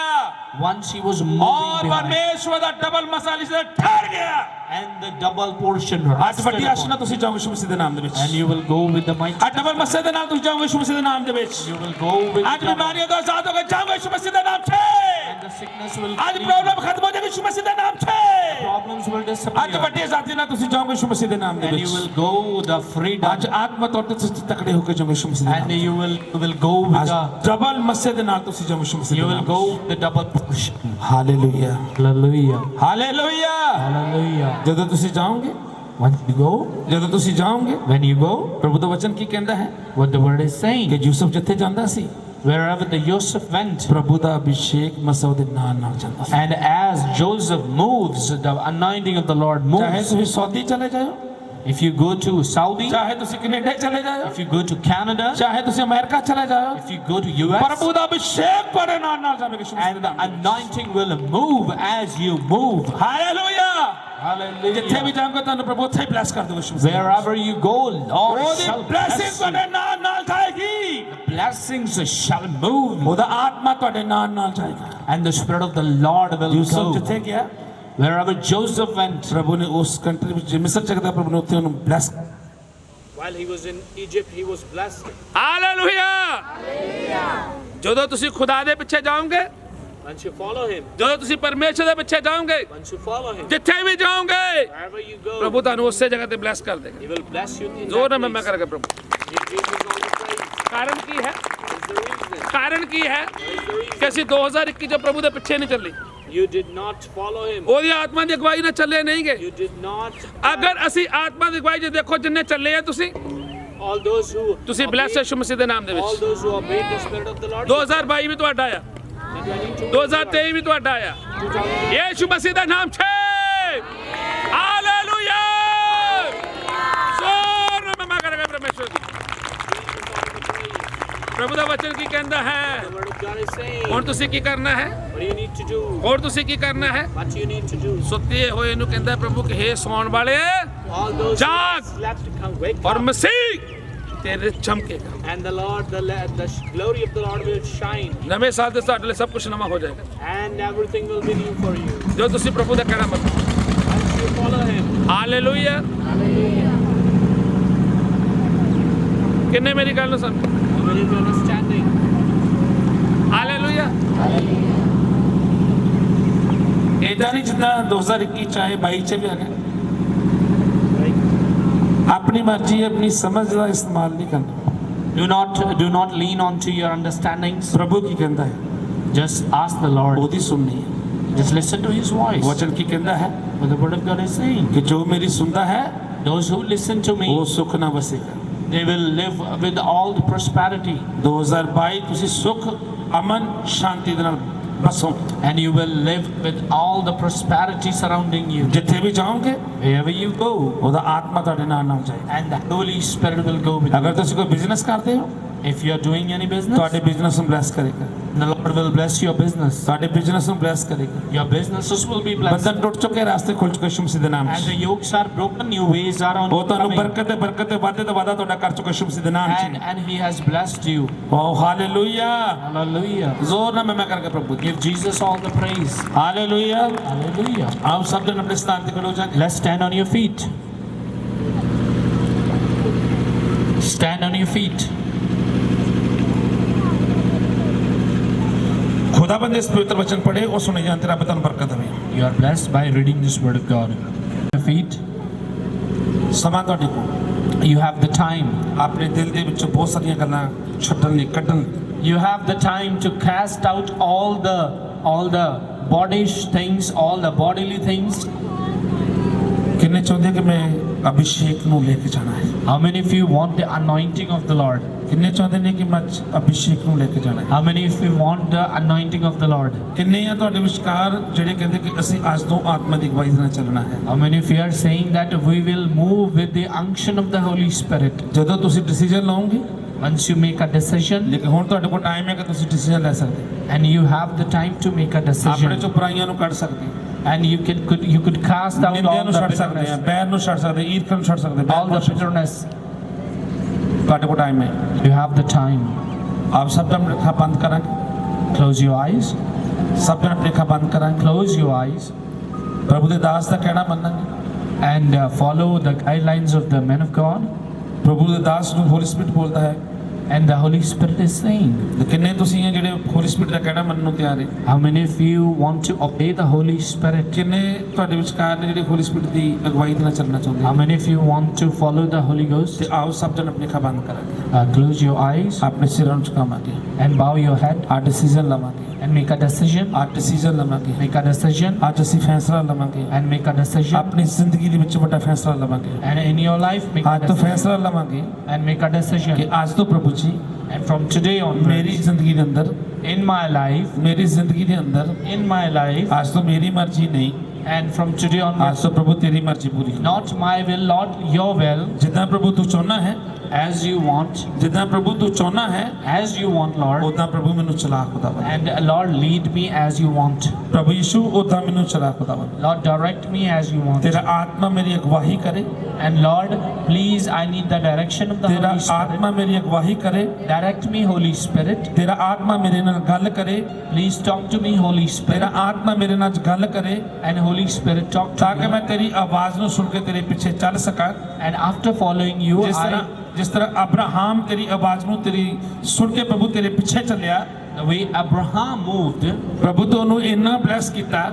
Once he was ਔਰ moving behind, ਪਰਮੇਸ਼ਵਰ ਦਾ ਡਬਲ ਮਸਾ ਅਲੀਸ਼ਾ ਤੇ ਠਹਿਰ ਗਿਆ। and the double portion ਅੱਜ rested ਵੱਡੀ ਆਸ਼ੀਸ਼ ਨਾਲ upon, ਤੁਸੀਂ ਜਾਓਗੇ ਯਿਸੂ ਮਸੀਹ ਦੇ ਨਾਮ ਦੇ ਵਿੱਚ। and you will go with the mighty. ਅੱਜ ਡਬਲ ਮਸੇ ਦੇ ਨਾਲ ਤੁਸੀਂ ਜਾਓਗੇ ਯਿਸੂ ਮਸੀਹ ਦੇ ਨਾਮ ਦੇ ਵਿੱਚ। You will go with ਅੱਜ double, ਬਿਮਾਰੀਆਂ ਤੋਂ ਆਜ਼ਾਦ ਹੋ ਕੇ ਜਾਓਗੇ ਯਿਸੂ ਮਸੀਹ ਦੇ ਨਾਮ 'ਚ। and the sickness will ਅੱਜ leave. ਪ੍ਰੋਬਲਮ ਖਤਮ ਹੋ ਜਾਏਗੀ ਯਿਸੂ ਮਸੀਹ ਦੇ ਨਾਮ 'ਚ। Problems will will ਅੱਜ disappear. ਵੱਡੀ ਆਜ਼ਾਦੀ ਨਾਲ ਤੁਸੀਂ ਜਾਓਗੇ ਯਿਸੂ ਮਸੀਹ ਦੇ ਨਾਮ ਦੇ And you ਵਿੱਚ will go the freedom. ਅੱਜ ਆਤਮਾ ਤੌਰ ਤੇ ਤੁਸੀਂ ਤਕੜੇ ਹੋ ਕੇ ਜਾਓਗੇ ਯਿਸੂ ਮਸੀਹ ਦੇ And ਨਾਮ you will go with ਅੱਜ the, ਡਬਲ ਮੱਸੇ ਦੇ ਨਾਲ ਤੁਸੀਂ ਜਾਓਗੇ ਯਿਸੂ ਮਸੀਹ you ਦੇ will ਨਾਮ go the double portion. Hallelujah Hallelujah. Hallelujah Hallelujah. ਜਦੋਂ ਤੁਸੀਂ ਜਾਓਗੇ Once you go, ਜਦੋਂ ਤੁਸੀਂ ਜਾਓਗੇ when you go, ਪ੍ਰਭੂ ਦਾ ਵਚਨ ਕੀ ਕਹਿੰਦਾ ਹੈ what the word is ਕਿ saying, ਯੂਸਫ ਜਿੱਥੇ ਜਾਂਦਾ ਸੀ wherever the Joseph went, ਪ੍ਰਭੂ ਦਾ ਅਭਿਸ਼ੇਕ ਮਸਾ ਉਹਦੇ ਨਾਲ ਨਾਲ ਜਾਂਦਾ ਸੀ and as Joseph moves, the anointing of the Lord ਚਾਹੇ moves. ਤੁਸੀਂ ਸੌਦੀ ਚਲੇ ਜਾਓ If you go to Saudi, ਚਾਹੇ ਤੁਸੀਂ ਕੈਨੇਡਾ ਚਲੇ ਜਾਓ if you go to Canada, ਚਾਹੇ ਤੁਸੀਂ ਅਮਰੀਕਾ ਚਲੇ ਜਾਓ if you go to US, ਪ੍ਰਭੂ ਦਾ ਅਭਿਸ਼ੇਕ ਤੁਹਾਡੇ ਨਾਲ ਨਾਲ ਜਾਵੇਗਾ ਯਿਸੂ ਮਸੀਹ ਦੇ and the ਨਾਮ ਵਿੱਚ। anointing will move as you move. Hallelujah ਜਿੱਥੇ ਵੀ Hallelujah. ਜਾਓਗੇ ਤੁਹਾਨੂੰ ਪ੍ਰਭੂ ਉੱਥੇ ਹੀ ਬਲੈਸ ਕਰ ਦੇਵੇ ਯਿਸੂ ਮਸੀਹ ਦੇ ਨਾਮ Wherever you go, Lord ਉਹਦੀ shall ਬਲੇਸਿੰਗ bless you. ਤੁਹਾਡੇ ਨਾਲ ਨਾਲ ਜਾਏਗੀ Blessings shall move, ਉਹਦਾ ਆਤਮਾ ਤੁਹਾਡੇ ਨਾਲ ਨਾਲ ਜਾਏਗਾ and the Spirit of the Lord will Yusuf go. ਜਿੱਥੇ ਗਿਆ Wherever Joseph went, ਪ੍ਰਭੂ ਨੇ ਉਸ ਕੰਟਰੀ ਵਿੱਚ ਮਿਸਰ ਚੱਕਦਾ ਪ੍ਰਭੂ ਨੇ ਉੱਥੇ ਉਹਨੂੰ bless While he was in Egypt, he was blessed. Hallelujah ਜਦੋਂ ਤੁਸੀਂ ਖੁਦਾ ਦੇ ਪਿੱਛੇ ਜਾਓਗੇ Once you follow him, ਜਦੋਂ ਤੁਸੀਂ ਪਰਮੇਸ਼ਰ ਦੇ ਪਿੱਛੇ ਜਾਓਗੇ once you follow him, ਜਿੱਥੇ ਵੀ ਜਾਓਗੇ wherever you go, ਪ੍ਰਭੂ ਤੁਹਾਨੂੰ ਉਸੇ ਜਗ੍ਹਾ ਤੇ ਬਲੈਸ ਕਰ ਦੇਗਾ he will bless you in ਜ਼ੋਰ ਨਾਲ that ਮੈਂ place. ਕਰਾਂਗਾ ਪ੍ਰਭੂ Give Jesus all the praise. ਕਾਰਨ ਕੀ ਹੈ What is the reason? ਕਾਰਨ ਕੀ ਹੈ What is the reason? ਕਿ ਅਸੀਂ 2021 ਚ ਪ੍ਰਭੂ ਦੇ ਪਿੱਛੇ ਨਹੀਂ ਚੱਲੇ You did not follow him. ਉਹਦੀ ਆਤਮਾ ਦੀ ਅਗਵਾਈ ਨਾਲ ਚੱਲੇ ਨਹੀਂ ਗਏ You did not. ਅਗਰ ਅਸੀਂ ਆਤਮਾ ਦੀ ਅਗਵਾਈ 'ਚ ਦੇਖੋ ਜਿੰਨੇ ਚੱਲੇ ਆ ਤੁਸੀਂ All those who ਬਲੈਸ ਯਿਸੂ ਮਸੀਹ ਦੇ ਨਾਮ ਦੇ all ਵਿੱਚ those who obeyed the Spirit of the Lord. 2022 ਵੀ ਤੁਹਾਡਾ ਆ 2023 ਵੀ ਤੁਹਾਡਾ ਆ ਯਿਸੂ ਮਸੀਹ ਦਾ ਨਾਮ 'ਚ ਹਾਲੇਲੂਇਆ ਜ਼ੋਰ ਨਾਲ ਮੈਂ ਕਰਾਂਗਾ ਪਰਮੇਸ਼ਰ ਦੀ ਪ੍ਰਭੂ ਦਾ ਵਚਨ ਕੀ ਕਹਿੰਦਾ ਹੈ The Word of God is saying, ਹੁਣ ਤੁਸੀਂ ਕੀ ਕਰਨਾ ਹੈ what do you need to do? ਹੋਰ ਤੁਸੀਂ ਕੀ ਕਰਨਾ ਹੈ What you need to do? ਸੁੱਤੇ ਹੋਏ ਨੂੰ ਕਹਿੰਦਾ ਪ੍ਰਭੂ ਕਿ ਹੇ ਸੌਣ ਵਾਲੇ All those who ਜਾਗ slept come wake ਔਰ up, ਮਸੀਹ ਤੇਰੇ ਚਮਕੇਗਾ and the Lord, the glory of the Lord will shine, ਨਵੇਂ ਸਾਲ ਦੇ ਸਾਡੇ ਲਈ ਸਭ ਕੁਝ ਨਵਾਂ ਹੋ ਜਾਏਗਾ and everything will be new for you. ਜੋ ਤੁਸੀਂ ਪ੍ਰਭੂ ਦਾ ਕਹਿਣਾ ਮੰਨੋ Once you follow him, hallelujah ਕਿੰਨੇ ਮੇਰੀ ਗੱਲ ਨੂੰ ਸੁਣ how many of you are understanding? Hallelujah ਇਦਾਂ ਨਹੀਂ ਜਿੱਦਾਂ 2021 ਚ ਆਏ 22 ਚ ਵੀ ਆ ਗਏ ਆਪਣੀ ਮਰਜ਼ੀ ਆਪਣੀ ਸਮਝ ਦਾ ਇਸਤੇਮਾਲ ਨਹੀਂ ਕਰਨਾ do not lean on to your understandings. ਪ੍ਰਭੂ ਕੀ ਕਹਿੰਦਾ ਹੈ Just ask the Lord. ਉਹਦੀ ਸੁਣਨੀ ਹੈ Just listen to His voice. ਵਚਨ ਕੀ ਕਹਿੰਦਾ ਹੈ What the Word of God is saying. ਕਿ ਜੋ ਮੇਰੀ ਸੁਣਦਾ ਹੈ Those who listen to me, ਉਹ ਸੁਖ ਨਾ ਵਸੇਗਾ they will live with all the prosperity, 2022 ਤੁਸੀਂ ਸੁਖ ਅਮਨ ਸ਼ਾਂਤੀ ਦੇ ਨਾਲ ਬਸੋ and you will live with all the prosperity surrounding you. ਜਿੱਥੇ ਵੀ ਜਾਓਗੇ Wherever you go, ਉਹਦਾ ਆਤਮਾ ਤੁਹਾਡੇ ਨਾਲ ਨਾਲ ਜਾਏਗਾ and the Holy Spirit will go with you. ਅਗਰ ਤੁਸੀਂ ਕੋਈ ਬਿਜ਼ਨਸ ਕਰਦੇ ਹੋ If you are doing any business, ਤੁਹਾਡੇ ਬਿਜ਼ਨਸ ਨੂੰ ਬਲੈਸ ਕਰੇਗਾ the Lord will bless your business. ਤੁਹਾਡੇ ਬਿਜ਼ਨਸ ਨੂੰ ਬਲੈਸ ਕਰੇਗਾ Your businesses will be blessed. ਬੰਧਨ ਟੁੱਟ ਚੁੱਕੇ ਰਾਸਤੇ ਖੁੱਲ ਚੁੱਕੇ ਯਿਸੂ ਮਸੀਹ ਦੇ ਨਾਮ And ਵਿੱਚ the yokes are broken, new ways are on ਉਹ ਤੁਹਾਨੂੰ coming. ਬਰਕਤ ਤੇ ਵਾਅਦੇ ਤੇ ਵਾਅਦਾ ਤੁਹਾਡਾ ਕਰ ਚੁੱਕਾ ਯਿਸੂ ਮਸੀਹ ਦੇ ਨਾਮ And, ਵਿੱਚ and He has blessed you. O hallelujah Hallelujah. ਜ਼ੋਰ ਨਾਲ ਮੈਂ ਕਰਕੇ ਪ੍ਰਭੂ ਦੀ Give Jesus all the praise. Hallelujah Hallelujah. ਆਪ ਸਭ ਜਣ ਆਪਣੇ ਸਥਾਨ ਤੇ ਖੜੇ ਹੋ ਜਾਗੇ Let's stand on your feet. Stand on your feet. ਖੁਦਾਬੰਦ ਇਸ ਪਵਿੱਤਰ ਵਚਨ ਪੜ੍ਹੇ ਉਹ ਸੁਣੇ ਜਾਣ ਤੇ ਰੱਬ ਤੁਹਾਨੂੰ ਬਰਕਤ ਦੇਵੇ You are blessed by reading this word of God. Your feet. ਸਮਾਂ ਤੁਹਾਡੇ ਕੋਲ You have the time. ਆਪਣੇ ਦਿਲ ਦੇ ਵਿੱਚੋਂ ਬਹੁਤ ਸਾਰੀਆਂ ਗੱਲਾਂ ਛੱਡਣ ਲਈ ਕੱਢਣ You have the time to cast out all the bodish things, all the bodily things. ਕਿੰਨੇ ਚਾਹੁੰਦੇ ਕਿ ਮੈਂ ਅਭਿਸ਼ੇਕ ਨੂੰ ਲੈ ਕੇ ਜਾਣਾ ਹੈ How many of you want the anointing of the Lord? ਕਿੰਨੇ ਚਾਹੁੰਦੇ ਨੇ ਕਿ ਮੈਂ ਅਭਿਸ਼ੇਕ ਨੂੰ ਲੈ ਕੇ ਜਾਣਾ ਹੈ How many of you want the anointing of the Lord? ਕਿੰਨੇ ਆ ਤੁਹਾਡੇ ਵਿਚਕਾਰ ਜਿਹੜੇ ਕਹਿੰਦੇ ਕਿ ਅਸੀਂ ਅੱਜ ਤੋਂ ਆਤਮਾ ਦੀ ਅਗਵਾਈ ਨਾਲ ਚੱਲਣਾ ਹੈ How many of you are saying that we will move with the unction of the Holy Spirit? ਜਦੋਂ ਤੁਸੀਂ ਡਿਸੀਜਨ ਲਓਗੇ Once you make a decision, ਲੇਕਿਨ ਹੁਣ ਤੁਹਾਡੇ ਕੋਲ ਟਾਈਮ ਹੈ ਕਿ ਤੁਸੀਂ ਡਿਸੀਜਨ ਲੈ ਸਕਦੇ and you have the time to make a ਆਪਣੇ decision, ਚੋਂ ਬੁਰਾਈਆਂ ਨੂੰ ਕੱਢ ਸਕਦੇ and you could cast out ਨਿੰਦਿਆ all ਨੂੰ the ਛੱਡ ਸਕਦੇ ਆ bitterness, ਬੈਰ ਨੂੰ ਛੱਡ ਸਕਦੇ ਈਰਖਾ ਨੂੰ ਛੱਡ ਸਕਦੇ all the bitterness. ਤੁਹਾਡੇ ਕੋਲ ਟਾਈਮ ਹੈ You have the time. ਆਪ ਸਭ ਜਣ ਆਪਣੀ ਅੱਖਾਂ ਬੰਦ ਕਰਾਂਗੇ Close your eyes. ਸਭ ਜਣ ਆਪਣੀ ਅੱਖਾਂ ਬੰਦ ਕਰਾਂਗੇ Close your eyes ਪ੍ਰਭੂ ਦੇ ਦਾਸ ਦਾ ਕਹਿਣਾ ਮੰਨਾਂਗੇ and follow the guidelines of the men of God. ਪ੍ਰਭੂ ਦੇ ਦਾਸ ਨੂੰ ਹੋਲੀ ਸਪਿਰਿਟ ਬੋਲਦਾ ਹੈ And the Holy Spirit is saying, ਕਿੰਨੇ ਤੁਸੀਂ ਇਹ ਜਿਹੜੇ ਹੋਲੀ ਸਪਿਰਿਟ ਦਾ ਕਹਿਣਾ ਮੰਨਣ ਨੂੰ ਤਿਆਰ ਹੈ? how many of you want to obey the Holy Spirit? ਕਿੰਨੇ ਤੁਹਾਡੇ ਵਿਚਕਾਰ ਨੇ ਜਿਹੜੇ ਹੋਲੀ ਸਪਿਰਿਟ ਦੀ ਅਗਵਾਈ ਦੇ ਨਾਲ ਚੱਲਣਾ ਚਾਹੁੰਦੇ How ਹਨ? many of you want to follow the Holy Ghost? ਤੇ ਆਓ ਸਭ ਜਣ ਆਪਣੀ ਅੱਖਾਂ ਬੰਦ ਕਰਾਂਗੇ, Close your eyes ਆਪਣੇ ਸਿਰਾਂ ਨੂੰ ਝੁਕਾਵਾਂਗੇ, and bow your head ਆ ਡਿਸੀਜਨ ਲਵਾਂਗੇ, and make a decision. ਆ ਡਿਸੀਜਨ ਲਵਾਂਗੇ, Make a decision ਅੱਜ ਅਸੀਂ ਫੈਸਲਾ ਲਵਾਂਗੇ, and make a decision. ਆਪਣੀ ਜ਼ਿੰਦਗੀ ਦੇ ਵਿੱਚ ਵੱਡਾ ਫੈਸਲਾ ਲਵਾਂਗੇ, And in your life, make a ਅੱਜ ਤੋਂ decision ਫੈਸਲਾ ਲਵਾਂਗੇ and make a ਕਿ decision. ਅੱਜ ਤੋਂ ਪ੍ਰਭੂ ਜੀ And from today ਮੇਰੀ onwards, ਜ਼ਿੰਦਗੀ ਦੇ ਅੰਦਰ, in my life, ਮੇਰੀ ਜ਼ਿੰਦਗੀ ਦੇ ਅੰਦਰ in my life, ਅੱਜ ਤੋਂ ਮੇਰੀ ਮਰਜ਼ੀ ਨਹੀਂ, and from today ਅੱਜ onwards, ਤੋਂ ਪ੍ਰਭੂ ਤੇਰੀ ਮਰਜ਼ੀ ਪੂਰੀ ਹੋ। not my will, Lord, your will, ਜਿੱਦਾਂ ਪ੍ਰਭੂ ਤੂੰ ਚਾਹੁੰਦਾ ਹੈ, as you want, ਜਿੱਦਾਂ ਪ੍ਰਭੂ ਤੂੰ ਚਾਹੁੰਦਾ ਹੈ, as you want, Lord. ਉਦਾਂ ਪ੍ਰਭੂ ਮੈਨੂੰ ਚਲਾ ਖੁਦਾਵੰਦ। And Lord, lead me as you want. ਪ੍ਰਭੂ ਯਿਸੂ ਉਦਾਂ ਮੈਨੂੰ ਚਲਾ ਖੁਦਾਵੰਦ। Lord, direct me as you want. ਤੇਰਾ ਆਤਮਾ ਮੇਰੀ ਅਗਵਾਈ ਕਰੇ, And Lord, please, I need the direction of the ਤੇਰਾ Holy Spirit. ਆਤਮਾ ਮੇਰੀ ਅਗਵਾਈ ਕਰੇ, Direct me, Holy Spirit. ਤੇਰਾ ਆਤਮਾ ਮੇਰੇ ਨਾਲ ਗੱਲ ਕਰੇ, Please talk to me, Holy ਤੇਰਾ Spirit. ਆਤਮਾ ਮੇਰੇ ਨਾਲ ਗੱਲ ਕਰੇ, And Holy Spirit, talk to ਤਾਂ ਕਿ me. ਮੈਂ ਤੇਰੀ ਆਵਾਜ਼ ਨੂੰ ਸੁਣ ਕੇ ਤੇਰੇ ਪਿੱਛੇ ਚੱਲ ਸਕਾਂ। And after following you, ਜਿਸ ਤਰ੍ਹਾਂ ਅਬਰਾਹਮ ਤੇਰੀ ਆਵਾਜ਼ ਨੂੰ ਤੇਰੀ ਸੁਣ ਕੇ ਪ੍ਰਭੂ ਤੇਰੇ ਪਿੱਛੇ ਚੱਲਿਆ, the way Abraham moved, ਪ੍ਰਭੂ ਤੋਂ ਉਹਨੂੰ ਇੰਨਾ ਬਲੈਸ ਕੀਤਾ,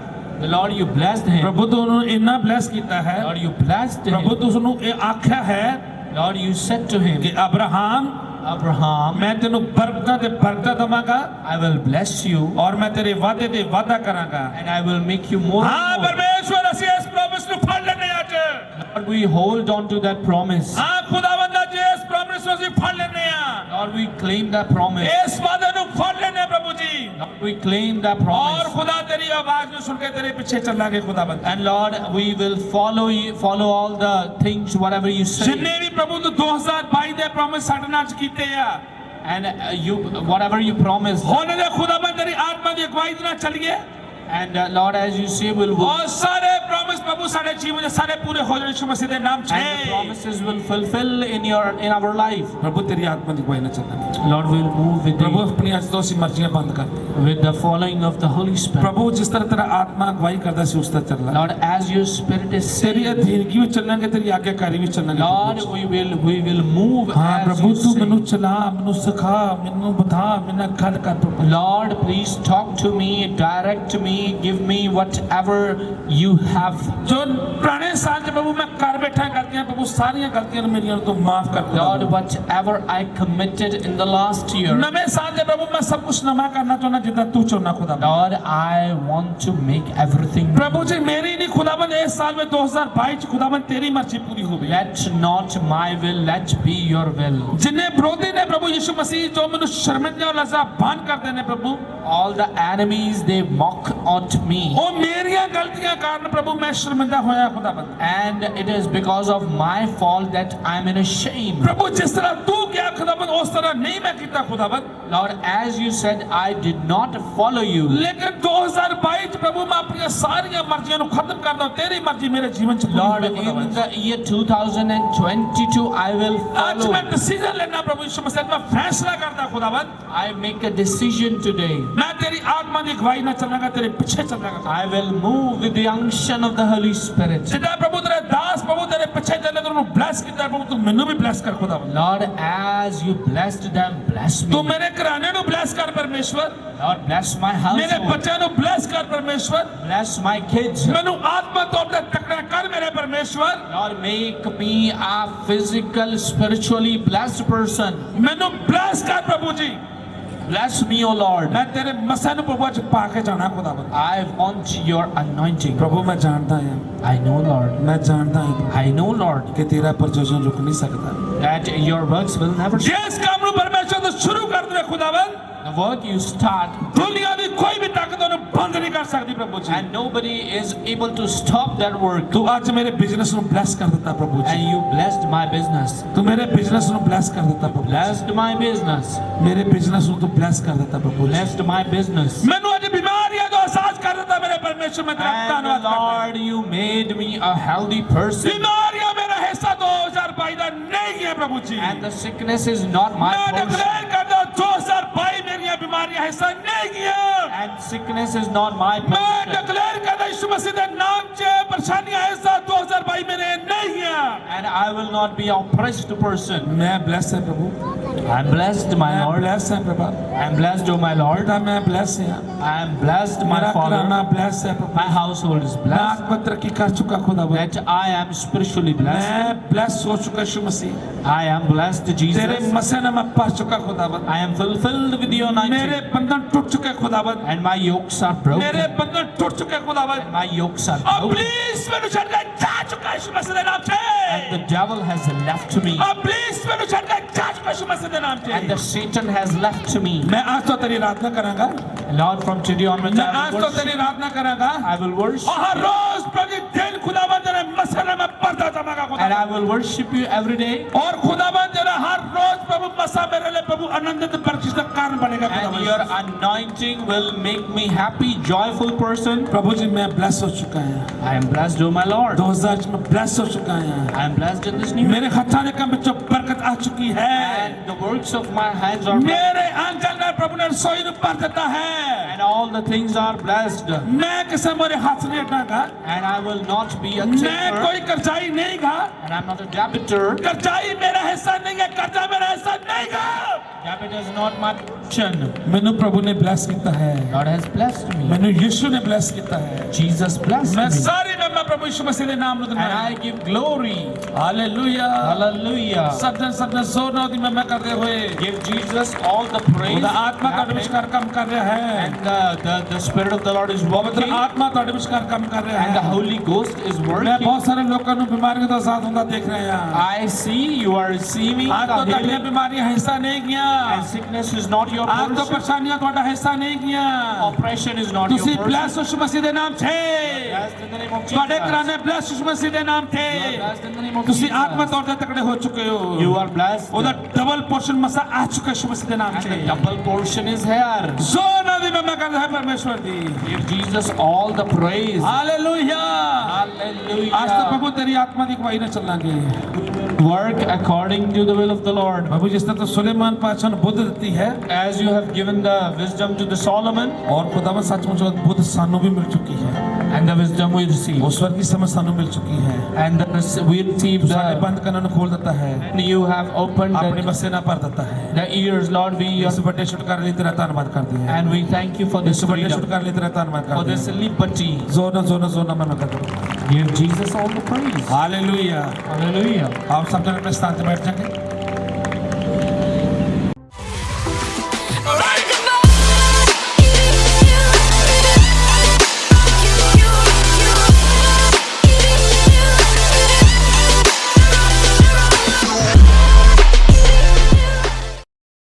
the Lord, you blessed him. ਪ੍ਰਭੂ ਤੋਂ ਉਹਨੂੰ ਇੰਨਾ ਬਲੈਸ ਕੀਤਾ ਹੈ, Lord, you blessed ਪ੍ਰਭੂ him. ਤੋਂ ਉਸਨੂੰ ਇਹ ਆਖਿਆ ਹੈ Lord, you said to him, ਕਿ ਅਬਰਾਹਮ Abraham, ਮੈਂ ਤੈਨੂੰ ਬਰਕਤਾਂ ਤੇ ਬਰਕਤਾਂ ਦਵਾਂਗਾ, I will bless you ਔਰ ਮੈਂ ਤੇਰੇ ਵਾਅਦੇ ਤੇ ਵਾਅਦਾ ਕਰਾਂਗਾ। and I will make you more ਹਾਂ and more. ਪਰਮੇਸ਼ਵਰ, ਅਸੀਂ ਇਸ ਪ੍ਰੋਮਿਸ ਨੂੰ ਫੜ ਲੈਣੇ ਅੱਜ। Lord, we hold on to that promise. ਹਾਂ ਖੁਦਾਵੰਦ, ਅੱਜ ਇਸ ਪ੍ਰੋਮਿਸ ਨੂੰ ਅਸੀਂ ਫੜ ਲੈਣੇ ਆ, Lord, we claim that promise. ਇਸ ਵਾਅਦੇ ਨੂੰ ਫੜ ਲੈਣੇ ਪ੍ਰਭੂ ਜੀ, Lord, we claim that ਔਰ promise. ਖੁਦਾ ਤੇਰੀ ਆਵਾਜ਼ ਨੂੰ ਸੁਣ ਕੇ ਤੇਰੇ ਪਿੱਛੇ ਚੱਲਾਂਗੇ ਖੁਦਾਵੰਦ। And Lord, we will follow you, follow all the things, whatever you say. ਜਿੰਨੇ ਵੀ ਪ੍ਰਭੂ ਨੂੰ 2022 ਦੇ ਪ੍ਰੋਮਿਸ ਸਾਡੇ ਨਾਲ ਕੀਤੇ ਆ, And you, whatever you promised. ਹੁਣ ਦੇ ਖੁਦਾਵੰਦ ਤੇਰੀ ਆਤਮਾ ਦੀ ਅਗਵਾਈ ਦੇ ਨਾਲ ਚੱਲੀਏ, And Lord, as you say, will ਔਰ ਸਾਰੇ ਪ੍ਰੋਮਿਸ ਪ੍ਰਭੂ ਸਾਡੇ ਜੀਵਨ ਦੇ ਸਾਰੇ ਪੂਰੇ ਹੋ ਜਾਣ ਯਿਸੂ ਮਸੀਹ ਦੇ ਨਾਮ 'ਚ। and the promises will fulfill in our life. ਪ੍ਰਭੂ ਤੇਰੀ ਆਤਮਾ ਦੀ ਅਗਵਾਈ ਨਾਲ ਚੱਲਾਂਗੇ Lord, we'll move with ਪ੍ਰਭੂ। the, ਆਪਣੀ ਅੱਜ ਤੋਂ ਅਸੀਂ ਮਰਜ਼ੀਆਂ ਬੰਦ ਕਰਦੇ ਹਾਂ with the following of the Holy Spirit. ਪ੍ਰਭੂ, ਜਿਸ ਤਰ੍ਹਾਂ ਤੇਰਾ ਆਤਮਾ ਅਗਵਾਈ ਕਰਦਾ ਸੀ ਉਸ ਤਰ੍ਹਾਂ ਚੱਲਣਾ। Lord, as your Spirit is ਤੇਰੀ saying, ਅਧੀਨਗੀ ਵਿੱਚ ਚੱਲਾਂਗੇ, ਤੇਰੀ ਆਗਿਆਕਾਰੀ ਵਿੱਚ ਚੱਲਾਂਗੇ Lord, ਪ੍ਰਭੂ। we will move ਹਾਂ as ਪ੍ਰਭੂ, you ਤੂੰ say. ਮੈਨੂੰ ਚਲਾ, ਮੈਨੂੰ ਸਿਖਾ, ਮੈਨੂੰ ਬਤਾ, ਮੇਰੇ ਨਾਲ ਗੱਲ ਕਰ ਪ੍ਰਭੂ। Lord, please talk to me, direct me, give me whatever you have. ਜੋ ਪੁਰਾਣੇ ਸਾਲ 'ਚ ਪ੍ਰਭੂ ਮੈਂ ਕਰ ਬੈਠਾ ਗਲਤੀਆਂ, ਪ੍ਰਭੂ ਸਾਰੀਆਂ ਗਲਤੀਆਂ ਨੂੰ ਮੇਰੀਆਂ ਤੋਂ ਮਾਫ ਕਰ Lord, ਦਿਓ। whatever I committed in the last year, ਨਵੇਂ ਸਾਲ 'ਚ ਪ੍ਰਭੂ ਮੈਂ ਸਭ ਕੁਝ ਨਵਾਂ ਕਰਨਾ ਚਾਹੁੰਦਾ ਜਿੱਦਾਂ ਤੂੰ ਚਾਹੁੰਦਾ ਖੁਦਾ। Lord, I want to make everything new. ਪ੍ਰਭੂ ਜੀ ਮੇਰੀ ਨਹੀਂ ਖੁਦਾਵੰਦ, ਇਸ ਸਾਲ ਵਿੱਚ 2022 'ਚ ਖੁਦਾਵੰਦ ਤੇਰੀ ਮਰਜ਼ੀ ਪੂਰੀ ਹੋਵੇ। Let not my will, let be your will. ਜਿੰਨੇ ਵਿਰੋਧੀ ਨੇ ਪ੍ਰਭੂ ਯਿਸੂ ਮਸੀਹ, ਜੋ ਮੈਨੂੰ ਸ਼ਰਮਿੰਦਾ ਔਰ ਲਜ਼ਾਬਾਨ ਕਰਦੇ ਨੇ ਪ੍ਰਭੂ, All the enemies, they mock at me. ਉਹ ਮੇਰੀਆਂ ਗਲਤੀਆਂ ਕਾਰਨ ਪ੍ਰਭੂ ਮੈਂ ਸ਼ਰਮਿੰਦਾ ਹੋਇਆ ਖੁਦਾਵੰਦ। And it is because of my fault that I'm in a shame. ਪ੍ਰਭੂ ਜਿਸ ਤਰ੍ਹਾਂ ਤੂੰ ਕਿਹਾ ਖੁਦਾਵੰਦ, ਉਸ ਤਰ੍ਹਾਂ ਨਹੀਂ ਮੈਂ ਕੀਤਾ ਖੁਦਾਵੰਦ। Lord, as you said, I did not follow you. ਲੇਕਿਨ 2022 'ਚ ਪ੍ਰਭੂ ਮੈਂ ਆਪਣੀਆਂ ਸਾਰੀਆਂ ਮਰਜ਼ੀਆਂ ਨੂੰ ਖਤਮ ਕਰਦਾ, ਤੇਰੀ ਮਰਜ਼ੀ ਮੇਰੇ ਜੀਵਨ 'ਚ ਪੂਰੀ Lord, ਹੋਵੇ in ਖੁਦਾਵੰਦ। the year 2022, I will ਅੱਜ follow. ਮੈਂ ਡਿਸੀਜਨ ਲੈਣਾ ਪ੍ਰਭੂ ਯਿਸੂ ਮਸੀਹ, ਮੈਂ ਫੈਸਲਾ ਕਰਦਾ ਖੁਦਾਵੰਦ, I make a decision today. ਮੈਂ ਤੇਰੀ ਆਤਮਾ ਦੀ ਅਗਵਾਈ ਨਾਲ ਚੱਲਾਂਗਾ, ਤੇਰੇ ਪਿੱਛੇ ਚੱਲਾਂਗਾ। I will move with the unction of the Holy Spirit. ਜਿੱਦਾਂ ਪ੍ਰਭੂ ਤੇਰੇ ਦਾਸ ਪ੍ਰਭੂ ਤੇਰੇ ਪਿੱਛੇ ਚੱਲੇ, ਤੂੰ ਉਹਨੂੰ ਬਲੈਸ ਕੀਤਾ ਪ੍ਰਭੂ, ਤੂੰ ਮੈਨੂੰ ਵੀ ਬਲੈਸ ਕਰ ਖੁਦਾਵੰਦ। Lord, as you blessed them, bless ਤੂੰ me. ਮੇਰੇ ਘਰਾਣੇ ਨੂੰ ਬਲੈਸ ਕਰ ਪਰਮੇਸ਼ਵਰ, Lord, bless my ਮੇਰੇ household. ਬੱਚਿਆਂ ਨੂੰ ਬਲੈਸ ਕਰ ਪਰਮੇਸ਼ਵਰ, Bless my kids. ਮੈਨੂੰ ਆਤਮਾ ਤੌਰ ਤੇ ਤਕੜਾ ਕਰ ਮੇਰੇ ਪਰਮੇਸ਼ਵਰ, Lord, make me a physical, spiritually blessed person. ਮੈਨੂੰ ਬਲੈਸ ਕਰ ਪ੍ਰਭੂ ਜੀ। Bless me, O Lord. ਮੈਂ ਤੇਰੇ ਮਸਾਂ ਨੂੰ ਪ੍ਰਭੂ ਅੱਜ ਪਾ ਕੇ ਜਾਣਾ ਖੁਦਾਵੰਦ। I want your anointing. ਪ੍ਰਭੂ ਮੈਂ ਜਾਣਦਾ ਹਾਂ, I know, Lord. ਮੈਂ ਜਾਣਦਾ ਹਾਂ I know, Lord, ਕਿ ਤੇਰਾ ਪ੍ਰਯੋਜਨ ਰੁਕ ਨਹੀਂ ਸਕਦਾ। that your works will never stop. ਜਿਸ ਕੰਮ ਨੂੰ ਪਰਮੇਸ਼ਵਰ ਤੋਂ ਸ਼ੁਰੂ ਕਰ ਦੇਵੇ ਖੁਦਾਵੰਦ, The work you start, ਦੁਨੀਆ ਦੀ ਕੋਈ ਵੀ ਤਾਕਤ ਉਹਨੂੰ ਬੰਦ ਨਹੀਂ ਕਰ ਸਕਦੀ ਪ੍ਰਭੂ ਜੀ। and nobody is able to stop that work. ਤੂੰ ਅੱਜ ਮੇਰੇ ਬਿਜ਼ਨਸ ਨੂੰ ਬਲੈਸ ਕਰ ਦਿੱਤਾ ਪ੍ਰਭੂ And ਜੀ। you blessed my business. ਤੂੰ ਮੇਰੇ ਬਿਜ਼ਨਸ ਨੂੰ ਬਲੈਸ ਕਰ ਦਿੱਤਾ ਪ੍ਰਭੂ ਜੀ। Blessed my business. ਮੇਰੇ ਬਿਜ਼ਨਸ ਨੂੰ ਤੂੰ ਬਲੈਸ ਕਰ ਦਿੱਤਾ ਪ੍ਰਭੂ ਜੀ। Blessed my business. ਮੈਨੂੰ ਅੱਜ ਬਿਮਾਰੀਆਂ ਤੋਂ ਅਹਿਸਾਸ ਕਰ ਦਿੱਤਾ ਮੇਰੇ ਪਰਮੇਸ਼ਵਰ, ਮੈਂ ਤੇਰਾ And ਧੰਨਵਾਦ ਕਰਦਾ ਹਾਂ। Lord, you made me a healthy person. ਬਿਮਾਰੀਆਂ ਮੇਰਾ ਹਿੱਸਾ 2022 ਦਾ ਨਹੀਂ ਹੈ ਪ੍ਰਭੂ ਜੀ। And the sickness is not my ਮੈਂ portion. ਡਿਕਲੇਅਰ ਕਰਦਾ 2022 ਮੇਰੀਆਂ ਬਿਮਾਰੀਆਂ ਹਿੱਸਾ ਨਹੀਂ ਗਿਆ। And sickness is not my ਮੈਂ portion. ਡਿਕਲੇਅਰ ਕਰਦਾ ਯਿਸੂ ਮਸੀਹ ਦੇ ਨਾਮ 'ਚ परेशानियां इस साल 2022 में नहीं है। And I will not be oppressed person. मैं ब्लेस है प्रभु, I'm blessed, my मैं Lord. ब्लेस है प्रभु, I'm blessed, oh my Lord. बेटा मैं ब्लेस है, I am blessed, my मेरा घराना Father. ब्लेस है प्रभु, My household is मैं blessed. आत्मिक तरक्की कर चुका खुदावन, That I am spiritually blessed. मैं ब्लेस हो चुका यीशु मसीह, I am blessed, तेरे Jesus. मसीह ने मैं पा चुका खुदावन, I am fulfilled with your मेरे anointing. बंधन टूट चुके खुदावन, And my yokes are मेरे broken. बंधन टूट चुके खुदावन, My yokes are अब broken. प्लीज मैंने छड़ के जा चुका यीशु मसीह के नाम से, And the devil has left me. अब प्लीज मैंने छड़ के जा चुका यीशु मसीह के नाम And the से। Satan has left me. मैं आज तो तेरी आराधना करांगा, Lord, from today onwards, मैं I आज will तो तेरी worship. Aradhana करांगा, I will worship. और हर रोज प्रतिदिन खुदावन तेरे मसीह ने मैं पर्दा जमागा And खुदावन, I will worship you every day. और खुदावन तेरा हर रोज प्रभु मसीह मेरे लिए प्रभु आनंदित बरकत का कारण बनेगा And your खुदावन। anointing will make me happy, joyful person. प्रभु जी मैं ब्लेस हो चुका है, I am blessed, oh my Lord. 2000 में ब्लेस हो चुका है, I am blessed in this new year. मेरे खजाने का में जो बरकत आ चुकी है, And the works of my hands are blessed. मेरे आंचल में प्रभु ने रसोई में भर देता है, And all the things are blessed. मैं किसी मेरे हाथ से नहीं हटागा, And I will not be a मैं taker. कोई कर्जाई नहीं गा, And I'm not a debitor. कर्जाई मेरा हिस्सा नहीं है, कर्जा मेरा हिस्सा नहीं गा। Debit is not my portion. मैंने प्रभु ने ब्लेस किया है, God has blessed me. मैंने यीशु ने ब्लेस किया है, Jesus blessed मैं me. सारी महिमा प्रभु यीशु मसीह के नाम में And I give glory. Hallelujah, Hallelujah. सब जन जोर ना दी महिमा करते हुए Give Jesus all the praise. खुदा आत्मा का विस्कार कम कर रहा है, And the Spirit of the Lord is पवित्र working. आत्मा का विस्कार कम कर रहा And the है। Holy Ghost is मैं working. बहुत सारे लोगों को बीमारियों का साथ होता देख रहे हैं, I see you are receiving आज तो the तकलीफ healing. बीमारियां हिस्सा नहीं किया, And sickness is not your आज तो portion. परेशानियां ਤੁਹਾਡਾ हिस्सा नहीं किया, Oppression is not your ਤੁਸੀਂ portion. ब्लेस यीशु मसीह ਦੇ ਨਾਮ ਤੇ, Blessed in the name of ਤੁਹਾਡੇ Jesus. ਘਰਾਣੇ ਬਲੈਸ ਯਿਸੂ ਮਸੀਹ ਦੇ ਨਾਮ ਤੇ, You are blessed in the name of ਤੁਸੀਂ Jesus. ਆਤਮਾ ਤੌਰ ਤੇ ਤਕੜੇ ਹੋ ਚੁੱਕੇ ਹੋ, You are blessed. ਉਹਦਾ ਡਬਲ ਪੋਰਸ਼ਨ ਮਸਾ ਆ ਚੁੱਕਾ ਯਿਸੂ ਮਸੀਹ ਦੇ ਨਾਮ And the ਤੇ। double portion is here. ਜ਼ੋਰ ਦੀ ਮਹਿਮਾ ਕਰਦਾ ਹੈ ਪਰਮੇਸ਼ਵਰ ਦੀ, Give Jesus all the praise. Hallelujah. आज तो Hallelujah. प्रभु तेरी आत्मा की अगुवाई में चलांगे Work according to the will of the Lord. प्रभु, जिस तरह तो सुलेमान पाचन बुद्ध देती है, As you have given the wisdom to the Solomon, और खुदावन सचमुच बुद्ध सानू भी मिल चुकी है, and the wisdom we receive, वो स्वर्ग की समझ सानू मिल चुकी है, and we receive सारे the, बंद करना खोल देता है, and you have opened अपनी the, मसीना भर देता है। the ears, Lord. We इस बड़े छुटकारे लिए तेरा धन्यवाद करते हैं, and we thank you for this इस बड़े freedom, छुटकारे लिए तेरा धन्यवाद for करते this हैं। liberty. जोर ना मैं करता हूँ। Give Jesus all the praise. Hallelujah. Hallelujah. आप सब जन अपने स्थान से बैठ जाएंगे।